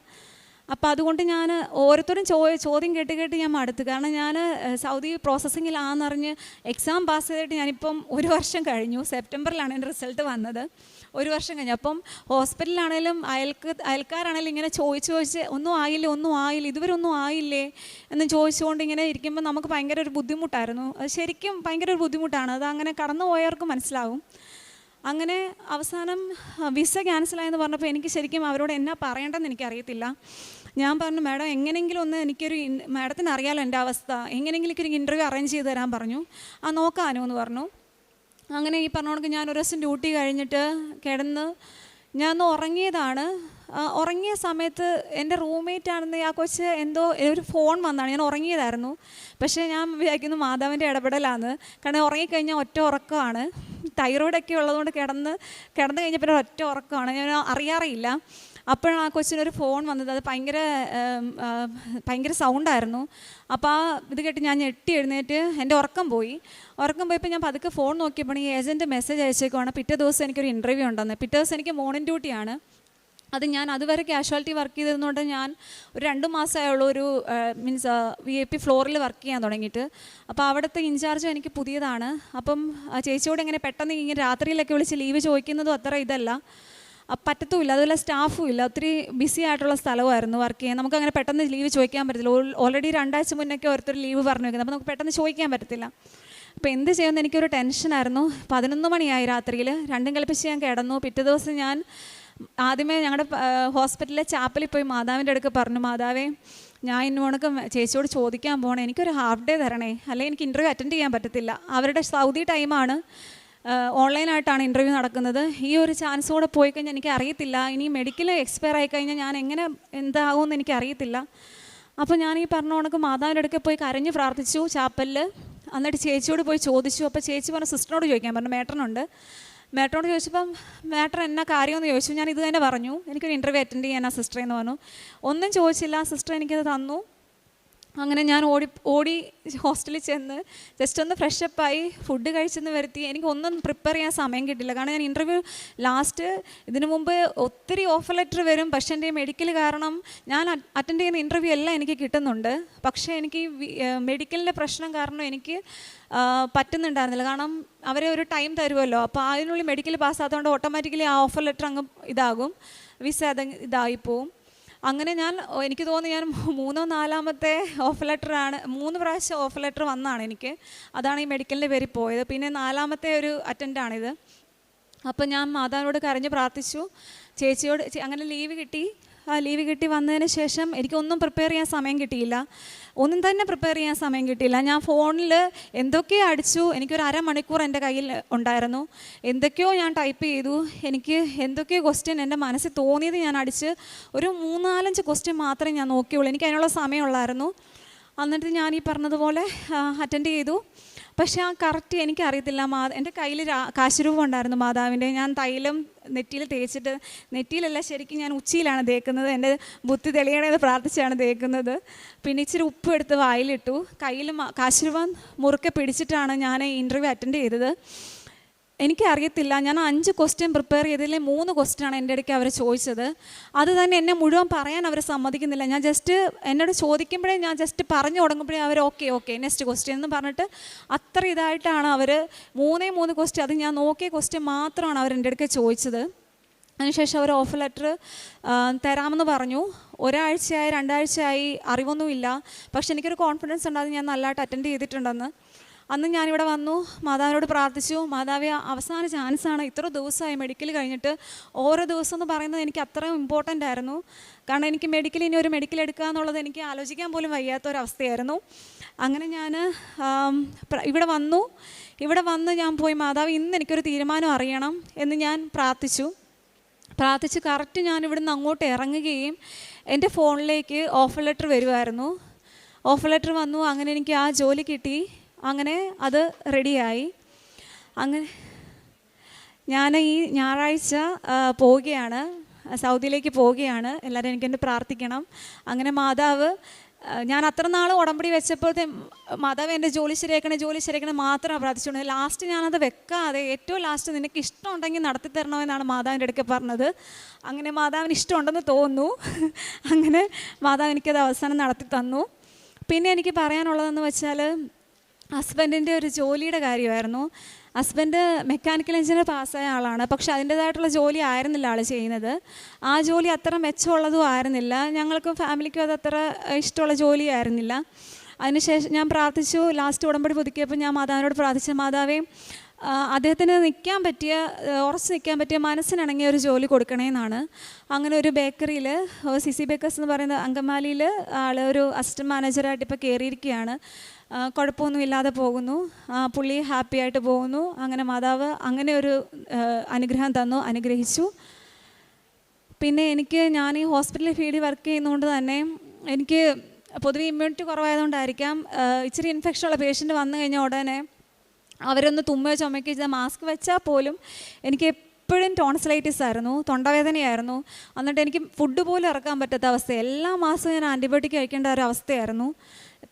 അപ്പോൾ അതുകൊണ്ട് ഞാൻ ഓരോരുത്തരും ചോദ്യം കേട്ട് ഞാൻ മടുത്തു. കാരണം ഞാൻ സൗദി പ്രോസസ്സിങ്ങിലാണെന്നറിഞ്ഞ് എക്സാം പാസ് ചെയ്തിട്ട് ഞാനിപ്പം 1 വർഷം കഴിഞ്ഞു. സെപ്റ്റംബറിലാണ് എൻ്റെ റിസൾട്ട് വന്നത്. 1 വർഷം കഴിഞ്ഞു. അപ്പം ഹോസ്പിറ്റലിലാണേലും അയൽക്കാരാണേലും ഇങ്ങനെ ചോദിച്ച് ഒന്നും ആയില്ല ഇതുവരെ ഒന്നും ആയില്ലേ എന്ന് ചോദിച്ചുകൊണ്ട് ഇങ്ങനെ ഇരിക്കുമ്പോൾ നമുക്ക് ഭയങ്കര ഒരു ബുദ്ധിമുട്ടായിരുന്നു. അത് ശരിക്കും ഭയങ്കര ഒരു ബുദ്ധിമുട്ടാണ്. അത് അങ്ങനെ കടന്നു പോയവർക്ക് മനസ്സിലാവും. അങ്ങനെ അവസാനം വിസ ക്യാൻസലായെന്ന് പറഞ്ഞപ്പോൾ എനിക്ക് ശരിക്കും അവരോട് എന്നാ പറയേണ്ടതെന്ന് എനിക്കറിയത്തില്ല. ഞാൻ പറഞ്ഞു, മാഡം എങ്ങനെയെങ്കിലും ഒന്ന് മാഡത്തിന് അറിയാമല്ലോ എൻ്റെ അവസ്ഥ, എങ്ങനെയെങ്കിലും എനിക്കൊരു ഇൻ്റർവ്യൂ അറേഞ്ച് ചെയ്ത് തരാൻ പറഞ്ഞു. നോക്കാനോ എന്ന് പറഞ്ഞു. അങ്ങനെ ഈ പറഞ്ഞോണെങ്കിൽ ഞാൻ ഒരു ദിവസം ഡ്യൂട്ടി കഴിഞ്ഞിട്ട് കിടന്ന് ഞാൻ ഉറങ്ങിയതാണ്. ഉറങ്ങിയ സമയത്ത് എൻ്റെ റൂംമേറ്റ് ആണെന്ന് ആ കൊച്ച് എന്തോ ഒരു ഫോൺ വന്നാണ്. ഞാൻ ഉറങ്ങിയതായിരുന്നു. പക്ഷേ ഞാൻ വിചാരിക്കുന്നു മാതാവിൻ്റെ ഇടപെടലാന്ന്. കാരണം ഉറങ്ങിക്കഴിഞ്ഞാൽ ഒറ്റ ഉറക്കമാണ്. തൈറോയിഡൊക്കെ ഉള്ളതുകൊണ്ട് കിടന്ന് കഴിഞ്ഞപ്പോൾ ഒറ്റ ഉറക്കമാണ്, ഞാൻ അറിയാറില്ല. അപ്പോഴാണ് ആ കൊച്ചിനൊരു ഫോൺ വന്നത്. അത് ഭയങ്കര സൗണ്ടായിരുന്നു. അപ്പോൾ ഇത് കേട്ട് ഞാൻ ഞെട്ടി എഴുന്നേറ്റ് എൻ്റെ ഉറക്കം പോയപ്പോൾ ഞാൻ പതുക്കെ ഫോൺ നോക്കിയപ്പോൾ ഈ ഏജൻറ്റ് മെസ്സേജ് അയച്ചേക്കുവാണ്, പിറ്റേ ദിവസം എനിക്കൊരു ഇൻ്റർവ്യൂ ഉണ്ടെന്ന്. പിറ്റേ ദിവസം എനിക്ക് മോർണിംഗ് ഡ്യൂട്ടിയാണ്. അത് ഞാൻ അതുവരെ കാഷ്വാലിറ്റി വർക്ക് ചെയ്തതുകൊണ്ട് ഞാൻ ഒരു 2 മാസമായുള്ളൂ VIP ഫ്ലോറിൽ വർക്ക് ചെയ്യാൻ തുടങ്ങിയിട്ട്. അപ്പോൾ അവിടുത്തെ ഇൻചാർജും എനിക്ക് പുതിയതാണ്. അപ്പം ചേച്ചിയോട് ഇങ്ങനെ പെട്ടെന്ന് ഇങ്ങനെ രാത്രിയിലൊക്കെ വിളിച്ച് ലീവ് ചോദിക്കുന്നതും അത്ര ഇതല്ല, പറ്റത്തുമില്ല. അതുപോലെ സ്റ്റാഫും ഇല്ല, ഒത്തിരി ബിസി ആയിട്ടുള്ള സ്ഥലമായിരുന്നു വർക്ക് ചെയ്യാൻ. നമുക്കങ്ങനെ പെട്ടെന്ന് ലീവ് ചോദിക്കാൻ പറ്റത്തില്ല. ഓൾറെഡി 2 ആഴ്ച മുന്നൊക്കെ ഓരോരുത്തർ ലീവ് പറഞ്ഞു വെക്കുന്നത്. അപ്പോൾ നമുക്ക് പെട്ടെന്ന് ചോദിക്കാൻ പറ്റത്തില്ല. അപ്പോൾ എന്ത് ചെയ്യുമെന്ന് എനിക്കൊരു ടെൻഷനായിരുന്നു. 11 മണിയായി രാത്രിയിൽ. 2 കൽപ്പിച്ച് ഞാൻ കിടന്നു. പിറ്റേ ദിവസം ഞാൻ ആദ്യമേ ഞങ്ങളുടെ ഹോസ്പിറ്റലിലെ ചാപ്പലിൽ പോയി മാതാവിൻ്റെ അടുക്ക് പറഞ്ഞു, മാതാവേ ഞാൻ ഇന്നോണക്ക് ചേച്ചിയോട് ചോദിക്കാൻ പോകണേ, എനിക്കൊരു ഹാഫ് ഡേ തരണേ, അല്ലെങ്കിൽ എനിക്ക് ഇൻ്റർവ്യൂ അറ്റൻഡ് ചെയ്യാൻ പറ്റത്തില്ല. അവരുടെ സൗദി ടൈമാണ്, ഓൺലൈനായിട്ടാണ് ഇൻ്റർവ്യൂ നടക്കുന്നത്. ഈ ഒരു ചാൻസ് കൂടെ പോയി കഴിഞ്ഞാൽ എനിക്ക് അറിയത്തില്ല, ഇനി മെഡിക്കൽ എക്സ്പയർ ആയിക്കഴിഞ്ഞാൽ ഞാൻ എങ്ങനെ എന്താകുമെന്ന് എനിക്ക് അറിയത്തില്ല. അപ്പോൾ ഞാൻ ഈ പറഞ്ഞ കണക്ക് മാതാവിൻ്റെ അടുക്കെ പോയി കരഞ്ഞ് പ്രാർത്ഥിച്ചു ചാപ്പലിൽ. എന്നിട്ട് ചേച്ചിയോട് പോയി ചോദിച്ചു. അപ്പോൾ ചേച്ചി പറഞ്ഞു സിസ്റ്ററിനോട് ചോദിക്കാൻ പറഞ്ഞു, മേട്ടനോട് ചോദിച്ചപ്പം മേട്ടൻ എന്നാ കാര്യമെന്ന് ചോദിച്ചു. ഞാൻ ഇത് തന്നെ പറഞ്ഞു, എനിക്കൊരു ഇൻ്റർവ്യൂ അറ്റൻഡ് ചെയ്യാനാ സിസ്റ്റർ എന്ന് പറഞ്ഞു. ഒന്നും ചോദിച്ചില്ല, സിസ്റ്റർ എനിക്കത് തന്നു. അങ്ങനെ ഞാൻ ഓടി ഹോസ്റ്റലിൽ ചെന്ന് ജസ്റ്റ് ഒന്ന് ഫ്രഷപ്പായി ഫുഡ് കഴിച്ചെന്ന് വരുത്തി. എനിക്കൊന്നും പ്രിപ്പയർ ചെയ്യാൻ സമയം കിട്ടില്ല. കാരണം ഞാൻ ഇൻ്റർവ്യൂ ഇതിനു മുമ്പ് ഒത്തിരി ഓഫർ ലെറ്റർ വരും. പക്ഷേ എൻ്റെ മെഡിക്കൽ കാരണം ഞാൻ അറ്റൻഡ് ചെയ്യുന്ന ഇൻ്റർവ്യൂ എല്ലാം എനിക്ക് കിട്ടുന്നുണ്ട്. പക്ഷേ എനിക്ക് മെഡിക്കലിൻ്റെ പ്രശ്നം കാരണം എനിക്ക് പറ്റുന്നുണ്ടായിരുന്നില്ല. കാരണം അവർ ഒരു ടൈം തരുമല്ലോ, അപ്പോൾ അതിനുള്ളിൽ മെഡിക്കൽ പാസ്സാത്തതുകൊണ്ട് ഓട്ടോമാറ്റിക്കലി ആ ഓഫർ ലെറ്റർ അങ്ങ് ഇതാകും, വിസ ഇതായിപ്പോവും. അങ്ങനെ എനിക്ക് തോന്നുന്നു ഞാൻ 3-ോ 4-മത്തെ ഓഫർ ലെറ്ററാണ്, 3 പ്രാവശ്യം ഓഫർ ലെറ്റർ വന്നതാണ് എനിക്ക്. അതാണ് ഈ മെഡിക്കലിൻ്റെ പേരിൽ പോയത്. പിന്നെ 4-മത്തെ ഒരു അറ്റൻഡാണിത്. അപ്പോൾ ഞാൻ മാതാവിനോട് കരഞ്ഞ് പ്രാർത്ഥിച്ചു. ചേച്ചിയോട് അങ്ങനെ ലീവ് കിട്ടി വന്നതിന് ശേഷം എനിക്കൊന്നും പ്രിപ്പയർ ചെയ്യാൻ സമയം കിട്ടിയില്ല. ഞാൻ ഫോണിൽ എന്തൊക്കെയോ അടിച്ചു. എനിക്കൊരു 1/2 മണിക്കൂർ എൻ്റെ കയ്യിൽ ഉണ്ടായിരുന്നു. എന്തൊക്കെയോ ഞാൻ ടൈപ്പ് ചെയ്തു. എനിക്ക് എന്തൊക്കെയോ ക്വസ്റ്റ്യൻ എൻ്റെ മനസ്സിൽ തോന്നിയത് ഞാൻ അടിച്ച് ഒരു 3-4 ക്വസ്റ്റ്യൻ മാത്രമേ ഞാൻ നോക്കിയുള്ളൂ. എനിക്ക് അതിനുള്ള സമയമുള്ളായിരുന്നു. എന്നിട്ട് ഞാൻ ഈ പറഞ്ഞതുപോലെ അറ്റൻഡ് ചെയ്തു. പക്ഷേ ആ കറക്റ്റ് എനിക്കറിയത്തില്ല. എൻ്റെ കയ്യിൽ കാശുരൂപം ഉണ്ടായിരുന്നു മാതാവിൻ്റെ. ഞാൻ തൈലം നെറ്റിയിൽ തേച്ചിട്ട്, നെറ്റിയിലല്ല ശരിക്കും ഞാൻ ഉച്ചിയിലാണ് തേക്കുന്നത്, എൻ്റെ ബുദ്ധി തെളിയണേന്ന് പ്രാർത്ഥിച്ചാണ് തേക്കുന്നത്. പിന്നെ ഇച്ചിരി ഉപ്പ് എടുത്ത് വായിലിട്ടു. കയ്യിൽ കാശുരൂപം മുറുക്കെ പിടിച്ചിട്ടാണ് ഞാൻ ഇൻ്റർവ്യൂ അറ്റൻഡ് ചെയ്തത്. എനിക്കറിയത്തില്ല, ഞാൻ 5 ക്വസ്റ്റ്യൻ പ്രിപ്പയർ ചെയ്തതിൽ 3 ക്വസ്റ്റ്യനാണ് എൻ്റെ ഇടയ്ക്ക് അവർ ചോദിച്ചത്. അത് തന്നെ എന്നെ മുഴുവൻ പറയാൻ അവർ സമ്മതിക്കുന്നില്ല. ഞാൻ ജസ്റ്റ് എന്നോട് ചോദിക്കുമ്പോഴേ ഞാൻ ജസ്റ്റ് പറഞ്ഞു തുടങ്ങുമ്പോഴേ അവർ ഓക്കെ നെക്സ്റ്റ് ക്വസ്റ്റ്യൻ എന്ന് പറഞ്ഞിട്ട് അത്ര ഇതായിട്ടാണ് അവർ 3 ക്വസ്റ്റ്യൻ, അത് ഞാൻ നോക്കിയ ക്വസ്റ്റ്യൻ മാത്രമാണ് അവർ എൻ്റെ ഇടയ്ക്ക് ചോദിച്ചത്. അതിനുശേഷം അവർ ഓഫർ ലെറ്റർ തരാമെന്ന് പറഞ്ഞു. 1 ആഴ്ചയായി 2 ആഴ്ചയായി അറിവൊന്നുമില്ല. പക്ഷെ എനിക്കൊരു കോൺഫിഡൻസ് ഉണ്ടായിരുന്നു ഞാൻ നല്ലതായിട്ട് അറ്റൻഡ് ചെയ്തിട്ടുണ്ടെന്ന്. അന്ന് ഞാനിവിടെ വന്നു, മാതാവിനോട് പ്രാർത്ഥിച്ചു. മാതാവേ, അവസാന ചാൻസാണ്, ഇത്ര ദിവസമായി മെഡിക്കൽ കഴിഞ്ഞിട്ട്. ഓരോ ദിവസം എന്ന് പറയുന്നത് എനിക്ക് അത്രയും ഇമ്പോർട്ടൻ്റ് ആയിരുന്നു. കാരണം എനിക്ക് മെഡിക്കൽ, ഇനി ഒരു മെഡിക്കൽ എടുക്കുക എന്നുള്ളത് എനിക്ക് ആലോചിക്കാൻ പോലും വയ്യാത്തൊരവസ്ഥയായിരുന്നു. അങ്ങനെ ഞാൻ ഇവിടെ വന്ന് ഞാൻ പോയി, മാതാവ് ഇന്ന് എനിക്കൊരു തീരുമാനം അറിയണം എന്ന് ഞാൻ പ്രാർത്ഥിച്ച് കറക്റ്റ് ഞാൻ ഇവിടുന്ന് അങ്ങോട്ട് ഇറങ്ങുകയും എൻ്റെ ഫോണിലേക്ക് ഓഫർ ലെറ്റർ വരുമായിരുന്നു. ഓഫർ ലെറ്റർ വന്നു. അങ്ങനെ എനിക്ക് ആ ജോലി കിട്ടി. അങ്ങനെ അത് റെഡിയായി. അങ്ങനെ ഞാൻ ഈ ഞായറാഴ്ച പോവുകയാണ്, സൗദിയിലേക്ക് പോവുകയാണ്. എല്ലാവരും എനിക്കെന്നെ പ്രാർത്ഥിക്കണം. അങ്ങനെ മാതാവ്, ഞാൻ അത്ര നാൾ ഉടമ്പടി വെച്ചപ്പോഴത്തെ മാതാവ് എൻ്റെ ജോലി ശരിയാക്കണേ മാത്രമാണ് പ്രാർത്ഥിച്ചുകൊണ്ട്. ലാസ്റ്റ് ഞാനത് വെക്കാതെ ഏറ്റവും ലാസ്റ്റ് നിനക്ക് ഇഷ്ടമുണ്ടെങ്കിൽ നടത്തി തരണമെന്നാണ് മാതാവിൻ്റെ അടുക്കെ പറഞ്ഞത്. അങ്ങനെ മാതാവിന് ഇഷ്ടമുണ്ടെന്ന് തോന്നുന്നു. അങ്ങനെ മാതാവ് എനിക്കത് അവസാനം നടത്തി തന്നു. പിന്നെ എനിക്ക് പറയാനുള്ളതെന്ന് വെച്ചാൽ, ഹസ്ബൻഡിൻ്റെ ഒരു ജോലിയുടെ കാര്യമായിരുന്നു. ഹസ്ബൻഡ് മെക്കാനിക്കൽ എഞ്ചിനീയർ പാസ്സായ ആളാണ്. പക്ഷെ അതിൻ്റേതായിട്ടുള്ള ജോലി ആയിരുന്നില്ല ആൾ ചെയ്യുന്നത്. ആ ജോലി അത്ര മെച്ചമുള്ളതും ആയിരുന്നില്ല. ഞങ്ങൾക്കും ഫാമിലിക്കും അത് അത്ര ഇഷ്ടമുള്ള ജോലി ആയിരുന്നില്ല. അതിനുശേഷം ഞാൻ പ്രാർത്ഥിച്ചു. ലാസ്റ്റ് ഉടമ്പടി പുതുക്കിയപ്പോൾ ഞാൻ മാതാവിനോട് പ്രാർത്ഥിച്ച, മാതാവേ, അദ്ദേഹത്തിന് ഉറച്ച് നിൽക്കാൻ പറ്റിയ മനസ്സിനിണങ്ങിയ ഒരു ജോലി കൊടുക്കണേന്നാണ്. അങ്ങനെ ഒരു ബേക്കറിയിൽ, CC ബേക്കേഴ്സ് എന്ന് പറയുന്ന അങ്കമാലിയിൽ ആൾ ഒരു അസിസ്റ്റൻറ്റ് മാനേജറായിട്ട് ഇപ്പോൾ കയറിയിരിക്കുകയാണ്. കുഴപ്പമൊന്നുമില്ലാതെ പോകുന്നു. പുള്ളി ഹാപ്പി ആയിട്ട് പോകുന്നു. അങ്ങനെ മാതാവ് അങ്ങനെ ഒരു അനുഗ്രഹം തന്നു, അനുഗ്രഹിച്ചു. പിന്നെ ഞാൻ ഈ ഹോസ്പിറ്റൽ ഫീൽഡിൽ വർക്ക് ചെയ്യുന്നതുകൊണ്ട് തന്നെ എനിക്ക് പൊതുവെ ഇമ്മ്യൂണിറ്റി കുറവായതുകൊണ്ടായിരിക്കാം, ഇച്ചിരി ഇൻഫെക്ഷനുള്ള പേഷ്യൻ്റ് വന്നു കഴിഞ്ഞാൽ ഉടനെ അവരൊന്ന് തുമ്മുകയോ ചുമക്കുകയോ ചെയ്താൽ മാസ്ക് വെച്ചാൽ പോലും എനിക്ക് എപ്പോഴും ടോൺസിലൈറ്റിസ് ആയിരുന്നു, തൊണ്ടവേദനയായിരുന്നു. എന്നിട്ട് എനിക്ക് ഫുഡ് പോലും ഇറക്കാൻ പറ്റാത്ത അവസ്ഥ. എല്ലാ മാസവും ഞാൻ ആൻറ്റിബയോട്ടിക് കഴിക്കേണ്ട ഒരു അവസ്ഥയായിരുന്നു.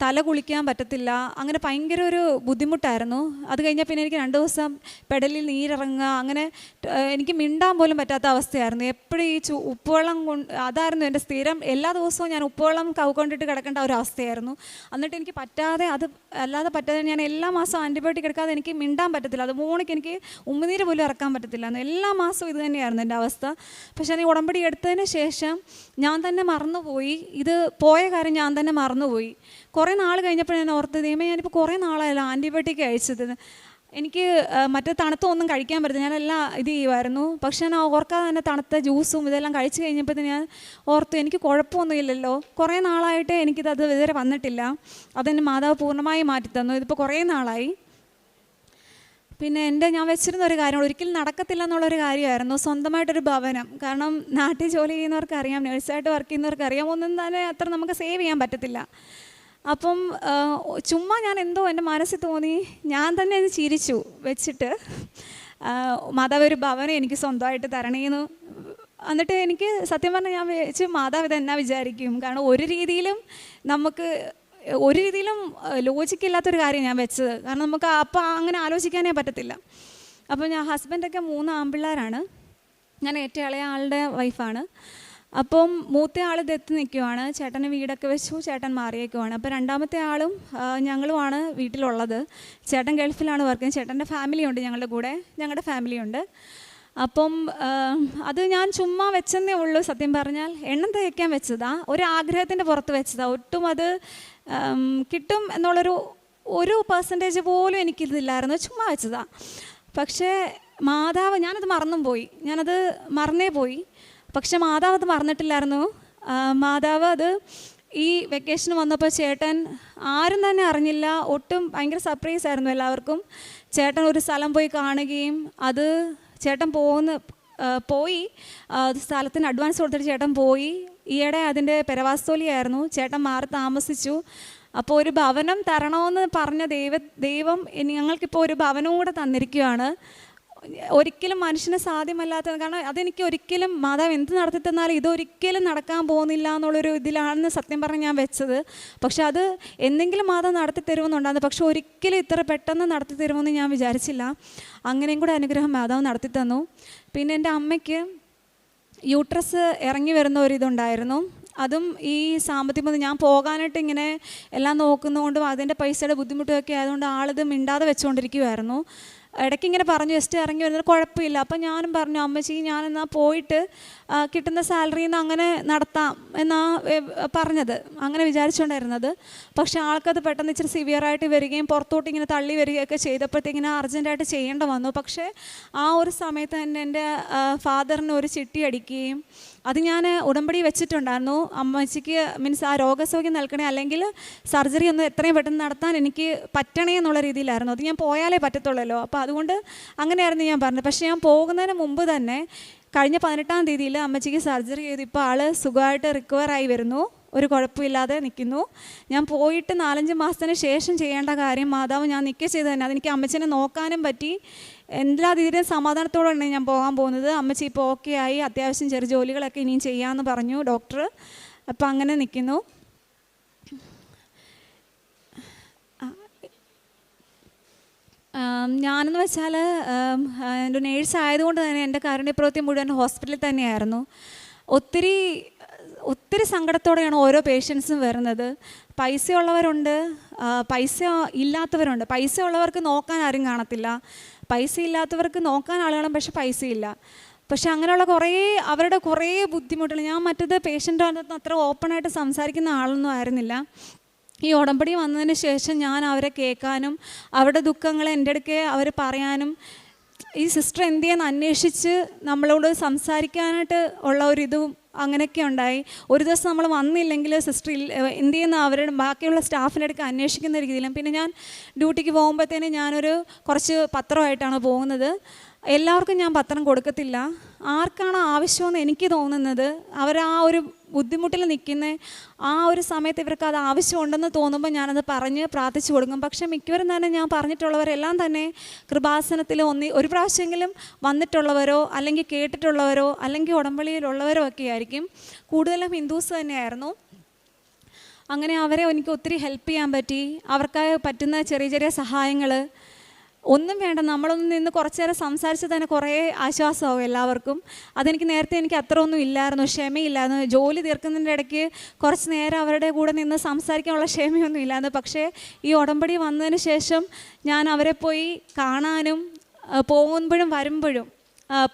തല കുളിക്കാൻ പറ്റത്തില്ല. അങ്ങനെ ഭയങ്കര ഒരു ബുദ്ധിമുട്ടായിരുന്നു. അത് കഴിഞ്ഞാൽ പിന്നെ എനിക്ക് 2 ദിവസം പെടലിൽ നീരിറങ്ങുക, അങ്ങനെ എനിക്ക് മിണ്ടാൻ പോലും പറ്റാത്ത അവസ്ഥയായിരുന്നു. എപ്പോഴും ഈ ഉപ്പുവെള്ളം അതായിരുന്നു എൻ്റെ സ്ഥിരം. എല്ലാ ദിവസവും ഞാൻ ഉപ്പുവെള്ളം കൗക്കൊണ്ടിട്ട് കിടക്കേണ്ട ഒരു അവസ്ഥയായിരുന്നു. എന്നിട്ട് എനിക്ക് പറ്റാതെ ഞാൻ എല്ലാ മാസവും ആൻറ്റിബയോട്ടിക് എടുക്കാതെ എനിക്ക് മിണ്ടാൻ പറ്റത്തില്ല. അത് മോണിക്ക് എനിക്ക് ഉമ്മുനീര് പോലും ഇറക്കാൻ പറ്റത്തില്ല. എല്ലാ മാസവും ഇത് തന്നെയായിരുന്നു എൻ്റെ അവസ്ഥ. പക്ഷേ ഞാൻ ഉടമ്പടി എടുത്തതിന് ശേഷം ഞാൻ തന്നെ മറന്നുപോയി. ഇത് പോയ കാര്യം ഞാൻ തന്നെ മറന്നുപോയി. കുറേ നാൾ കഴിഞ്ഞപ്പോൾ ഞാൻ ഓർത്തത്, ഞാനിപ്പോൾ കുറേ നാളായല്ലോ ആൻറ്റിബയോട്ടിക് കഴിച്ചത്. എനിക്ക് മറ്റേ തണുത്തൊന്നും കഴിക്കാൻ പറ്റില്ല. ഞാനെല്ലാം ഇത് ചെയ്യുമായിരുന്നു. പക്ഷേ ഞാൻ ഓർക്കാതെ തന്നെ തണുത്ത ജ്യൂസും ഇതെല്ലാം കഴിച്ച് കഴിഞ്ഞപ്പോഴത്തേന് ഞാൻ ഓർത്തു, എനിക്ക് കുഴപ്പമൊന്നുമില്ലല്ലോ, കുറേ നാളായിട്ട് എനിക്കിത് ഇതുവരെ വന്നിട്ടില്ല. അതെന്നെ മാതാവ് പൂർണ്ണമായി മാറ്റിത്തന്നു. ഇതിപ്പോൾ കുറേ നാളായി. പിന്നെ ഞാൻ വെച്ചിരുന്ന ഒരു കാര്യം ഒരിക്കലും നടക്കത്തില്ല എന്നുള്ളൊരു കാര്യമായിരുന്നു, സ്വന്തമായിട്ടൊരു ഭവനം. കാരണം നാട്ടിൽ ജോലി ചെയ്യുന്നവർക്കറിയാം, നേഴ്സായിട്ട് വർക്ക് ചെയ്യുന്നവർക്കറിയാം, ഒന്നും തന്നെ അത്ര നമുക്ക് സേവ് ചെയ്യാൻ പറ്റത്തില്ല. അപ്പം ചുമ്മാ ഞാൻ എൻ്റെ മനസ്സിൽ തോന്നി, ഞാൻ തന്നെ അത് ചിരിച്ചു വെച്ചിട്ട്, മാതാവ് ഒരു ഭവനം എനിക്ക് സ്വന്തമായിട്ട് തരണേന്ന്. എന്നിട്ട് എനിക്ക് സത്യം പറഞ്ഞാൽ ഞാൻ വെച്ച്, മാതാവ് ഇതെന്നാ വിചാരിക്കും? കാരണം ഒരു രീതിയിലും ലോജിക്കില്ലാത്തൊരു കാര്യം ഞാൻ വെച്ചത്. കാരണം നമുക്ക് അപ്പം അങ്ങനെ ആലോചിക്കാനേ പറ്റത്തില്ല. അപ്പോൾ ഹസ്ബൻഡൊക്കെ 3 ആൺപിള്ളേരാണ്. ഞാൻ ഏറ്റവും ഇളയ ആളുടെ വൈഫാണ്. അപ്പം മൂത്ത ആൾ ദത്ത് നിൽക്കുവാണ്. ചേട്ടന് വീടൊക്കെ വെച്ചു, ചേട്ടൻ മാറിയേക്കുവാണ്. അപ്പോൾ രണ്ടാമത്തെ ആളും ഞങ്ങളുമാണ് വീട്ടിലുള്ളത്. ചേട്ടൻ ഗൾഫിലാണ് വർക്ക് ചെയ്യുന്നത്. ചേട്ടൻ്റെ ഫാമിലിയുണ്ട് ഞങ്ങളുടെ കൂടെ, ഞങ്ങളുടെ ഫാമിലിയുണ്ട്. അപ്പം അത് ഞാൻ ചുമ്മാ വെച്ചെന്നേ ഉള്ളൂ. സത്യം പറഞ്ഞാൽ എണ്ണം തേക്കാൻ വെച്ചതാ, ഒരു ആഗ്രഹത്തിൻ്റെ പുറത്ത് വെച്ചതാ. ഒട്ടും അത് കിട്ടും എന്നുള്ളൊരു പെർസെൻറ്റേജ് പോലും എനിക്കിതില്ലായിരുന്നു, ചുമ്മാ വെച്ചതാ. പക്ഷേ മാതാവ്, ഞാനത് മറന്നേ പോയി. പക്ഷെ മാതാവ് അത് മറന്നിട്ടില്ലായിരുന്നു. മാതാവ് അത് ഈ വെക്കേഷൻ വന്നപ്പോൾ ചേട്ടൻ ആരും തന്നെ അറിഞ്ഞില്ല, ഒട്ടും ഭയങ്കര സർപ്രൈസ് ആയിരുന്നു എല്ലാവർക്കും. ചേട്ടൻ ഒരു സ്ഥലം പോയി കാണുകയും ചേട്ടൻ പോയി സ്ഥലത്തിന് അഡ്വാൻസ് കൊടുത്തിട്ട് ചേട്ടൻ പോയി. ഈയിടെ അതിൻ്റെ പെരവാസ്തോലിയായിരുന്നു. ചേട്ടൻ മാറി താമസിച്ചു. അപ്പോൾ ഒരു ഭവനം തരണമെന്ന് പറഞ്ഞ ദൈവം ഞങ്ങൾക്കിപ്പോൾ ഒരു ഭവനവും കൂടെ തന്നിരിക്കുകയാണ്. ഒരിക്കലും മനുഷ്യന് സാധ്യമല്ലാത്തത്. കാരണം അതെനിക്ക് ഒരിക്കലും മാതാവ് എന്ത് നടത്തി തന്നാലും ഇതൊരിക്കലും നടക്കാൻ പോകുന്നില്ല എന്നുള്ളൊരു ഇതിലാണെന്ന് സത്യം പറഞ്ഞ് ഞാൻ വെച്ചത്. പക്ഷെ അത് എന്തെങ്കിലും മാതാവ് നടത്തി തരുമെന്നുണ്ടായിരുന്നു. പക്ഷെ ഒരിക്കലും ഇത്ര പെട്ടെന്ന് നടത്തി തരുമെന്ന് ഞാൻ വിചാരിച്ചില്ല. അങ്ങനെയും കൂടെ അനുഗ്രഹം മാതാവ് നടത്തി തന്നു. പിന്നെ എൻ്റെ അമ്മയ്ക്ക് യൂട്രസ് ഇറങ്ങി വരുന്ന ഒരിതുണ്ടായിരുന്നു. അതും ഈ സാമ്പത്തികം ഞാൻ പോകാനായിട്ട് ഇങ്ങനെ എല്ലാം നോക്കുന്നതുകൊണ്ടും അതിൻ്റെ പൈസയുടെ ബുദ്ധിമുട്ടൊക്കെ ആയതുകൊണ്ട് ആളിത് മിണ്ടാതെ വെച്ചുകൊണ്ടിരിക്കുമായിരുന്നു. ഇടയ്ക്ക് ഇങ്ങനെ പറഞ്ഞു ജസ്റ്റ് ഇറങ്ങി വരുന്നത് കുഴപ്പമില്ല. അപ്പം ഞാനും പറഞ്ഞു അമ്മച്ചി ഞാനെന്നാൽ പോയിട്ട് കിട്ടുന്ന സാലറിയിൽ നിന്ന് അങ്ങനെ നടത്താം എന്നാ പറഞ്ഞത്, അങ്ങനെ വിചാരിച്ചുകൊണ്ടായിരുന്നത്. പക്ഷേ ആൾക്കത് പെട്ടെന്ന് ഇച്ചിരി സിവിയറായിട്ട് വരികയും പുറത്തോട്ട് ഇങ്ങനെ തള്ളി വരികയൊക്കെ ചെയ്തപ്പോഴത്തേക്കിങ്ങനെ അർജൻറ്റായിട്ട് ചെയ്യേണ്ട വന്നു. പക്ഷേ ആ ഒരു സമയത്ത് തന്നെ എൻ്റെ ഫാദറിന് ഒരു ചിട്ടി അടിക്കുകയും അത് ഞാൻ ഉടമ്പടി വെച്ചിട്ടുണ്ടായിരുന്നു. അമ്മച്ചിക്ക് മീൻസ് ആ രോഗസൗഖ്യം നൽകണേ അല്ലെങ്കിൽ സർജറി ഒന്ന് എത്രയും പെട്ടെന്ന് നടത്താൻ എനിക്ക് പറ്റണേ എന്നുള്ള രീതിയിലായിരുന്നു. അത് ഞാൻ പോയാലേ പറ്റത്തുള്ളല്ലോ. അപ്പോൾ അതുകൊണ്ട് അങ്ങനെയായിരുന്നു ഞാൻ പറഞ്ഞത്. പക്ഷേ ഞാൻ പോകുന്നതിന് മുമ്പ് തന്നെ കഴിഞ്ഞ 18-ാം തീയതിയിൽ അമ്മച്ചിക്ക് സർജറി ചെയ്ത് ഇപ്പോൾ ആൾ സുഖമായിട്ട് റിക്കവറായി വരുന്നു, ഒരു കുഴപ്പമില്ലാതെ നിൽക്കുന്നു. ഞാൻ പോയിട്ട് 4-5 മാസത്തിന് ശേഷം ചെയ്യേണ്ട കാര്യം മാതാവ് ഞാൻ നിൽക്കുക ചെയ്ത് തന്നെ അതെനിക്ക് അമ്മച്ചിനെ നോക്കാനും പറ്റി. എല്ലാ രീതിയിലും സമാധാനത്തോടെയാണ് ഞാൻ പോകാൻ പോകുന്നത്. അമ്മച്ചി ഇപ്പോൾ ഓക്കെ ആയി, അത്യാവശ്യം ചെറിയ ജോലികളൊക്കെ ഇനിയും ചെയ്യാമെന്ന് പറഞ്ഞു ഡോക്ടർ. അപ്പം അങ്ങനെ നിൽക്കുന്നു. ഞാനെന്ന് വെച്ചാൽ എൻ്റെ നേഴ്സ് ആയതുകൊണ്ട് തന്നെ എൻ്റെ കാരുണ്യപ്രവൃത്തി മുഴുവൻ ഹോസ്പിറ്റലിൽ തന്നെയായിരുന്നു. ഒത്തിരി സങ്കടത്തോടെയാണ് ഓരോ പേഷ്യൻസും വരുന്നത്. പൈസയുള്ളവരുണ്ട്, പൈസ ഇല്ലാത്തവരുണ്ട്. പൈസ ഉള്ളവർക്ക് നോക്കാൻ ആരും കാണത്തില്ല, പൈസ ഇല്ലാത്തവർക്ക് നോക്കാൻ ആളുകളും പക്ഷെ പൈസയില്ല. പക്ഷെ അങ്ങനെയുള്ള അവരുടെ കുറേ ബുദ്ധിമുട്ടുകൾ. ഞാൻ മറ്റത് പേഷ്യൻ്റ് വന്നിട്ട് അത്ര ഓപ്പണായിട്ട് സംസാരിക്കുന്ന ആളൊന്നും ആയിരുന്നില്ല. ഈ ഉടമ്പടി വന്നതിന് ശേഷം ഞാൻ അവരെ കേൾക്കാനും അവരുടെ ദുഃഖങ്ങൾ എൻ്റെ അടുക്കെ അവർ പറയാനും ഈ സിസ്റ്റർ എന്ത് ചെയ്യുന്ന അന്വേഷിച്ച് നമ്മളോട് സംസാരിക്കാനായിട്ട് ഉള്ള ഒരിതും അങ്ങനെയൊക്കെ ഉണ്ടായി. ഒരു ദിവസം നമ്മൾ വന്നില്ലെങ്കിൽ സിസ്റ്റർ എന്ത് ചെയ്യുന്ന അവരുടെ ബാക്കിയുള്ള സ്റ്റാഫിൻ്റെ അടുക്ക് അന്വേഷിക്കുന്ന രീതിയിലും. പിന്നെ ഞാൻ ഡ്യൂട്ടിക്ക് പോകുമ്പോഴത്തേനും ഞാനൊരു കുറച്ച് പത്രമായിട്ടാണ് പോകുന്നത്. എല്ലാവർക്കും ഞാൻ പത്രം കൊടുക്കത്തില്ല. ആർക്കാണ് ആവശ്യമെന്ന് എനിക്ക് തോന്നുന്നത് അവർ ആ ഒരു ബുദ്ധിമുട്ടിൽ നിൽക്കുന്ന ആ ഒരു സമയത്ത് ഇവർക്ക് അത് ആവശ്യമുണ്ടെന്ന് തോന്നുമ്പോൾ ഞാനത് പറഞ്ഞ് പ്രാർത്ഥിച്ചു കൊടുക്കും. പക്ഷേ മിക്കവരും തന്നെ ഞാൻ പറഞ്ഞിട്ടുള്ളവരെല്ലാം തന്നെ കൃപാസനത്തിൽ ഒരു പ്രാവശ്യമെങ്കിലും വന്നിട്ടുള്ളവരോ അല്ലെങ്കിൽ കേട്ടിട്ടുള്ളവരോ അല്ലെങ്കിൽ ഉടമ്പടിയിലുള്ളവരോ ഒക്കെ ആയിരിക്കും. കൂടുതലും ഹിന്ദുസ് തന്നെയായിരുന്നു. അങ്ങനെ അവരെ എനിക്ക് ഒത്തിരി ഹെൽപ്പ് ചെയ്യാൻ പറ്റി. അവർക്ക് പറ്റുന്ന ചെറിയ ചെറിയ സഹായങ്ങൾ ഒന്നും വേണ്ട, നമ്മളൊന്ന് നിന്ന് കുറച്ച് നേരം സംസാരിച്ച് തന്നെ കുറേ ആശ്വാസമാവും എല്ലാവർക്കും. അതെനിക്ക് നേരത്തെ അത്ര ഒന്നും ഇല്ലായിരുന്നു, ക്ഷമയില്ലായിരുന്നു. ജോലി തീർക്കുന്നതിൻ്റെ ഇടയ്ക്ക് കുറച്ച് നേരം അവരുടെ കൂടെ നിന്ന് സംസാരിക്കാനുള്ള ക്ഷമയൊന്നും ഇല്ലായിരുന്നു. പക്ഷേ ഈ ഉടമ്പടി വന്നതിന് ശേഷം ഞാൻ അവരെ പോയി കാണാനും പോകുമ്പോഴും വരുമ്പോഴും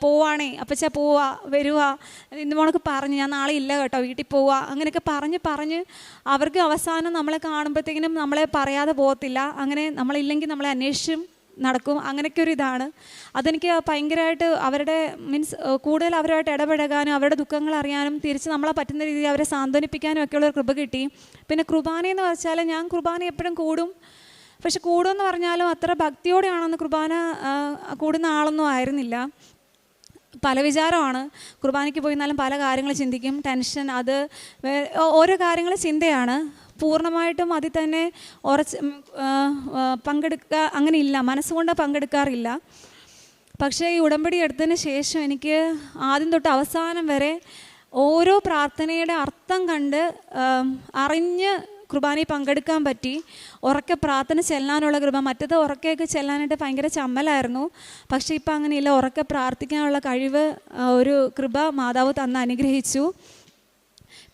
പോവാണേ അപ്പച്ചാ പോവാ വരുക ഇന്ന് മോൾക്ക് പറഞ്ഞ് ഞാൻ നാളെ ഇല്ല കേട്ടോ വീട്ടിൽ പോവുക അങ്ങനെയൊക്കെ പറഞ്ഞ് അവർക്ക് അവസാനം നമ്മളെ കാണുമ്പോഴത്തേക്കിനും നമ്മളെ പറയാതെ പോകത്തില്ല. അങ്ങനെ നമ്മളില്ലെങ്കിൽ നമ്മളെ അന്വേഷിച്ചും നടക്കും. അങ്ങനെയൊക്കെ ഒരു ഇതാണ്. അതെനിക്ക് ഭയങ്കരമായിട്ട് അവരുടെ കൂടുതൽ അവരുമായിട്ട് ഇടപഴകാനും അവരുടെ ദുഃഖങ്ങൾ അറിയാനും തിരിച്ച് നമ്മളെ പറ്റുന്ന രീതിയിൽ അവരെ സാന്ത്വനിപ്പിക്കാനും ഒക്കെയുള്ള ഒരു കൃപ കിട്ടി. പിന്നെ കുർബാനയെന്ന് വെച്ചാൽ ഞാൻ കുർബാന എപ്പോഴും കൂടും. പക്ഷെ കൂടുമെന്ന് പറഞ്ഞാലും അത്ര ഭക്തിയോടെയാണെന്ന് കുർബാന കൂടുന്ന ആളൊന്നും ആയിരുന്നില്ല. പല വിചാരമാണ്. കുർബാനയ്ക്ക് പോയിരുന്നാലും പല കാര്യങ്ങൾ ചിന്തിക്കും, ടെൻഷൻ, അത് ഓരോ കാര്യങ്ങൾ ചിന്തയാണ്. പൂർണ്ണമായിട്ടും അതിൽ തന്നെ പങ്കെടുക്കുക അങ്ങനെയില്ല, മനസ്സുകൊണ്ട് പങ്കെടുക്കാറില്ല. പക്ഷേ ഈ ഉടമ്പടി എടുത്തതിന് ശേഷം എനിക്ക് ആദ്യം തൊട്ട് അവസാനം വരെ ഓരോ പ്രാർത്ഥനയുടെ അർത്ഥം കണ്ട് അറിഞ്ഞ് കുർബാനയിൽ പങ്കെടുക്കാൻ പറ്റി. ഉറക്കെ പ്രാർത്ഥന ചെല്ലാനുള്ള കൃപ. മറ്റത് ഉറക്കെയൊക്കെ ചെല്ലാനായിട്ട് ഭയങ്കര ചമ്മലായിരുന്നു. പക്ഷേ ഇപ്പം അങ്ങനെയില്ല, ഉറക്കെ പ്രാർത്ഥിക്കാനുള്ള കഴിവ് ഒരു കൃപ മാതാവ് തന്ന് അനുഗ്രഹിച്ചു.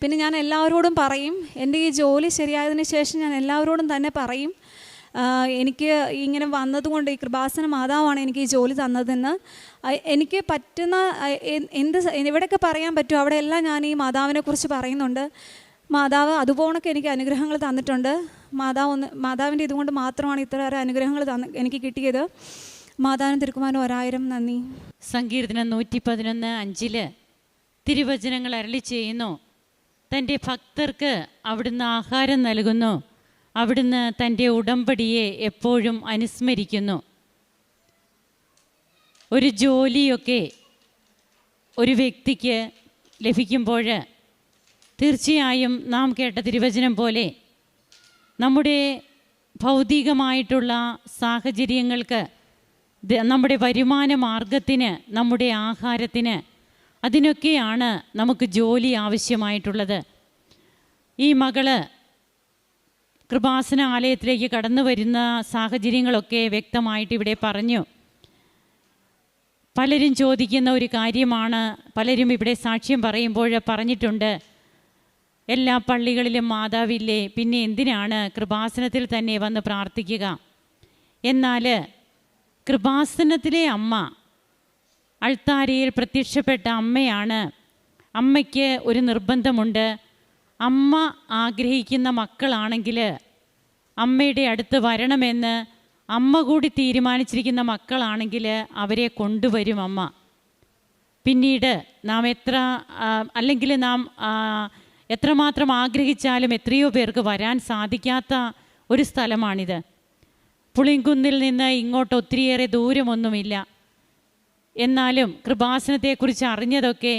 പിന്നെ ഞാൻ എല്ലാവരോടും പറയും, എൻ്റെ ഈ ജോലി ശരിയായതിന് ശേഷം ഞാൻ എല്ലാവരോടും തന്നെ പറയും, എനിക്ക് ഇങ്ങനെ വന്നതുകൊണ്ട് ഈ കൃപാസന മാതാവാണ് എനിക്ക് ഈ ജോലി തന്നതെന്ന്. എനിക്ക് പറ്റുന്ന എവിടെയൊക്കെ പറയാൻ പറ്റുമോ അവിടെയെല്ലാം ഞാൻ ഈ മാതാവിനെക്കുറിച്ച് പറയുന്നുണ്ട്. മാതാവ് അതുപോലൊക്കെ എനിക്ക് അനുഗ്രഹങ്ങൾ തന്നിട്ടുണ്ട്. മാതാവിൻ്റെ ഇതുകൊണ്ട് മാത്രമാണ് ഇത്രയേറെ അനുഗ്രഹങ്ങൾ എനിക്ക് കിട്ടിയത്. മാതാവിനും തിരുക്കുമാരനും 1000 നന്ദി. സങ്കീർത്തനം 111:5 തിരുവചനങ്ങൾ അരുളി ചെയ്യുന്നു, തൻ്റെ ഭക്തർക്ക് അവിടുന്ന് ആഹാരം നൽകുന്നു, അവിടുന്ന് തൻ്റെ ഉടമ്പടിയെ എപ്പോഴും അനുസ്മരിക്കുന്നു. ഒരു ജോലിയൊക്കെ ഒരു വ്യക്തിക്ക് ലഭിക്കുമ്പോൾ തീർച്ചയായും നാം കേട്ട തിരുവചനം പോലെ നമ്മുടെ ഭൗതികമായിട്ടുള്ള സാഹചര്യങ്ങൾക്ക്, നമ്മുടെ വരുമാന മാർഗത്തിന്, നമ്മുടെ ആഹാരത്തിന്, അതിനൊക്കെയാണ് നമുക്ക് ജോലി ആവശ്യമായിട്ടുള്ളത്. ഈ മകള് കൃപാസന ആലയത്തിലേക്ക് കടന്നു വരുന്ന സാഹചര്യങ്ങളൊക്കെ വ്യക്തമായിട്ട് ഇവിടെ പറഞ്ഞു. പലരും ചോദിക്കുന്ന ഒരു കാര്യമാണ്, പലരും ഇവിടെ സാക്ഷ്യം പറയുമ്പോൾ പറഞ്ഞിട്ടുണ്ട്, എല്ലാ പള്ളികളിലും മാതാവില്ലേ, പിന്നെ എന്തിനാണ് കൃപാസനത്തിൽ തന്നെ വന്ന് പ്രാർത്ഥിക്കുക? എന്നാൽ കൃപാസനത്തിലെ അമ്മ, അൾത്താരയിൽ പ്രത്യക്ഷപ്പെട്ട അമ്മയാണ്. അമ്മയ്ക്ക് ഒരു നിർബന്ധമുണ്ട്. അമ്മ ആഗ്രഹിക്കുന്ന മക്കളാണെങ്കിൽ അമ്മയുടെ അടുത്ത് വരണമെന്ന് അമ്മ കൂടി തീരുമാനിച്ചിരിക്കുന്ന മക്കളാണെങ്കിൽ അവരെ കൊണ്ടുവരും അമ്മ. പിന്നീട് നാം എത്രമാത്രം ആഗ്രഹിച്ചാലും എത്രയോ പേർക്ക് വരാൻ സാധിക്കാത്ത ഒരു സ്ഥലമാണിത്. പുളിങ്കുന്നിൽ നിന്ന് ഇങ്ങോട്ട് ഒത്തിരിയേറെ ദൂരമൊന്നുമില്ല. എന്നാലും കൃപാസനത്തെക്കുറിച്ച് അറിഞ്ഞതൊക്കെ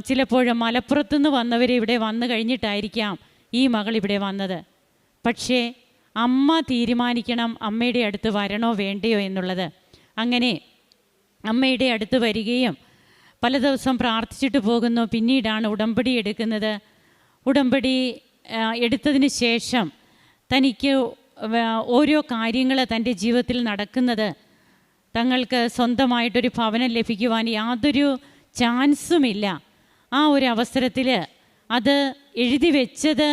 ചിലപ്പോഴും മലപ്പുറത്തുനിന്ന് വന്നവർ ഇവിടെ വന്നു കഴിഞ്ഞിട്ടായിരിക്കാം ഈ മകൾ ഇവിടെ വന്നത്. പക്ഷേ അമ്മ തീരുമാനിക്കണം അമ്മയുടെ അടുത്ത് വരണോ വേണ്ടയോ എന്നുള്ളത്. അങ്ങനെ അമ്മയുടെ അടുത്ത് വരികയും പല ദിവസം പ്രാർത്ഥിച്ചിട്ട് പോകുന്നു. പിന്നീടാണ് ഉടമ്പടി എടുക്കുന്നത്. ഉടമ്പടി എടുത്തതിന് ശേഷം തനിക്ക് ഓരോ കാര്യങ്ങൾ തൻ്റെ ജീവിതത്തിൽ നടക്കുന്നത്, തങ്ങൾക്ക് സ്വന്തമായിട്ടൊരു ഭവനം ലഭിക്കുവാൻ യാതൊരു ചാൻസുമില്ല. ആ ഒരു അവസരത്തിൽ അത് എഴുതി വെച്ചത്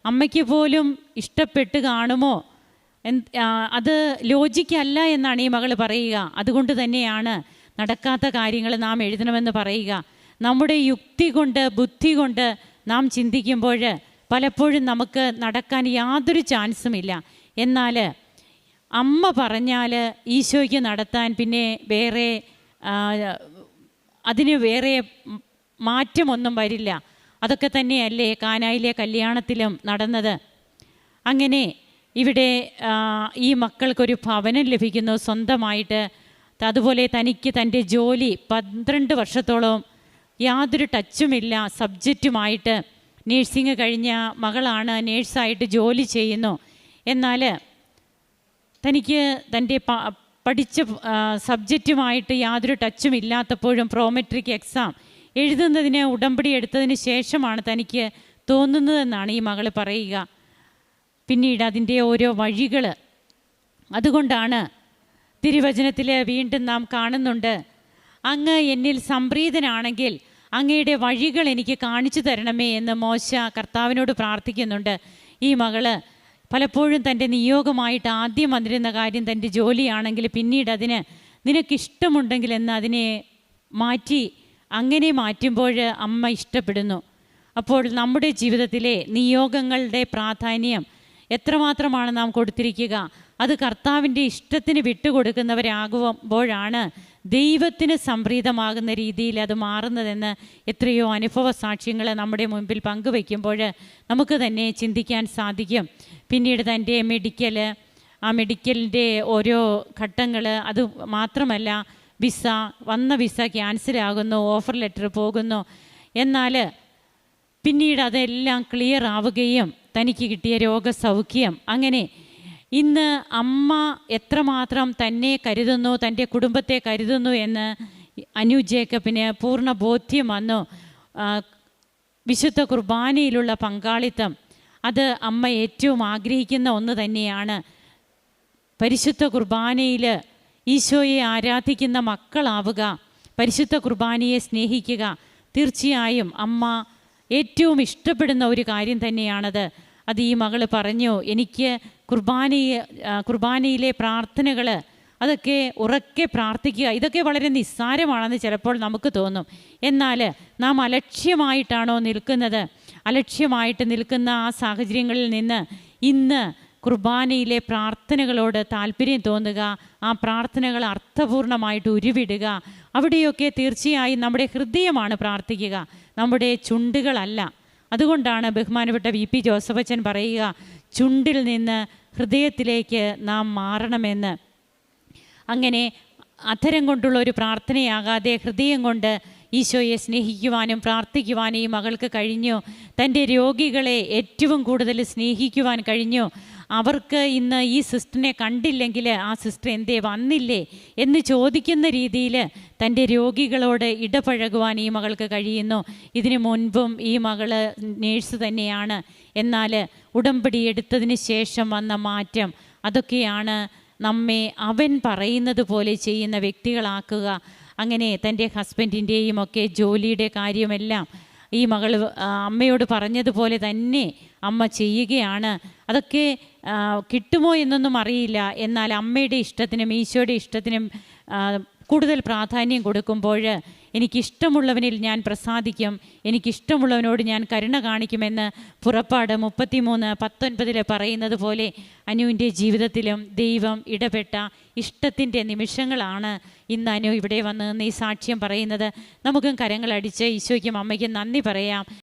അമ്മയ്ക്ക് പോലും ഇഷ്ടപ്പെട്ട് കാണുമോ, അത് ലോജിക്കല്ല എന്നാണ് ഈ മകൾ പറയുക. അതുകൊണ്ട് തന്നെയാണ് നടക്കാത്ത കാര്യങ്ങൾ നാം എഴുതണമെന്ന് പറയുക. നമ്മുടെ യുക്തി കൊണ്ട്, ബുദ്ധി കൊണ്ട് നാം ചിന്തിക്കുമ്പോൾ പലപ്പോഴും നമുക്ക് നടക്കാൻ യാതൊരു ചാൻസുമില്ല. എന്നാൽ അമ്മ പറഞ്ഞാൽ ഈശോയ്ക്ക് നടത്താൻ പിന്നെ അതിന് വേറെ മാറ്റമൊന്നും വരില്ല. അതൊക്കെ തന്നെയല്ലേ കാനായിലെ കല്യാണത്തിലും നടന്നത്. അങ്ങനെ ഇവിടെ ഈ മക്കൾക്കൊരു ഭവനം ലഭിക്കുന്നു സ്വന്തമായിട്ട്. അതുപോലെ തനിക്ക് തൻ്റെ ജോലി 12 വർഷത്തോളം യാതൊരു ടച്ചുമില്ല സബ്ജക്റ്റുമായിട്ട്. നേഴ്സിംഗ് കഴിഞ്ഞ മകളാണ്, നേഴ്സായിട്ട് ജോലി ചെയ്യുന്നു. എന്നാൽ തനിക്ക് തൻ്റെ പഠിച്ച സബ്ജക്റ്റുമായിട്ട് യാതൊരു ടച്ചും ഇല്ലാത്തപ്പോഴും പ്രോമെട്രിക് എക്സാം എഴുതുന്നതിന് ഉടമ്പടി എടുത്തതിന് ശേഷമാണ് തനിക്ക് തോന്നുന്നതെന്നാണ് ഈ മകൾ പറയുക. പിന്നീട് അതിൻ്റെ ഓരോ വഴികൾ, അതുകൊണ്ടാണ് തിരുവചനത്തിൽ വീണ്ടും നാം കാണുന്നുണ്ട്, അങ്ങ് എന്നിൽ സംപ്രീതനാണെങ്കിൽ അങ്ങയുടെ വഴികൾ എനിക്ക് കാണിച്ചു തരണമേ എന്ന് മോശ കർത്താവിനോട് പ്രാർത്ഥിക്കുന്നുണ്ട്. ഈ മകള് പലപ്പോഴും തൻ്റെ നിയോഗമായിട്ട് ആദ്യം വന്നിരുന്ന കാര്യം തൻ്റെ ജോലിയാണെങ്കിൽ പിന്നീട് അതിന് നിനക്കിഷ്ടമുണ്ടെങ്കിൽ എന്ന് അതിനെ മാറ്റി, അങ്ങനെ മാറ്റുമ്പോൾ അമ്മ ഇഷ്ടപ്പെടുന്നു. അപ്പോൾ നമ്മുടെ ജീവിതത്തിലെ നിയോഗങ്ങളുടെ പ്രാധാന്യം എത്രമാത്രമാണ് നാം കൊടുത്തിരിക്കുക? അത് കർത്താവിൻ്റെ ഇഷ്ടത്തിന് വിട്ടുകൊടുക്കുന്നവരാകുമ്പോഴാണ് ദൈവത്തിന് സംപ്രീതമാകുന്ന രീതിയിൽ അത് മാറുന്നതെന്ന് എത്രയോ അനുഭവ സാക്ഷ്യങ്ങൾ നമ്മുടെ മുമ്പിൽ പങ്കുവയ്ക്കുമ്പോൾ നമുക്ക് തന്നെ ചിന്തിക്കാൻ സാധിക്കും. പിന്നീട് തൻ്റെ മെഡിക്കലിൻ്റെ ഓരോ ഘട്ടങ്ങൾ, അത് മാത്രമല്ല വന്ന വിസ ക്യാൻസലാകുന്നു, ഓഫർ ലെറ്റർ പോകുന്നു. എന്നാൽ പിന്നീട് അതെല്ലാം ക്ലിയർ ആവുകയും തനിക്ക് കിട്ടിയ രോഗസൗഖ്യം, അങ്ങനെ ഇന്ന് അമ്മ എത്രമാത്രം തന്നെ കരുതുന്നു, തൻ്റെ കുടുംബത്തെ കരുതുന്നു എന്ന് അനു ജേക്കബിന് പൂർണ്ണ ബോധ്യം വന്നു. വിശുദ്ധ കുർബാനയിലുള്ള പങ്കാളിത്തം അത് അമ്മ ഏറ്റവും ആഗ്രഹിക്കുന്ന ഒന്ന് തന്നെയാണ്. പരിശുദ്ധ കുർബാനയിൽ ഈശോയെ ആരാധിക്കുന്ന മക്കളാവുക, പരിശുദ്ധ കുർബാനയെ സ്നേഹിക്കുക. തീർച്ചയായും അമ്മ ഏറ്റവും ഇഷ്ടപ്പെടുന്ന ഒരു കാര്യം തന്നെയാണത്. അത് ഈ മകൾ പറഞ്ഞു, എനിക്ക് കുർബാനയിലെ പ്രാർത്ഥനകൾ അതൊക്കെ ഉറക്കെ പ്രാർത്ഥിക്കുക, ഇതൊക്കെ വളരെ നിസ്സാരമാണെന്ന് ചിലപ്പോൾ നമുക്ക് തോന്നും. എന്നാൽ നാം അലക്ഷ്യമായിട്ടാണോ നിൽക്കുന്നത്? അലക്ഷ്യമായിട്ട് നിൽക്കുന്ന ആ സാഹചര്യങ്ങളിൽ നിന്ന് ഇന്ന് കുർബാനയിലെ പ്രാർത്ഥനകളോട് താല്പര്യം തോന്നുക, ആ പ്രാർത്ഥനകൾ അർത്ഥപൂർണമായിട്ട് ഉരുവിടുക. അവിടെയൊക്കെ തീർച്ചയായും നമ്മുടെ ഹൃദയമാണ് പ്രാർത്ഥിക്കുക, നമ്മുടെ ചുണ്ടുകളല്ല. അതുകൊണ്ടാണ് ബഹുമാനപ്പെട്ട VP ജോസഫച്ചൻ പറയുക, ചുണ്ടിൽ നിന്ന് ഹൃദയത്തിലേക്ക് നാം മാറണമെന്ന്. അങ്ങനെ അധരം കൊണ്ടുള്ള ഒരു പ്രാർത്ഥനയാകാതെ ഹൃദയം കൊണ്ട് ഈശോയെ സ്നേഹിക്കുവാനും പ്രാർത്ഥിക്കുവാനും ഈ മകൾക്ക് കഴിഞ്ഞു. തൻ്റെ രോഗികളെ ഏറ്റവും കൂടുതൽ സ്നേഹിക്കുവാൻ കഴിഞ്ഞു. അവർക്ക് ഇന്ന് ഈ സിസ്റ്ററിനെ കണ്ടില്ലെങ്കിൽ ആ സിസ്റ്റർ എന്തേ വന്നില്ലേ എന്ന് ചോദിക്കുന്ന രീതിയിൽ തൻ്റെ രോഗികളോട് ഇടപഴകുവാൻ ഈ മകൾക്ക് കഴിയുന്നു. ഇതിനു മുൻപും ഈ മകൾ നേഴ്സ് തന്നെയാണ്. എന്നാൽ ഉടമ്പടി എടുത്തതിന് ശേഷം വന്ന മാറ്റം, അതൊക്കെയാണ് നമ്മെ അവൻ പറയുന്നത് പോലെ ചെയ്യുന്ന വ്യക്തികളാക്കുക. അങ്ങനെ തൻ്റെ ഹസ്ബൻഡിൻ്റെയും ഒക്കെ ജോലിയുടെ കാര്യമെല്ലാം ഈ മകൾ അമ്മയോട് പറഞ്ഞതുപോലെ തന്നെ അമ്മ ചെയ്യുകയാണ്. അതൊക്കെ കിട്ടുമോ എന്നൊന്നും അറിയില്ല. എന്നാൽ അമ്മയുടെ ഇഷ്ടത്തിനും ഈശോയുടെ ഇഷ്ടത്തിനും കൂടുതൽ പ്രാധാന്യം കൊടുക്കുമ്പോൾ എനിക്കിഷ്ടമുള്ളവനിൽ ഞാൻ പ്രസാദിക്കും, എനിക്കിഷ്ടമുള്ളവനോട് ഞാൻ കരുണ കാണിക്കുമെന്ന് പുറപ്പാട് 33:19 പറയുന്നത് പോലെ അനുവിൻ്റെ ജീവിതത്തിലും ദൈവം ഇടപെട്ട ഇഷ്ടത്തിൻ്റെ നിമിഷങ്ങളാണ് ഇന്ന് അനു ഇവിടെ വന്ന് ഈ സാക്ഷ്യം പറയുന്നത്. നമുക്കും കരങ്ങളടിച്ച് ഈശോയ്ക്കും അമ്മയ്ക്കും നന്ദി പറയാം.